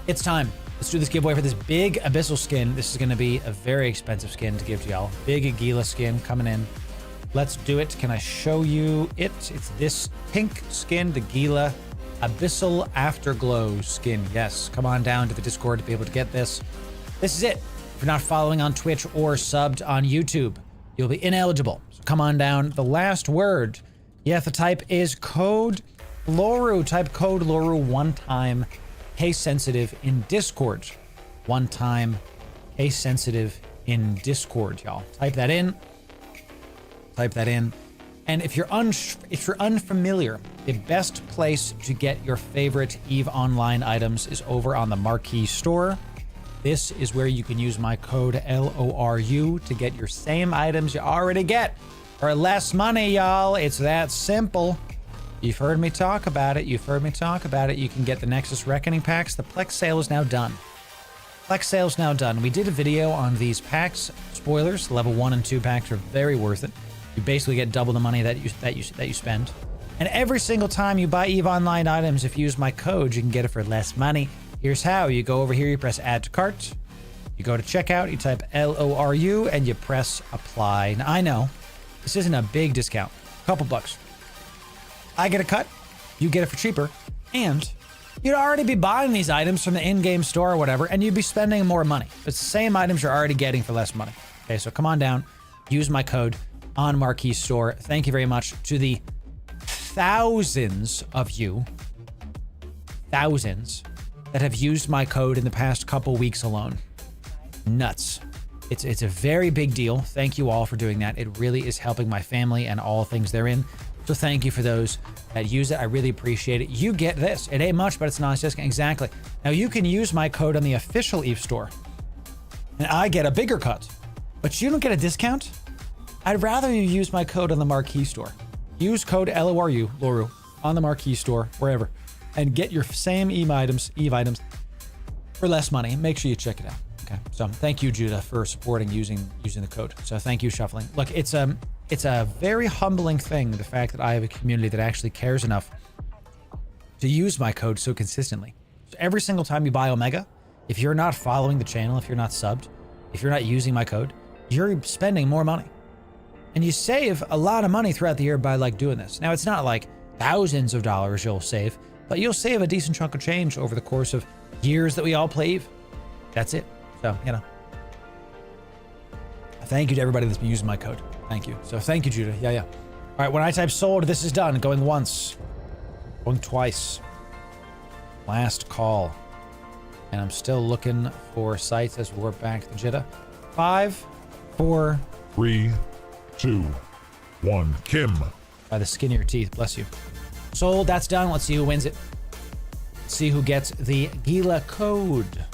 It's time. Let's do this giveaway for this big Abyssal skin. This is going to be a very expensive skin to give to y'all. Big Agila skin coming in. Let's do it. Can I show you it? It's this pink skin, the Gila Abyssal Afterglow skin. Yes, come on down to the Discord to be able to get this. This is it. If you're not following on Twitch or subbed on YouTube, you'll be ineligible. So come on down. The last word you have to type is code Loru. Type code Loru one time. Case sensitive in Discord. One time. Case sensitive in Discord, y'all. Type that in. Type that in. And if you're unfamiliar, the best place to get your favorite EVE Online items is over on the Marquee store. This is where you can use my code LORU to get your same items you already get for less money, y'all. It's that simple. You've heard me talk about it. You've heard me talk about it. You can get the Nexus Reckoning packs. The Plex sale is now done. Plex sale is now done. We did a video on these packs. Spoilers, level 1 and 2 packs are very worth it. You basically get double the money that you spend. And every single time you buy EVE Online items, if you use my code, you can get it for less money. Here's how. You go over here, you press add to cart. You go to checkout, you type LORU, and you press apply. Now, I know this isn't a big discount, a couple bucks. I get a cut, you get it for cheaper, and you'd already be buying these items from the in-game store or whatever, and you'd be spending more money. It's the same items you're already getting for less money. Okay, so come on down, use my code on Marquee Store. Thank you very much to the thousands of you, thousands, that have used my code in the past couple weeks alone. Nuts. It's a very big deal. Thank you all for doing that. It really is helping my family and all things therein. So thank you for those that use it. I really appreciate it. You get this. It ain't much, but it's not a discount. Exactly. Now you can use my code on the official EVE store, and I get a bigger cut, but you don't get a discount. I'd rather you use my code on the Marquee store. Use code LORU on the Marquee store, wherever, and get your same EVE items for less money. Make sure you check it out. Okay. So thank you, Judah, for supporting using the code. So thank you, Shuffling. Look, it's a very humbling thing, the fact that I have a community that actually cares enough to use my code so consistently. So every single time you buy Omega, if you're not following the channel, if you're not subbed, if you're not using my code, you're spending more money. And you save a lot of money throughout the year by like doing this. Now, it's not like thousands of dollars you'll save, but you'll save a decent chunk of change over the course of years that we all play EVE. That's it. So, you know. Thank you to everybody that's been using my code. Thank you. So thank you, Judah. Yeah. All right, when I type sold, this is done. Going once. Going twice. Last call. And I'm still looking for sites as we work back to Jeddah. 5, 4, 3, 2, 1. Kim. By the skin of your teeth. Bless you. Sold. That's done. Let's see who wins it. Let's see who gets the Gila code.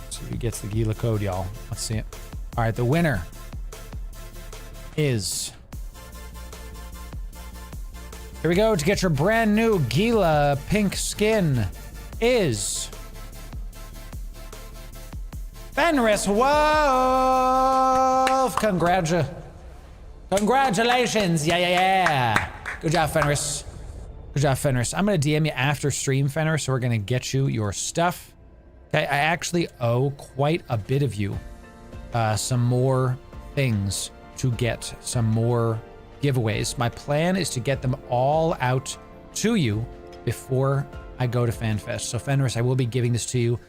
Let's see who gets the Gila code, y'all. Let's see it. All right, the winner is... Here we go. To get your brand new Gila pink skin is... Fenris Wolf! Congratulations! Yeah. Good job, Fenris. Good job, Fenris. I'm going to DM you after stream, Fenris, so we're going to get you your stuff. Okay, I actually owe quite a bit of you some more things to get, some more giveaways. My plan is to get them all out to you before I go to Fanfest. So, Fenris, I will be giving this to you.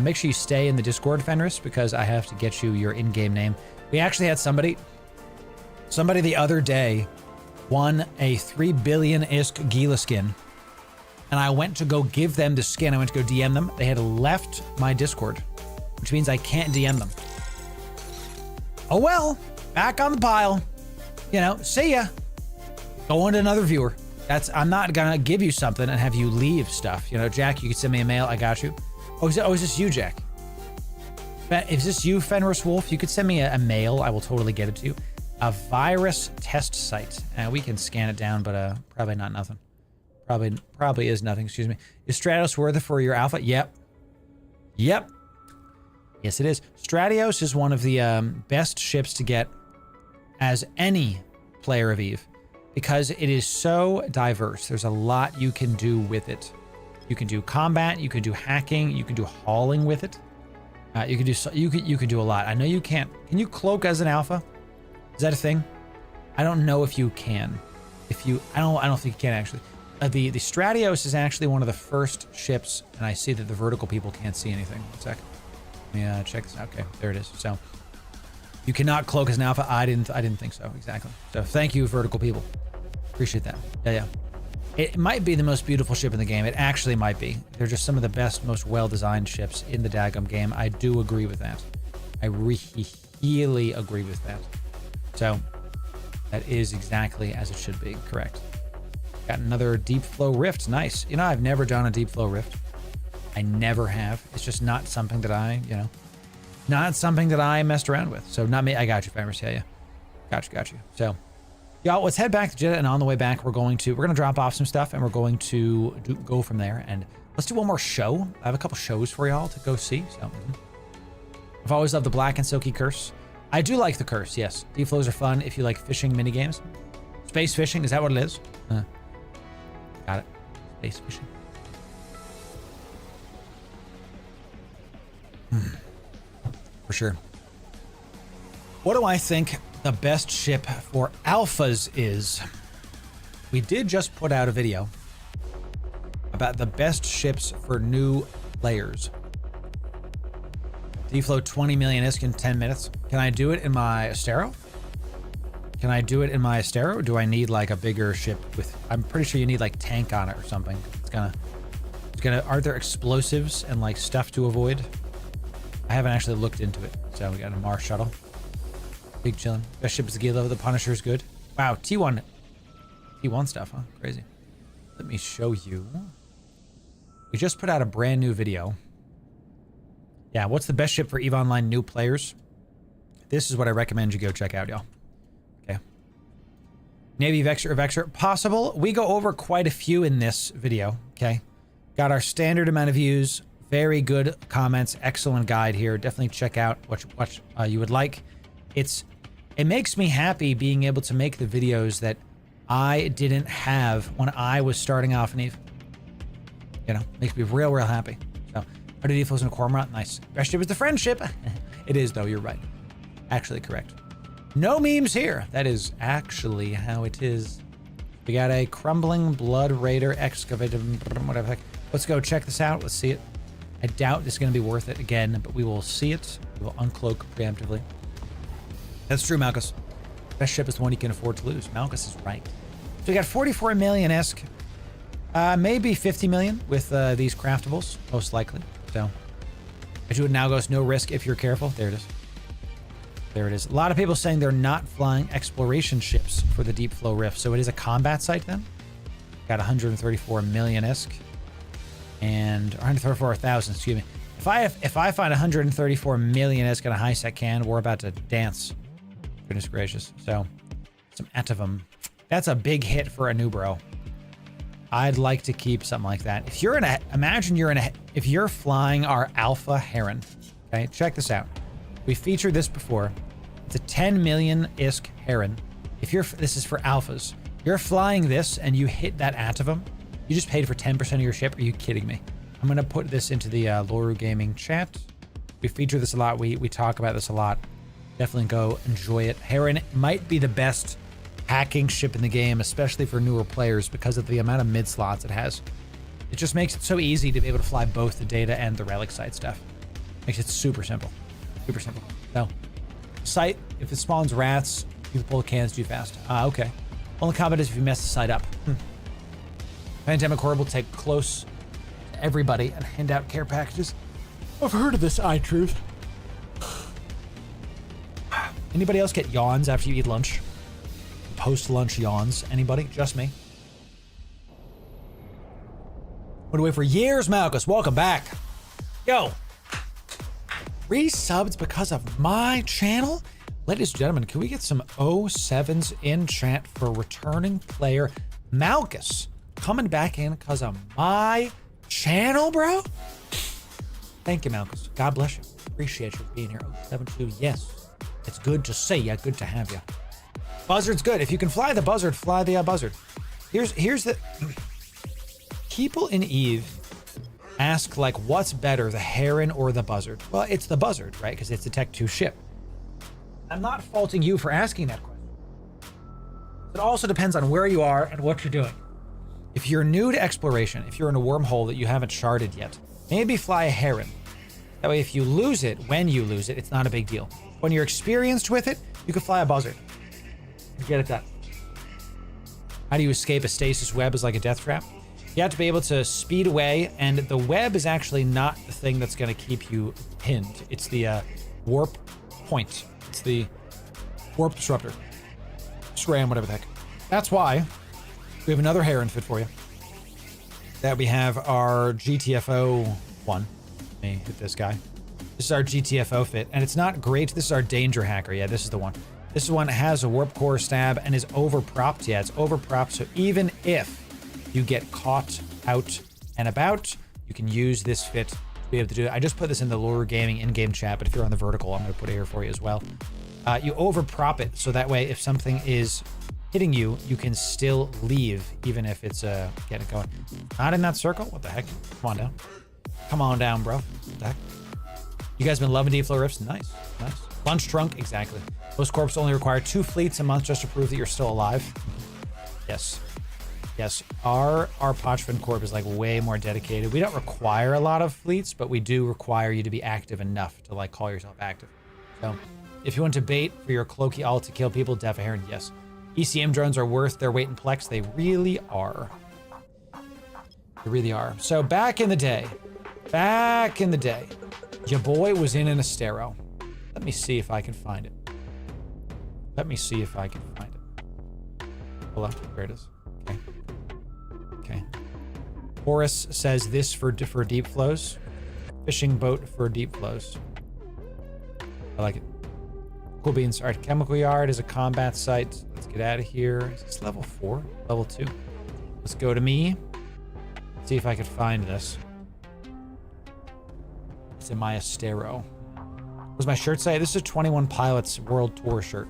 Make sure you stay in the Discord, Fenris, because I have to get you your in-game name. We actually had somebody the other day won a 3 billion-isk Gila skin, and I went to go give them the skin. I went to go DM them. They had left my Discord, which means I can't DM them. Oh well, back on the pile. You know, see ya. Going to another viewer. I'm not gonna give you something and have you leave stuff. You know, Jack, you can send me a mail. I got you. Oh, is this you, Jack? Is this you, Fenris Wolf? You could send me a mail. I will totally get it to you. A virus test site. We can scan it down, but probably not nothing. Probably is nothing. Excuse me. Is Stratos worth it for your alpha? Yep. Yes, it is. Stratios is one of the best ships to get as any player of EVE because it is so diverse. There's a lot you can do with it. You can do combat, you can do hacking, you can do hauling with it. You can do a lot. I know you can't. Can you cloak as an alpha? Is that a thing? I don't know if you can. I don't think you can actually. The Stratios is actually one of the first ships, and I see that the vertical people can't see anything. 1 sec. Let me check this out. Okay, there it is. So you cannot cloak as an alpha. I didn't think so. Exactly. So thank you, vertical people. Appreciate that. Yeah. It might be the most beautiful ship in the game. It actually might be. They're just some of the best, most well-designed ships in the daggum game. I do agree with that. I really agree with that. So that is exactly as it should be. Correct. Got another deep flow rift. Nice. You know, I've never done a deep flow rift. I never have. It's just not something that I, not something that I messed around with. So not me. I got you, Famers. Yeah. Got you. So, y'all, let's head back to Jeddah, and on the way back, we're gonna drop off some stuff, and we're going to go from there. And let's do one more show. I have a couple shows for y'all to go see. So, I've always loved the Black and Silky Curse. I do like the Curse, yes. Deep flows are fun if you like fishing minigames. Space fishing, is that what it is? Got it. Space fishing. For sure. What do I think the best ship for alphas is? We did just put out a video about the best ships for new players. D-flow 20 million ISK in 10 minutes. Can I do it in my Astero? Do I need like a bigger ship with, I'm pretty sure you need like tank on it or something. Are there explosives and like stuff to avoid? I haven't actually looked into it. So we got a Mars shuttle. Big chillin'. Best ship is the Gila. The Punisher is good. Wow, T1 stuff, huh? Crazy. Let me show you. We just put out a brand new video. Yeah, what's the best ship for EVE Online new players? This is what I recommend you go check out, y'all. Okay. Navy Vexor or Vexor. Possible. We go over quite a few in this video, okay? Got our standard amount of views. Very good comments. Excellent guide here. Definitely check out what you would like. It makes me happy being able to make the videos that I didn't have when I was starting off in EVE. Makes me real happy. So, RDD flows in a Cormorant. Nice. Best ship is the Friendship. It is, though. You're right. Actually correct. No memes here. That is actually how it is. We got a Crumbling Blood Raider excavated, whatever the heck. Let's go check this out. Let's see it. I doubt it's going to be worth it again, but we will see it. We will uncloak preemptively. That's true, Malchus. Best ship is the one you can afford to lose. Malchus is right. So we got 44 million-esque. Maybe 50 million with these craftables, most likely. So, I do it now goes no risk if you're careful. There it is. There it is. A lot of people saying they're not flying exploration ships for the Deep Flow Rift. So it is a combat site then. Got 134 million-esque. And 134,000, excuse me. If I find 134 million-esque in a high-sec can, we're about to dance. Goodness gracious. So, some Atavum. That's a big hit for a new bro. I'd like to keep something like that. If you're if you're flying our Alpha Heron, okay, check this out. We featured this before. It's a 10 million ISK Heron. This is for alphas. You're flying this and you hit that Atavum, you just paid for 10% of your ship. Are you kidding me? I'm gonna put this into the Loru Gaming chat. We feature this a lot. We talk about this a lot. Definitely go enjoy it. Heron might be the best hacking ship in the game, especially for newer players because of the amount of mid slots it has. It just makes it so easy to be able to fly both the data and the relic site stuff. Makes it super simple. Super simple. So, site, if it spawns rats, you can pull the cans too fast. Okay. Only comment is if you mess the site up. Pandemic Corp will take close to everybody and hand out care packages. I've heard of this, iTruth. Anybody else get yawns after you eat lunch? Post-lunch yawns? Anybody? Just me? Been away for years, Malchus. Welcome back. Yo. Resubs because of my channel? Ladies and gentlemen, can we get some 07s in chat for returning player Malchus? Coming back in because of my channel, bro? Thank you, Malchus. God bless you. Appreciate you being here. 072, yes. It's good to see ya. Good to have you. Buzzard's good. If you can fly the buzzard, fly the buzzard. Here's the... People in EVE ask, like, what's better, the Heron or the buzzard? Well, it's the buzzard, right? Because it's the Tech 2 ship. I'm not faulting you for asking that question. It also depends on where you are and what you're doing. If you're new to exploration, if you're in a wormhole that you haven't sharded yet, maybe fly a Heron. That way, if you lose it, when you lose it, it's not a big deal. When you're experienced with it, you can fly a buzzard. Get it done. How do you escape a stasis web is like a death trap? You have to be able to speed away, and the web is actually not the thing that's going to keep you pinned. It's the warp point. It's the warp disruptor. SRAM, whatever the heck. That's why we have another Heron fit for you. That we have our GTFO one. Let me hit this guy. This is our GTFO fit, and it's not great. This is our danger hacker. Yeah, this is the one. This one has a warp core stab and is overpropped. Yeah, it's overpropped, so even if you get caught out and about, you can use this fit to be able to do it. I just put this in the Loru Gaming in-game chat, but if you're on the vertical, I'm going to put it here for you as well. You overprop it, so that way if something is hitting you, you can still leave, even if it's get it going. Not in that circle? What the heck? Come on down. Come on down, bro. What the heck? You guys been loving deep flow rifts? Nice, nice. Lunch trunk, exactly. Most corps only require 2 fleets a month just to prove that you're still alive. Yes. Yes, our Pochvin Corp is like way more dedicated. We don't require a lot of fleets, but we do require you to be active enough to like call yourself active. So if you want to bait for your Cloaky ult to kill people, Def Heron, yes. ECM drones are worth their weight in Plex. They really are. They really are. So back in the day, your boy was in an Astero. Let me see if I can find it. Hold on, there it is. Okay. Okay. Horace says this for deep flows. Fishing boat for deep flows. I like it. Cool beans. All right, Chemical Yard is a combat site. Let's get out of here. Is this level 4? Level 2. Let's go to me. See if I can find this. It's in my Astero. What does my shirt say? This is a 21 Pilots World Tour shirt.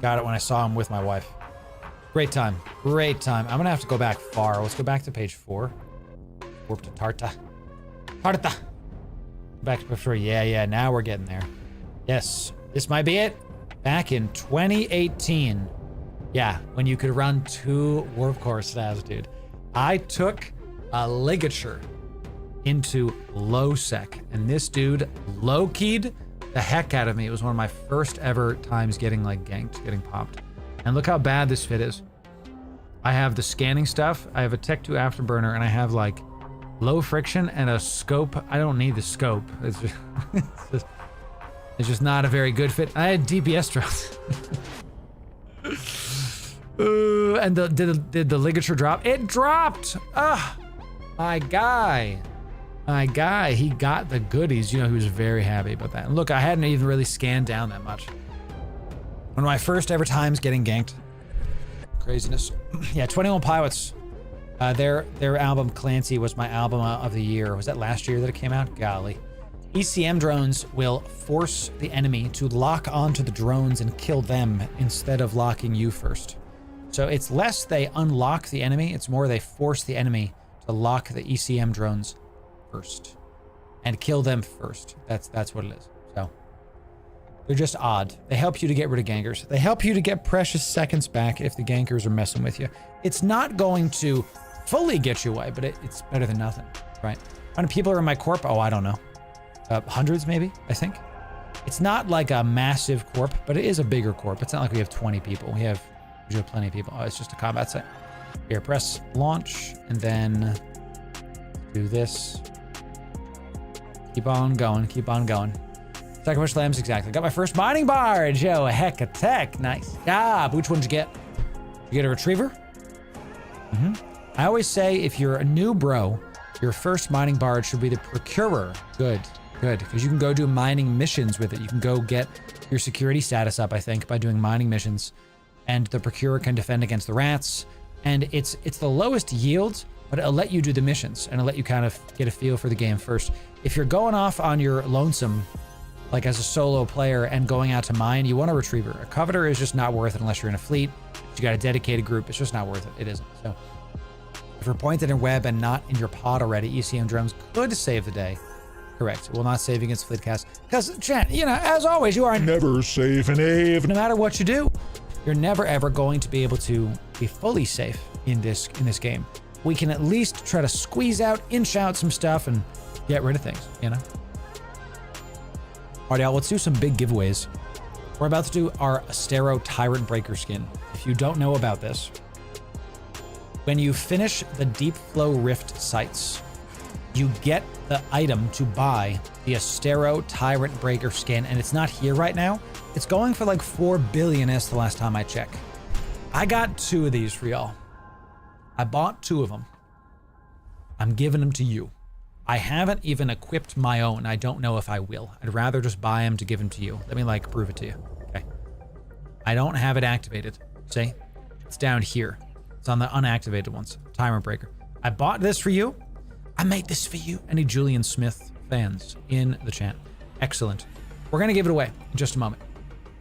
Got it when I saw him with my wife. Great time. Great time. I'm gonna have to go back far. Let's go back to page 4. Warp to Tarta. Tarta! Back to before. Yeah, now we're getting there. Yes. This might be it. Back in 2018. Yeah, when you could run 2 warp core stabs, dude. I took a ligature into low sec, and this dude low-keyed the heck out of me. It was one of my first ever times getting like ganked, getting popped. And look how bad this fit is. I have the scanning stuff, I have a Tech 2 afterburner, and I have like low friction and a scope. I don't need the scope. It's just not a very good fit. I had DPS drops. And did the ligature drop? It dropped! My guy, he got the goodies. You know, he was very happy about that. And look, I hadn't even really scanned down that much. One of my first ever times getting ganked. Craziness. Yeah, 21 Pilots. Their album Clancy was my album of the year. Was that last year that it came out? Golly. ECM drones will force the enemy to lock onto the drones and kill them instead of locking you first. So it's less they unlock the enemy, it's more they force the enemy to lock the ECM drones first and kill them first. That's what it is. So they're just odd. They help you to get rid of gankers. They help you to get precious seconds back if the gankers are messing with you. It's not going to fully get you away, but it's better than nothing, right? How many people are in my corp? Oh, I don't know. Hundreds maybe, I think. It's not like a massive corp, but it is a bigger corp. It's not like we have 20 people. We have plenty of people. Oh, it's just a combat site. Here, press launch, and then do this. Keep on going, keep on going. Sacrificial lambs, exactly. Got my first mining barge. Yo, a heck of tech. Nice job. Which one did you get? Did you get a retriever? I always say if you're a new bro, your first mining barge should be the procurer. Good, because you can go do mining missions with it. You can go get your security status up, I think, by doing mining missions. And the procurer can defend against the rats. And it's the lowest yield, but it'll let you do the missions and it'll let you kind of get a feel for the game first. If you're going off on your lonesome, like as a solo player and going out to mine, you want a retriever. A coveter is just not worth it unless you're in a fleet. You got a dedicated group. It's just not worth it. It isn't. So if you're pointed in web and not in your pod already, ECM drones could save the day. Correct. Will not save against fleet cast. Because, Chan, you know, as always, you are Never safe and Ave. no matter what you do, you're never ever going to be able to be fully safe in this game. We can at least try to squeeze out, inch out some stuff and get rid of things, you know? Alright, y'all, let's do some big giveaways. We're about to do our Astero Tyrant Breaker skin. If you don't know about this, when you finish the Deep Flow Rift sites, you get the item to buy the Astero Tyrant Breaker skin, and it's not here right now. It's going for like 4 billion S the last time I checked. I got 2 of these for y'all. I bought 2 of them. I'm giving them to you. I haven't even equipped my own. I don't know if I will. I'd rather just buy them to give them to you. Let me like prove it to you. Okay. I don't have it activated. See? It's down here. It's on the unactivated ones. Timer breaker. I bought this for you. I made this for you. Any Julian Smith fans in the chat? Excellent. We're going to give it away in just a moment.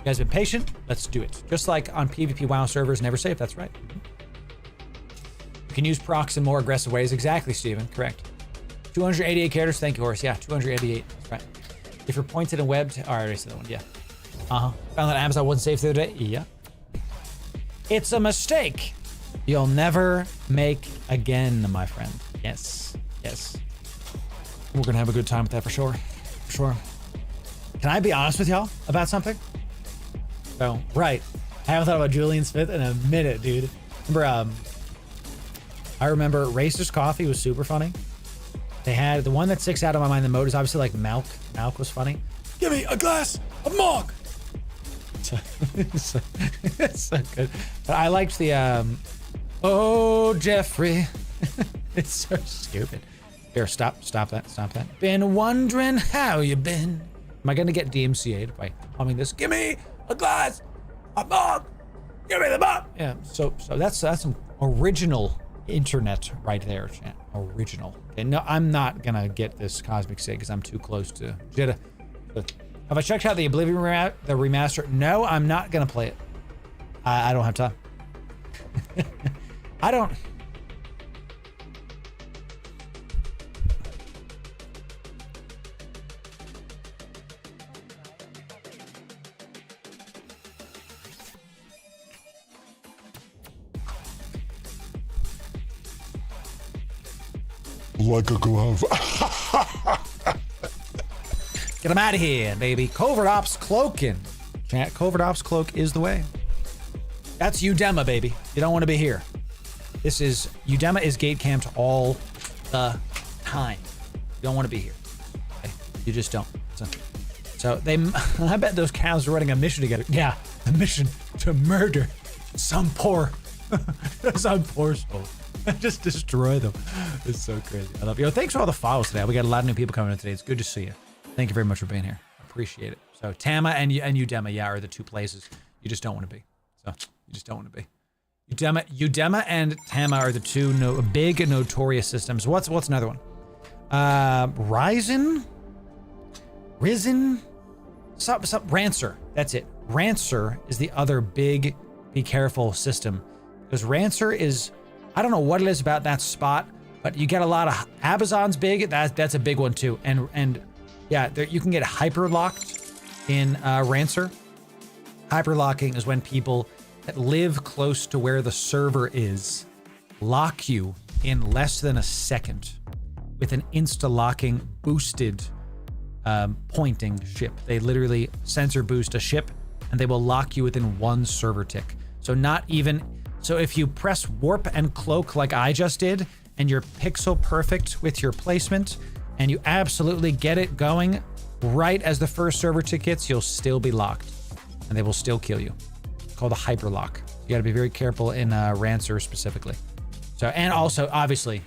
You guys been patient? Let's do it. Just like on PvP WoW servers, never save. That's right. You can use procs in more aggressive ways. Exactly, Steven. Correct. 288 characters. Thank you, Horus. Yeah, 288. That's right. If you're pointed and webbed. Oh, I already said that one. Yeah. Found that Amazon wasn't safe the other day. Yeah. It's a mistake you'll never make again, my friend. Yes. Yes. We're going to have a good time with that for sure. For sure. Can I be honest with y'all about something? So, right. I haven't thought about Julian Smith in a minute, dude. I remember Racist Coffee was super funny. They had the one that sticks out of my mind the most is obviously like milk. Milk was funny. Give me a glass of milk. It's so good. But I liked the oh Jeffrey. It's so stupid. Here, stop that. Been wondering how you been. Am I gonna get DMCA'd by humming this? Give me a glass of milk. Give me the milk. Yeah. So that's some original internet right there, chat. Original. Okay, no, I'm not gonna get this Cosmic Sig because I'm too close to Jitta. Have I checked out the Oblivion the remaster? No, I'm not gonna play it. I don't have time. I don't. Like a glove. Get him out of here, baby. Covert Ops cloaking. Chat, Covert Ops cloak is the way. That's Udema, baby. You don't want to be here. This is, Udema is gate camped all the time. You don't want to be here. Okay? You just don't. So they, I bet those cows are running a mission together. Yeah, a mission to murder some poor soul. Just destroy them. It's so crazy. I love you. Yo, thanks for all the follows today. We got a lot of new people coming in today. It's good to see you. Thank you very much for being here. Appreciate it. So Tama and Udema, yeah, are the two places you just don't want to be. So you just don't want to be. Udema and Tama are the two big notorious systems. What's another one? Risen, Rancer. That's it. Rancer is the other big be careful system because Rancer is, I don't know what it is about that spot, but you get a lot of Abazon's big. That's a big one too. And yeah, you can get hyper locked in Rancer. Hyper locking is when people that live close to where the server is lock you in less than a second with an insta locking boosted pointing ship. They literally sensor boost a ship and they will lock you within one server tick. So if you press warp and cloak like I just did, and you're pixel perfect with your placement, and you absolutely get it going right as the first server tick hits, you'll still be locked, and they will still kill you. It's called a hyper lock. You got to be very careful in Rancer specifically. So, and also obviously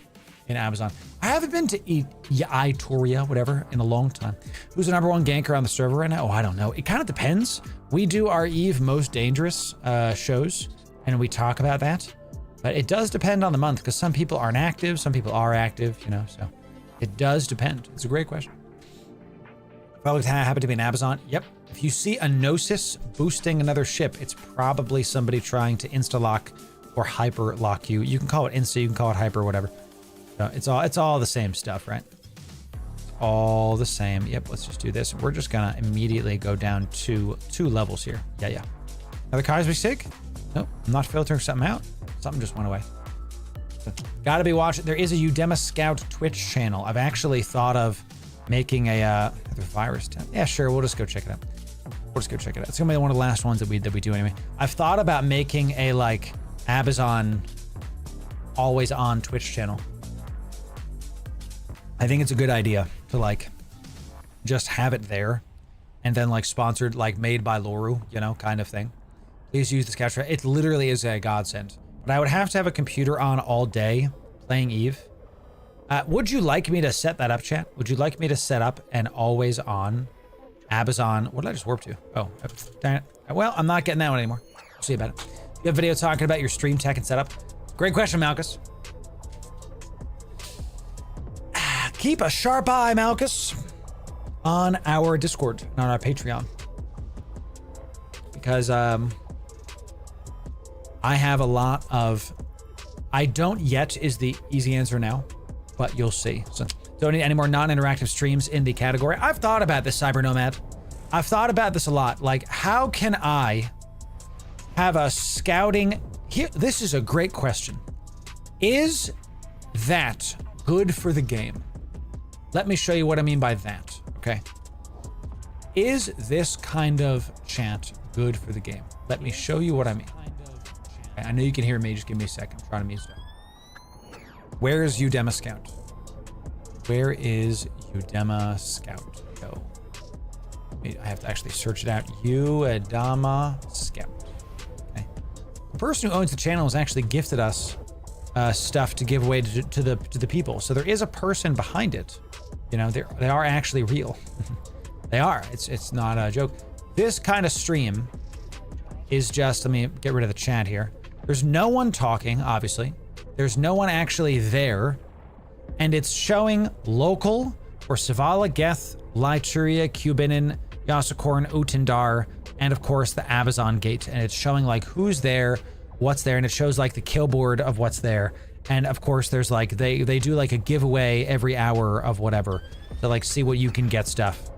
in Amazon. I haven't been to Itoria, whatever, in a long time. Who's the number one ganker on the server right now? Oh, I don't know. It kind of depends. We do our Eve Most Dangerous shows, and we talk about that. But it does depend on the month, because some people aren't active, some people are active, you know, so it does depend. It's a great question. Probably happen to be an Amazon. Yep. If you see a Gnosis boosting another ship, it's probably somebody trying to insta-lock or hyper-lock you. You can call it insta, you can call it hyper, whatever. So it's all the same stuff, right? All the same. Yep, let's just do this. We're just gonna immediately go down to 2 levels here. Yeah. Another Cosmic Sig? Nope, I'm not filtering something out. Something just went away. So, gotta be watching. There is a Udema Scout Twitch channel. I've actually thought of making a virus test. Yeah, sure. We'll just go check it out. It's gonna be one of the last ones that we do anyway. I've thought about making a like Amazon always on Twitch channel. I think it's a good idea to like just have it there and then like sponsored, like made by Loru, you know, kind of thing. Please use the Scout. It literally is a godsend. But I would have to have a computer on all day playing Eve. Would you like me to set that up, chat? Would you like me to set up an always on Amazon? What did I just warp to? Oh, darn it. Well, I'm not getting that one anymore. We'll see about it. You have a video talking about your stream tech and setup? Great question, Malchus. Keep a sharp eye, Malchus, on our Discord and on our Patreon. Because I have a lot of... I don't yet is the easy answer now, but you'll see. So don't need any more non-interactive streams in the category. I've thought about this, Cyber Nomad. I've thought about this a lot. Like, how can I have a scouting... Here, this is a great question. Is that good for the game? Let me show you what I mean by that, okay? Is this kind of chant good for the game? Let me show you what I mean. Okay, I know you can hear me, just give me a second. I'm trying to mute stuff. Where is Udema Scout? Where is Udema Scout? Go. I have to actually search it out. Udema Scout. Okay. The person who owns the channel has actually gifted us stuff to give away to the people. So there is a person behind it. You know, they are actually real. They are. It's not a joke. This kind of stream is just, let me get rid of the chat here. There's no one talking, obviously. There's no one actually there. And it's showing local or Savala, Geth, Lyturia, Cubinin, Yasakorn, Utendar, and of course the Amazon Gate. And it's showing like who's there, what's there, and it shows like the kill board of what's there. And of course there's like, they do like a giveaway every hour of whatever to like see what you can get stuff.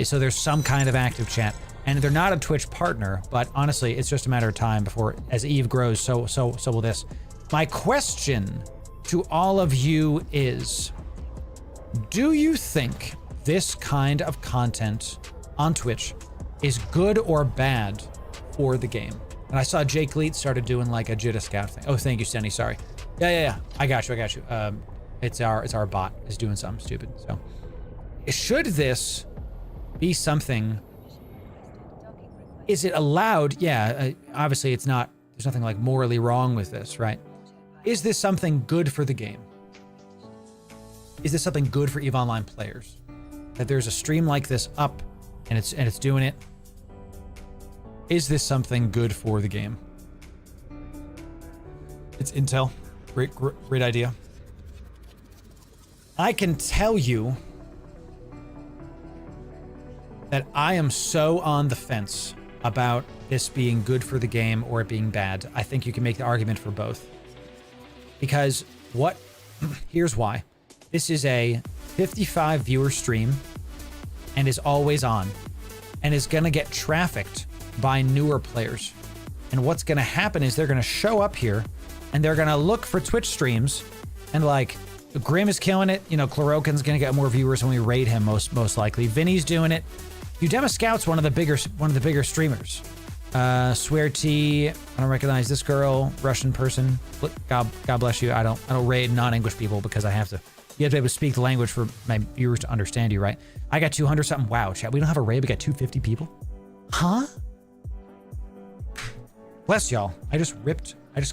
So there's some kind of active chat. And they're not a Twitch partner, but honestly, it's just a matter of time before, as Eve grows, so will this. My question to all of you is, do you think this kind of content on Twitch is good or bad for the game? And I saw Jake Leet started doing like a Jitta Scout thing. Oh, thank you, Stenny, sorry. Yeah. I got you. It's our bot is doing something stupid. So should this be something? Is it allowed? Yeah, obviously it's not, there's nothing like morally wrong with this, right? Is this something good for the game? Is this something good for EVE Online players? That there's a stream like this up and it's doing it? Is this something good for the game? It's Intel. Great idea. I can tell you that I am so on the fence about this being good for the game or it being bad. I think you can make the argument for both. Because here's why. This is a 55 viewer stream and is always on and is gonna get trafficked by newer players. And what's gonna happen is they're gonna show up here and they're gonna look for Twitch streams and like, Grim is killing it. You know, Chlorokin's gonna get more viewers when we raid him most likely. Vinny's doing it. Udema Scout's one of the bigger streamers. Swear T, I don't recognize this girl, Russian person. God bless you. I don't raid non-English people because you have to be able to speak the language for my viewers to understand you, right? I got 200 something. Wow, chat, we don't have a raid, we got 250 people? Huh? Bless y'all. I just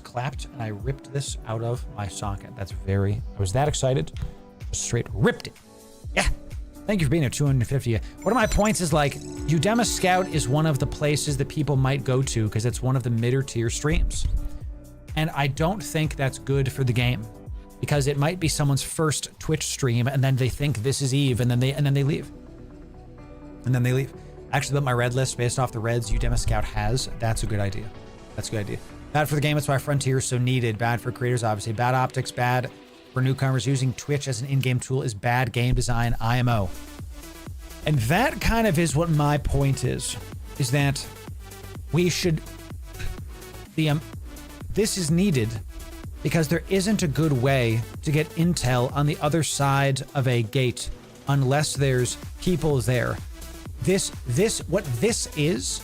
clapped and I ripped this out of my socket. I was that excited. Just straight ripped it. Yeah. Thank you for being here, 250. One of my points is like, Udema Scout is one of the places that people might go to because it's one of the midder tier streams. And I don't think that's good for the game because it might be someone's first Twitch stream and then they think this is EVE and then they leave. Actually, built my red list based off the reds Udema Scout has. That's a good idea. Bad for the game, that's why Frontier is so needed. Bad for creators, obviously. Bad optics, bad for newcomers. Using Twitch as an in-game tool is bad game design, IMO. And that kind of is what my point is that we should... this is needed because there isn't a good way to get intel on the other side of a gate unless there's people there. What this is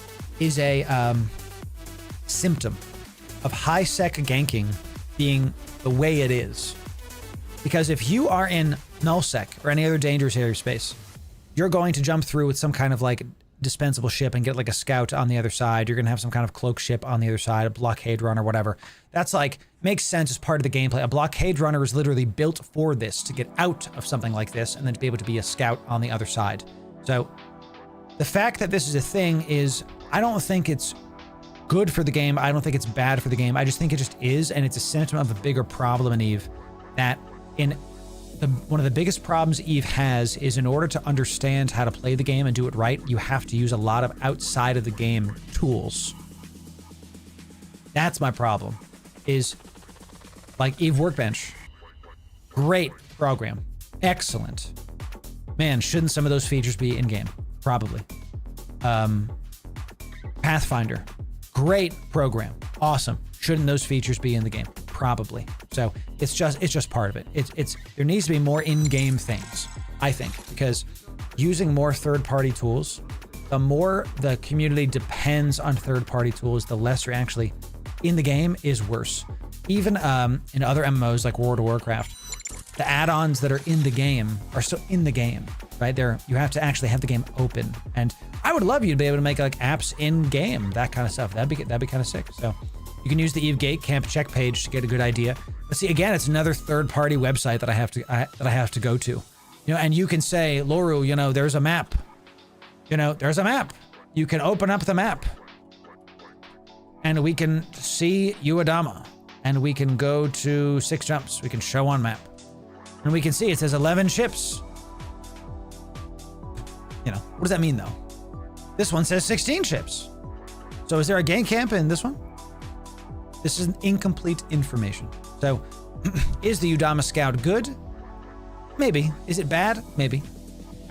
a symptom of high sec ganking being the way it is. Because if you are in nullsec or any other dangerous area space, you're going to jump through with some kind of like dispensable ship and get like a scout on the other side. You're going to have some kind of cloak ship on the other side, a blockade runner, whatever. That's like, makes sense as part of the gameplay. A blockade runner is literally built for this, to get out of something like this and then to be able to be a scout on the other side. So the fact that this is a thing is, I don't think it's good for the game. I don't think it's bad for the game. I just think it just is. And it's a symptom of a bigger problem in EVE, that one of the biggest problems EVE has is, in order to understand how to play the game and do it right, you have to use a lot of outside of the game tools. That's my problem, is like EVE Workbench. Great program. Excellent. Man, shouldn't some of those features be in-game? Probably. Pathfinder. Great program. Awesome. Shouldn't those features be in the game? Probably. So it's just part of it. There needs to be more in-game things, I think, because using more third-party tools, the more the community depends on third-party tools, the less you're actually in the game is worse. Even in other MMOs like World of Warcraft, the add-ons that are in the game are still in the game, right? You have to actually have the game open. And I would love you to be able to make like apps in game, that kind of stuff. That'd be kind of sick. So you can use the EVE Gate Camp check page to get a good idea. But see, again, it's another third-party website that I have to go to. You know, and you can say, Loru, you know, there's a map. You know, there's a map. You can open up the map, and we can see Uedama, and we can go to 6 jumps. We can show on map, and we can see it says 11 ships. You know, what does that mean though? This one says 16 ships. So is there a gang camp in this one? This is incomplete information. So, is the Uedama Scout good? Maybe. Is it bad? Maybe.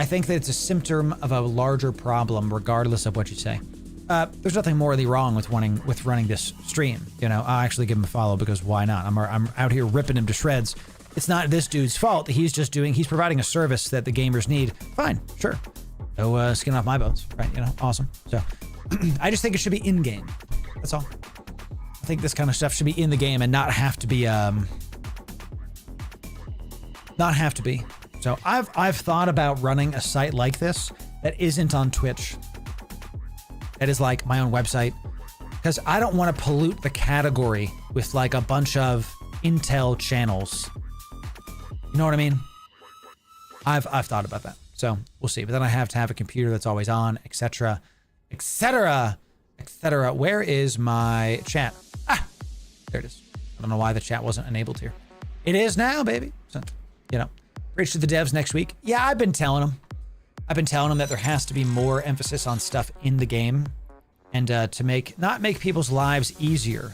I think that it's a symptom of a larger problem, regardless of what you say. There's nothing morally wrong with running this stream. You know, I'll actually give him a follow because why not? I'm out here ripping him to shreds. It's not this dude's fault. He's providing a service that the gamers need. Fine, sure. No skin off my bones, right? You know, awesome. So, I just think it should be in-game. That's all. I think this kind of stuff should be in the game and not have to be, So I've thought about running a site like this that isn't on Twitch. That is like my own website, because I don't want to pollute the category with like a bunch of Intel channels. You know what I mean? I've thought about that. So we'll see. But then I have to have a computer that's always on, etc., etc., etc. Where is my chat? Ah, there it is. I don't know why the chat wasn't enabled here. It is now, baby. So, you know, reach to the devs next week. Yeah, I've been telling them that there has to be more emphasis on stuff in the game, and to not make people's lives easier,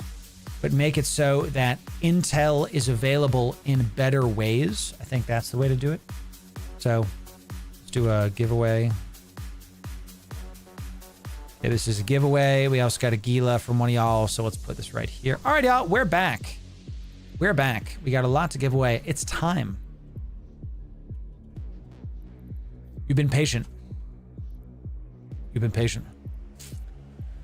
but make it so that intel is available in better ways. I think that's the way to do it. So let's do a giveaway. Yeah, this is a giveaway. We also got a Gila from one of y'all, so let's put this right here. All right, y'all, we're back. We're back. We got a lot to give away. It's time. You've been patient. You've been patient.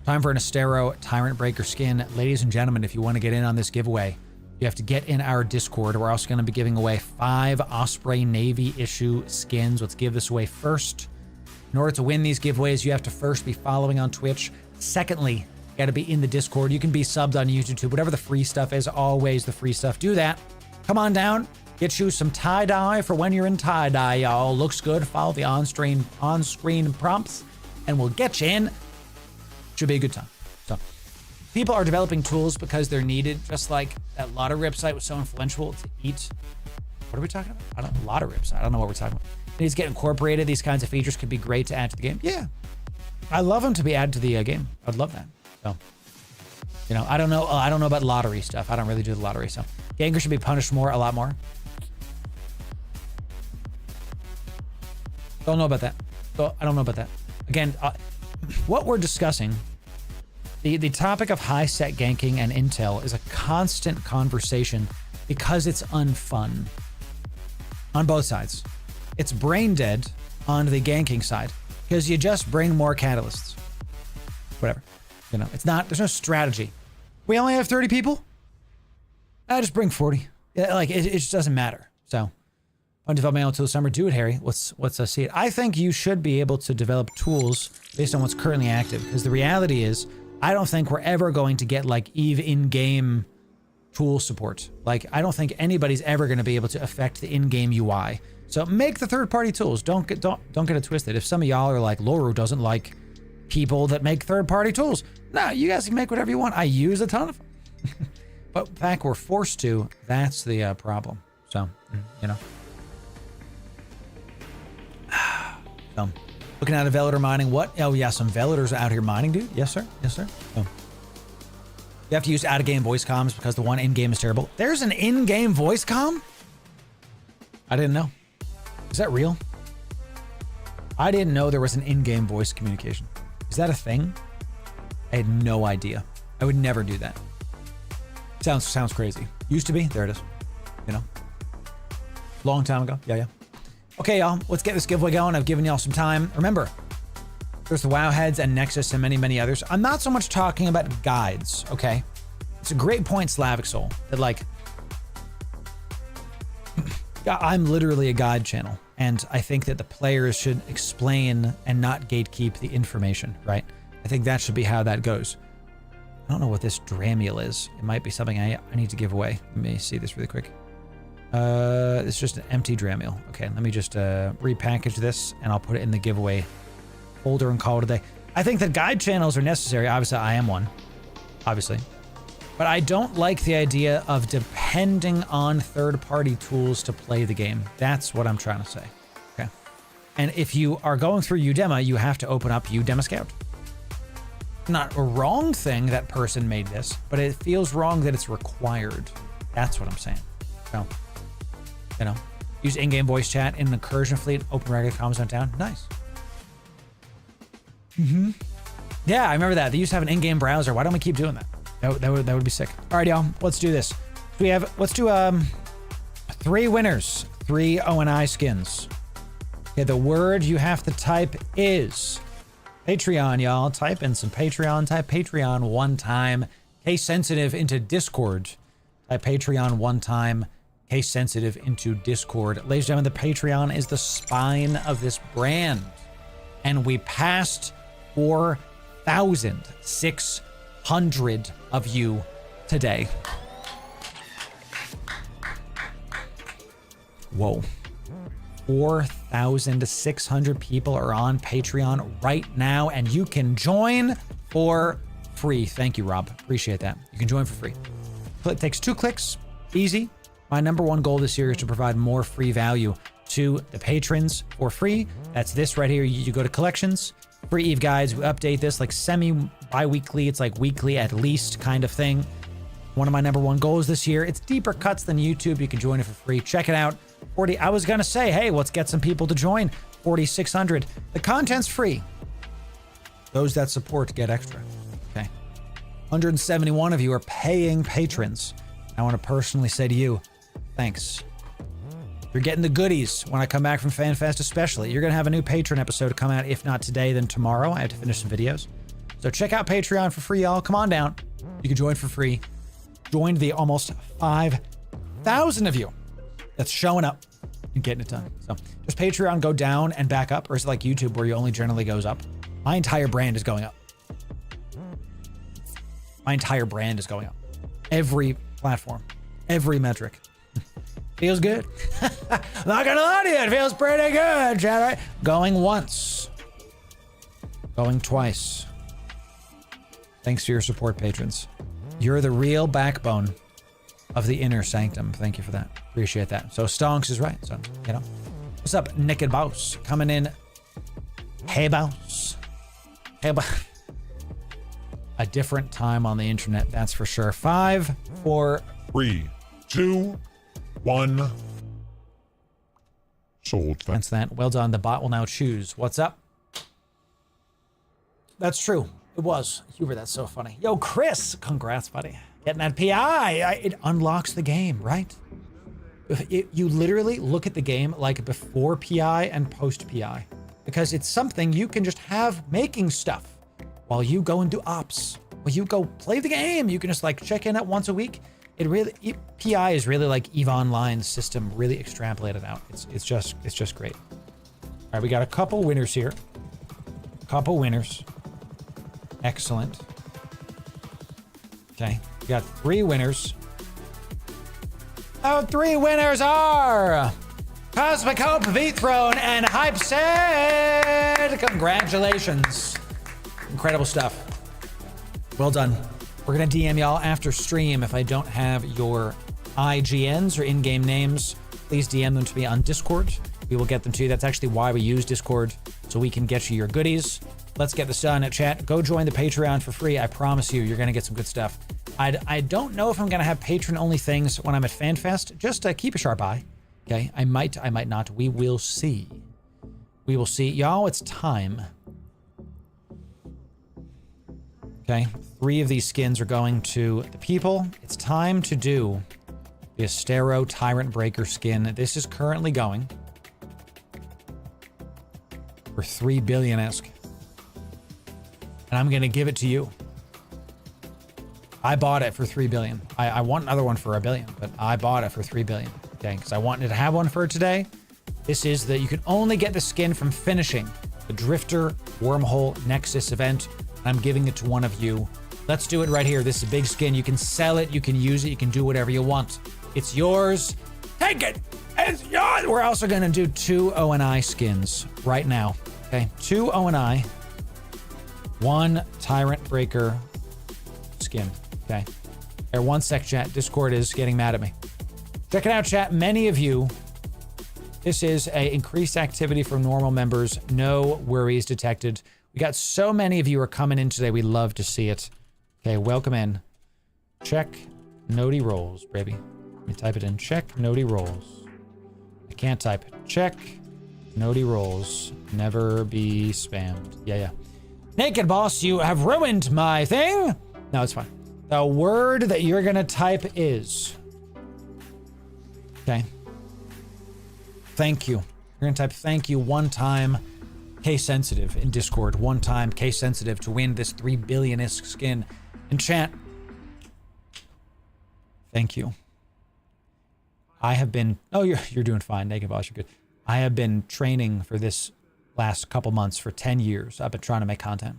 Time for an Astero Tyrant Breaker skin. Ladies and gentlemen, if you want to get in on this giveaway, you have to get in our Discord. We're also going to be giving away 5 Osprey Navy issue skins. Let's give this away first. In order to win these giveaways, you have to first be following on Twitch. Secondly, you got to be in the Discord. You can be subbed on YouTube. Whatever the free stuff is, always the free stuff. Do that. Come on down. Get you some tie-dye for when you're in tie-dye, y'all. Looks good. Follow the on-screen prompts, and we'll get you in. Should be a good time. So, people are developing tools because they're needed, just like that Loru website was so influential to eat. What are we talking about? I don't know. Loru website. I don't know what we're talking about. It needs to get incorporated. These kinds of features could be great to add to the game. Yeah. I love them to be added to the game. I'd love that. So, you know, I don't know about lottery stuff. I don't really do the lottery stuff. Ganger should be punished more, a lot more. Don't know about that. So I don't know about that. Again, what we're discussing, the topic of high set ganking and intel is a constant conversation because it's unfun on both sides. It's brain dead on the ganking side because you just bring more catalysts. Whatever. You know, it's not, there's no strategy. We only have 30 people? I just bring 40. Yeah, like, it just doesn't matter. So, I'm developing my own tools summer. Do it, Harry. Let's see it. I think you should be able to develop tools based on what's currently active, because the reality is, I don't think we're ever going to get like Eve in-game tool support. Like, I don't think anybody's ever going to be able to affect the in-game UI. So make the third-party tools. Don't get it twisted. If some of y'all are like, Loru doesn't like people that make third-party tools. No, you guys can make whatever you want. I use a ton of them. But the fact we're forced to, that's the problem. So, you know. So, looking at a Velator mining. What? Oh, yeah, some Velators out here mining, dude. Yes, sir. Yes, sir. Oh. You have to use out-of-game voice comms because the one in-game is terrible. There's an in-game voice comm? I didn't know. Is that real? I didn't know there was an in-game voice communication. Is that a thing? I had no idea. I would never do that. Sounds crazy. Used to be. There it is. You know? Long time ago. Yeah. Okay, y'all. Let's get this giveaway going. I've given y'all some time. Remember, there's the WoW heads and Nexus and many, many others. I'm not so much talking about guides, okay? It's a great point, Slavic Soul, that like, I'm literally a guide channel, and I think that the players should explain and not gatekeep the information, right? I think that should be how that goes. I don't know what this Dramule is. It might be something I need to give away. Let me see this really quick. It's just an empty Dramule. Okay, let me just repackage this, and I'll put it in the giveaway folder and call it a day. I think that guide channels are necessary. Obviously, I am one. Obviously. But I don't like the idea of depending on third-party tools to play the game. That's what I'm trying to say. Okay. And if you are going through Udemy, you have to open up Udemy Scout. Not a wrong thing that person made this, but it feels wrong that it's required. That's what I'm saying. So, you know, use in-game voice chat in an incursion fleet, open regular comms went down. Nice. Yeah, I remember that. They used to have an in-game browser. Why don't we keep doing that? That would be sick. All right, y'all. Let's do this. Let's do 3 winners, 3 ONI skins. Okay, the word you have to type is Patreon, y'all. Type in some Patreon. Type Patreon one time. Case sensitive into Discord. Type Patreon one time. Case sensitive into Discord. Ladies and gentlemen, the Patreon is the spine of this brand. And we passed 4,600 of you today. Whoa. 4,600 people are on Patreon right now, and you can join for free. Thank you, Rob. Appreciate that. You can join for free. It takes 2 clicks. Easy. My #1 goal this year is to provide more free value to the patrons for free. That's this right here. You go to collections, free Eve guides. We update this like bi-weekly. It's like weekly at least kind of thing. One of my #1 goals this year. It's deeper cuts than YouTube. You can join it for free. Check it out. I was going to say, hey, let's get some people to join. 4,600. The content's free. Those that support get extra. Okay. 171 of you are paying patrons. I want to personally say to you, thanks. You're getting the goodies when I come back from Fanfest, especially. You're going to have a new patron episode come out, if not today, then tomorrow. I have to finish some videos. So check out Patreon for free, y'all. Come on down. You can join for free. Join the almost 5,000 of you that's showing up and getting it done. So does Patreon go down and back up, or is it like YouTube where you only generally goes up? My entire brand is going up. My entire brand is going up. Every platform, every metric. Feels good. Not gonna lie to you, it feels pretty good, chat, right? Going once. Going twice. Thanks for your support, patrons. You're the real backbone of the inner sanctum. Thank you for that. Appreciate that. So Stonks is right. So, you know. What's up, Naked Boss? Coming in. Hey, Boss. Hey, Boss. A different time on the internet, that's for sure. 5, 4, 3, 2, 1. Sold. That's that. Well done. The bot will now choose. What's up? That's true. It was. Huber, that's so funny. Yo, Chris. Congrats, buddy. Getting that PI. It unlocks the game, right? You literally look at the game like before PI and post PI. Because it's something you can just have making stuff while you go and do ops. While you go play the game. You can just like check in at once a week. it really, PI is really like EVE Online's system, really extrapolated out. It's just great. All right, we got a couple winners here. Couple winners. Excellent. Okay, we got 3 winners. Our 3 winners are Cosmic Hope, V-Throne, and Hype Said. Congratulations. Incredible stuff. Well done. We're gonna DM y'all after stream. If I don't have your IGNs or in-game names, please DM them to me on Discord. We will get them to you. That's actually why we use Discord, so we can get you your goodies. Let's get this done. Chat, go join the Patreon for free. I promise you, you're gonna get some good stuff. I don't know if I'm gonna have patron-only things when I'm at Fanfest. Just keep a sharp eye. Okay, I might not. We will see. We will see. Y'all, it's time. Okay, 3 of these skins are going to the people. It's time to do the Astero Tyrant Breaker skin. This is currently going for 3 billion-esque. And I'm gonna give it to you. I bought it for 3 billion. I want another one for 1 billion, but I bought it for 3 billion. Okay, because I wanted to have one for today. This is you can only get the skin from finishing the Drifter Wormhole Nexus event. I'm giving it to one of you. Let's do it right here. This is a big skin. You can sell it, you can use it, you can do whatever you want. It's yours. Take it. It's yours. We're also gonna do 2 ONI skins right now. Okay, 2 ONI, 1 Tyrant Breaker skin. Okay. Here, 1 sec, chat. Discord is getting mad at me. Check it out, chat. Many of you, this is a increased activity from normal members. No worries detected. We got so many of you are coming in today. We love to see it. Okay, welcome in. Check Noti rolls, baby. Let me type it in. Check Noti rolls. I can't type it. Check Noti rolls. Never be spammed. Yeah. Naked boss, you have ruined my thing. No, it's fine. The word that you're gonna type is... Okay. Thank you. You're gonna type thank you 1 time. Case sensitive in Discord. 1 time case sensitive to win this 3 billion-esque skin. In chat. Thank you. I have been... Oh, you're doing fine. Naked boss, you're good. I have been training for this last couple months for 10 years. I've been trying to make content.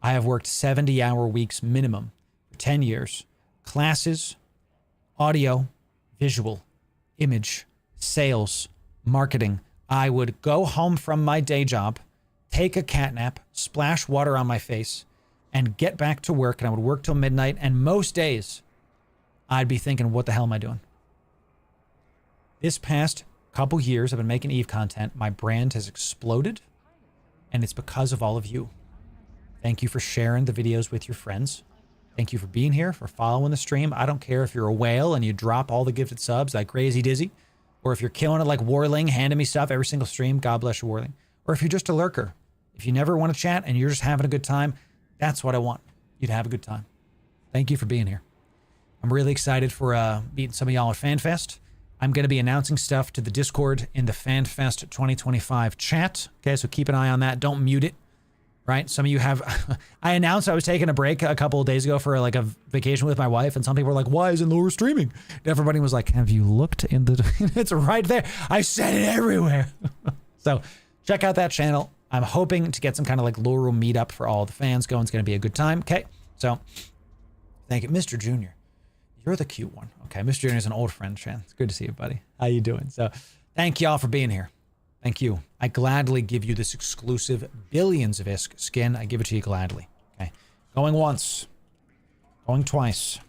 I have worked 70-hour weeks minimum for 10 years. Classes, audio, visual, image, sales, marketing. I would go home from my day job, take a cat nap, splash water on my face, and get back to work, and I would work till midnight, and most days I'd be thinking, what the hell am I doing? This past couple years I've been making EVE content. My brand has exploded, and it's because of all of you. Thank you for sharing the videos with your friends. Thank you for being here, for following the stream. I don't care if you're a whale and you drop all the gifted subs like Crazy Dizzy, or if you're killing it like Warling, handing me stuff every single stream. God bless you, Warling. Or if you're just a lurker. If you never want to chat and you're just having a good time, that's what I want. You to have a good time. Thank you for being here. I'm really excited for meeting some of y'all at Fanfest. I'm going to be announcing stuff to the Discord in the Fanfest 2025 chat. Okay, so keep an eye on that. Don't mute it. Right? Some of you have... I announced I was taking a break a couple of days ago for like a vacation with my wife, and some people were like, why isn't Loru streaming? And everybody was like, have you looked in the... It's right there. I said it everywhere. So check out that channel. I'm hoping to get some kind of like Loru meetup for all the fans going. It's going to be a good time. Okay, so thank you. Mr. Junior, you're the cute one. Okay, Mr. Junior is an old friend, Shan. It's good to see you, buddy. How you doing? So thank y'all for being here. Thank you. I gladly give you this exclusive billions of ISK skin. I give it to you gladly. Okay. Going once. Going twice.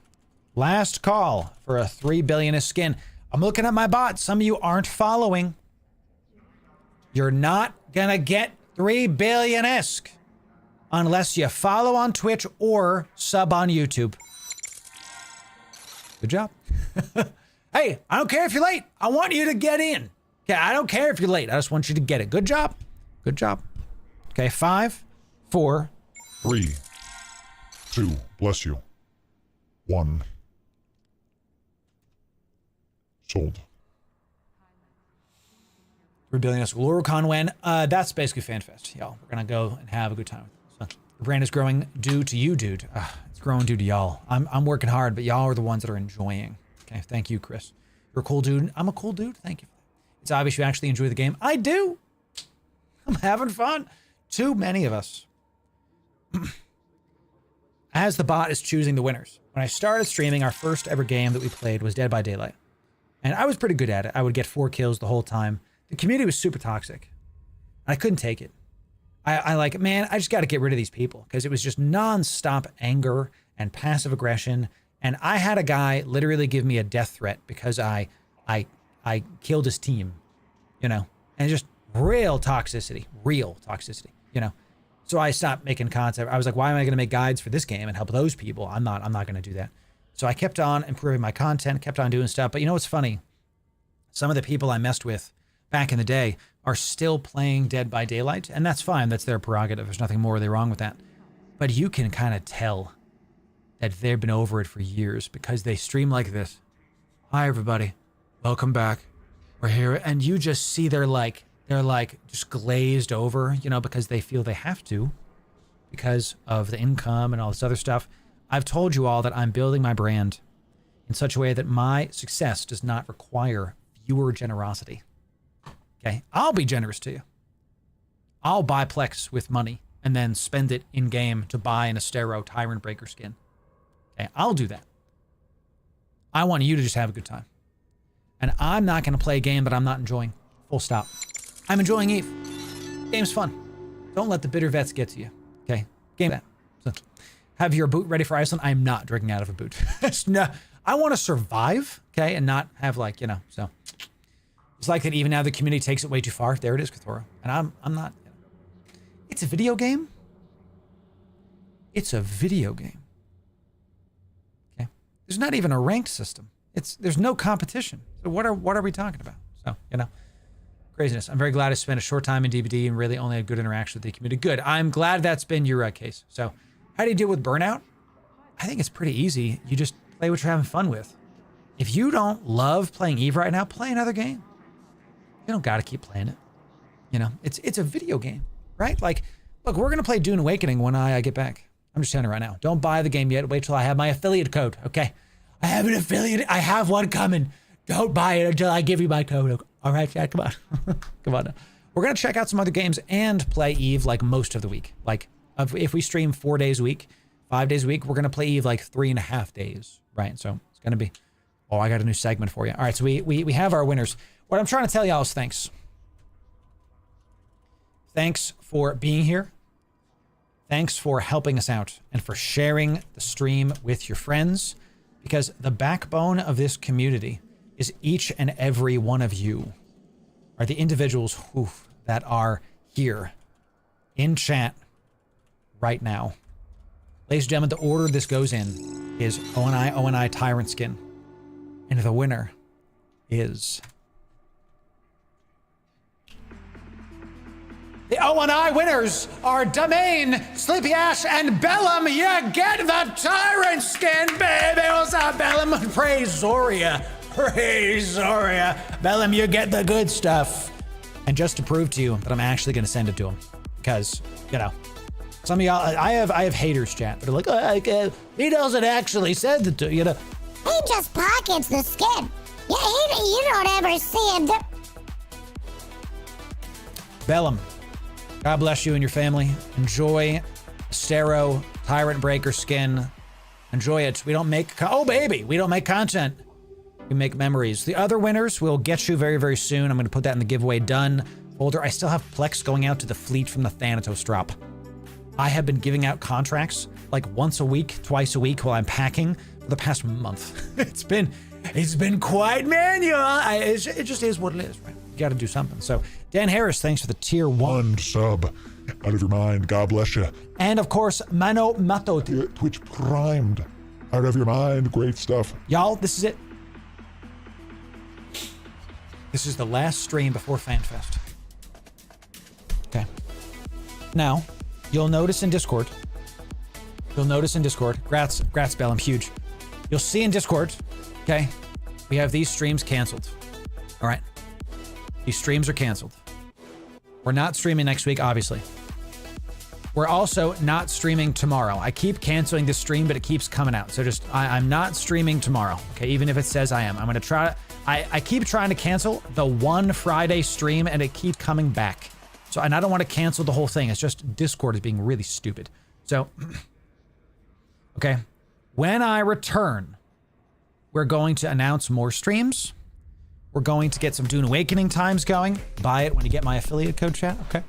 Last call for a 3 billion ISK skin. I'm looking at my bot. Some of you aren't following. You're not gonna get 3 billion ISK unless you follow on Twitch or sub on YouTube. Good job. Hey, I don't care if you're late. I want you to get in. Okay, I don't care if you're late. I just want you to get it. Good job. Good job. Okay, 5, 4, 3, 2, bless you. 1. Sold. 3 billion ISK. Loru Conwen. That's basically Fanfest, y'all. We're gonna go and have a good time. So, Your brand is growing due to you, dude. It's growing due to y'all. I'm working hard, but y'all are the ones that are enjoying. Okay, thank you, Chris. You're a cool dude. I'm a cool dude. Thank you. It's obvious you actually enjoy the game. I do. I'm having fun. Too many of us. As the bot is choosing the winners. When I started streaming, our first ever game that we played was Dead by Daylight. And I was pretty good at it. I would get 4 kills the whole time. The community was super toxic. I couldn't take it. I like, man, I just got to get rid of these people because it was just nonstop anger and passive aggression. And I had a guy literally give me a death threat because I killed his team, you know, and just real toxicity, you know. So I stopped making content. I was like, why am I going to make guides for this game and help those people? I'm not going to do that. So I kept on improving my content, kept on doing stuff. But you know what's funny? Some of the people I messed with back in the day are still playing Dead by Daylight, and that's fine. That's their prerogative. There's nothing morally wrong with that. But you can kind of tell that they've been over it for years because they stream like this. Hi, everybody. Welcome back. We're here. And you just see they're like just glazed over, you know, because they feel they have to because of the income and all this other stuff. I've told you all that I'm building my brand in such a way that my success does not require viewer generosity. Okay, I'll be generous to you. I'll buy Plex with money and then spend it in game to buy an Astero Tyrant Breaker skin. Okay, I'll do that. I want you to just have a good time. And I'm not going to play a game that I'm not enjoying. Full stop. I'm enjoying Eve. Game's fun. Don't let the bitter vets get to you. Okay, game that. So, have your boot ready for Iceland? I'm not drinking out of a boot. No, I want to survive, okay, and not have like, you know, so. It's like that even now the community takes it way too far. There it is, Cthulhu. And I'm not. It's a video game. It's a video game. Okay. There's not even a ranked system. There's no competition. So what are we talking about? So, you know, craziness. I'm very glad I spent a short time in DBD and really only had good interaction with the community. Good. I'm glad that's been your case. So how do you deal with burnout? I think it's pretty easy. You just play what you're having fun with. If you don't love playing Eve right now, play another game. You don't got to keep playing it. You know, it's a video game, right? Like, look, we're going to play Dune Awakening when I get back. I'm just telling you right now. Don't buy the game yet. Wait till I have my affiliate code, okay? I have an affiliate. I have one coming. Don't buy it until I give you my code. All right, Chad, come on. Come on now. We're going to check out some other games and play Eve like most of the week. Like, if we stream 4 days a week, 5 days a week, we're going to play Eve like 3.5 days, right? So it's going to be, oh, I got a new segment for you. All right, so we have our winners. What I'm trying to tell y'all is thanks. Thanks for being here. Thanks for helping us out and for sharing the stream with your friends, because the backbone of this community is each and every one of you are the individuals that are here in chat right now. Ladies and gentlemen, the order this goes in is ONI Tyrant Skin. And the winner is the ONI winners are Domain, Sleepy Ash, and Bellum. You get the Tyrant Skin, baby. What's up, Bellum? Praise Zoria. Praise Zoria. Bellum, you get the good stuff. And just to prove to you that I'm actually going to send it to him. Because, you know, some of y'all, I have haters, chat. They're like, he doesn't actually send it to you, know. He just pockets the skin. Yeah, you don't ever see him. Bellum, God bless you and your family. Enjoy Astero Tyrant Breaker skin. Enjoy it. We don't make, oh baby, we don't make content. We make memories. The other winners will get you very, very soon. I'm going to put that in the giveaway done folder. I still have Plex going out to the fleet from the Thanatos drop. I have been giving out contracts like once a week, twice a week while I'm packing for the past month. It's been quite manual. It just is what it is, right? You got to do something. So Dan Harris, thanks for the tier 1 sub. Out of your mind. God bless you. And of course, Mano Mato. Twitch primed. Out of your mind. Great stuff. Y'all, this is it. This is the last stream before Fanfest. Okay. Now, you'll notice in Discord. Grats, Bell, I'm huge. You'll see in Discord, okay, we have these streams canceled. All right. These streams are canceled. We're not streaming next week, obviously. We're also not streaming tomorrow. I keep canceling this stream, but it keeps coming out. So just, I'm not streaming tomorrow. Okay, even if it says I am. I'm gonna try, I keep trying to cancel the one Friday stream and it keeps coming back. So, and I don't want to cancel the whole thing. It's just Discord is being really stupid. So, okay. When I return, we're going to announce more streams. We're going to get some Dune Awakening times going. Buy it when you get my affiliate code, chat. Okay.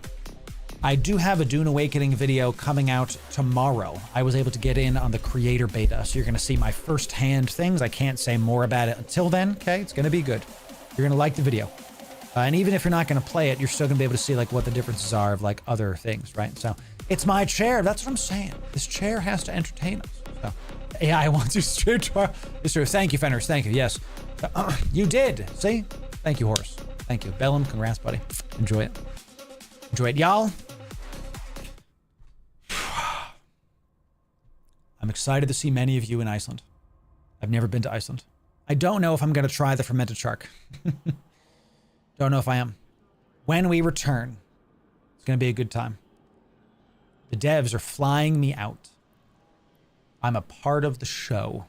I do have a Dune Awakening video coming out tomorrow. I was able to get in on the creator beta, so you're going to see my first-hand things. I can't say more about it until then, okay? It's going to be good. You're going to like the video. And even if you're not going to play it, you're still going to be able to see like what the differences are of like other things, right? So it's my chair. That's what I'm saying. This chair has to entertain us. So AI wants you straight tomorrow. It's true. Thank you, Fenris. Thank you. Yes. You did. See? Thank you, Horse. Thank you. Bellum, congrats, buddy. Enjoy it. Enjoy it, y'all. I'm excited to see many of you in Iceland. I've never been to Iceland. I don't know if I'm going to try the fermented shark. Don't know if I am. When we return, it's going to be a good time. The devs are flying me out. I'm a part of the show.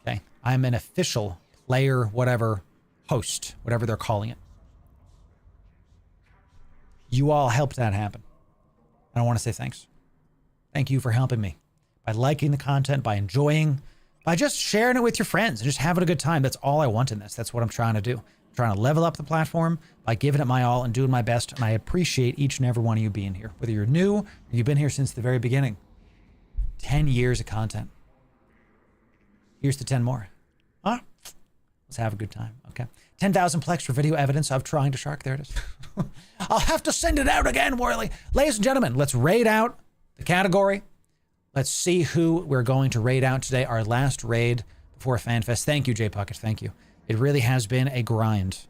Okay. I'm an official player, whatever, host, whatever they're calling it. You all helped that happen. And I want to say thanks. Thank you for helping me. By liking the content, by enjoying, by just sharing it with your friends and just having a good time. That's all I want in this. That's what I'm trying to do. I'm trying to level up the platform by giving it my all and doing my best. And I appreciate each and every one of you being here. Whether you're new or you've been here since the very beginning. 10 years of content. Here's to 10 more. Huh? Let's have a good time. Okay. 10,000 plex for video evidence of trying to shark. There it is. I'll have to send it out again, Worley. Ladies and gentlemen, let's raid out the category. Let's see who we're going to raid out today. Our last raid before FanFest. Thank you, Jay Puckett. Thank you. It really has been a grind.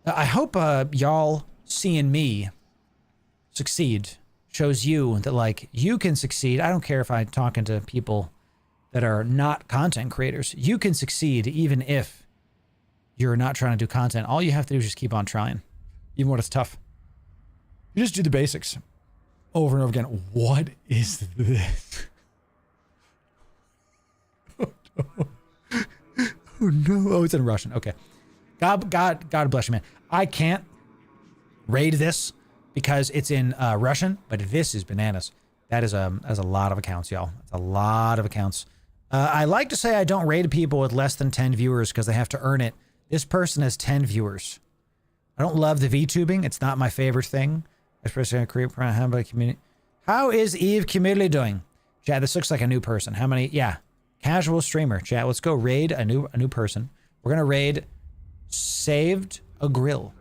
I hope y'all seeing me succeed shows you that, like, you can succeed. I don't care if I'm talking to people that are not content creators. You can succeed even if you're not trying to do content. All you have to do is just keep on trying. Even when it's tough. You just do the basics over and over again. What is this? Oh no. Oh no. Oh, it's in Russian. Okay. God bless you, man. I can't raid this because it's in Russian, but this is bananas. That is a lot of accounts, y'all. That's a lot of accounts. I like to say I don't raid people with less than 10 viewers because they have to earn it. This person has 10 viewers. I don't love the VTubing. It's not my favorite thing. Especially in Korea, community. How is Eve Community doing? Chat, this looks like a new person. How many? Yeah. Casual streamer. Chat, let's go raid a new person. We're gonna raid Saved a Grill.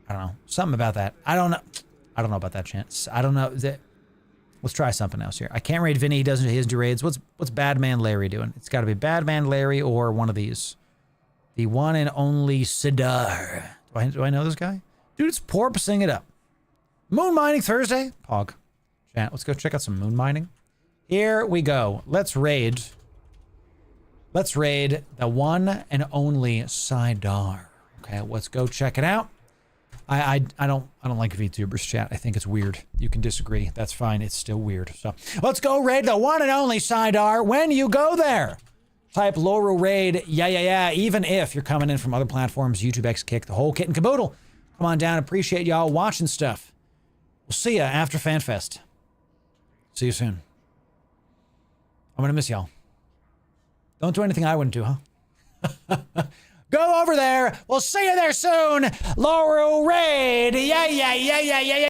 I don't know. Something about that. I don't know about that, chat. I don't know. Let's try something else here. I can't raid Vinny. He doesn't do raids. What's Badman Larry doing? It's got to be Badman Larry or one of these. The one and only Sidar. Do I know this guy? Dude, it's porpoising it up. Moon mining Thursday. Pog. Chat, let's go check out some moon mining. Here we go. Let's raid the one and only Sidar. Okay, let's go check it out. I don't like VTubers, chat. I think it's weird. You can disagree. That's fine. It's still weird. So let's go raid the one and only Sidar when you go there. Type Loru raid. Yeah. Even if you're coming in from other platforms, YouTube X Kick, the whole kit and caboodle. Come on down. Appreciate y'all watching stuff. We'll see ya after FanFest. See you soon. I'm gonna miss y'all. Don't do anything I wouldn't do, huh? Go over there. We'll see you there soon. Loru raid. Yeah.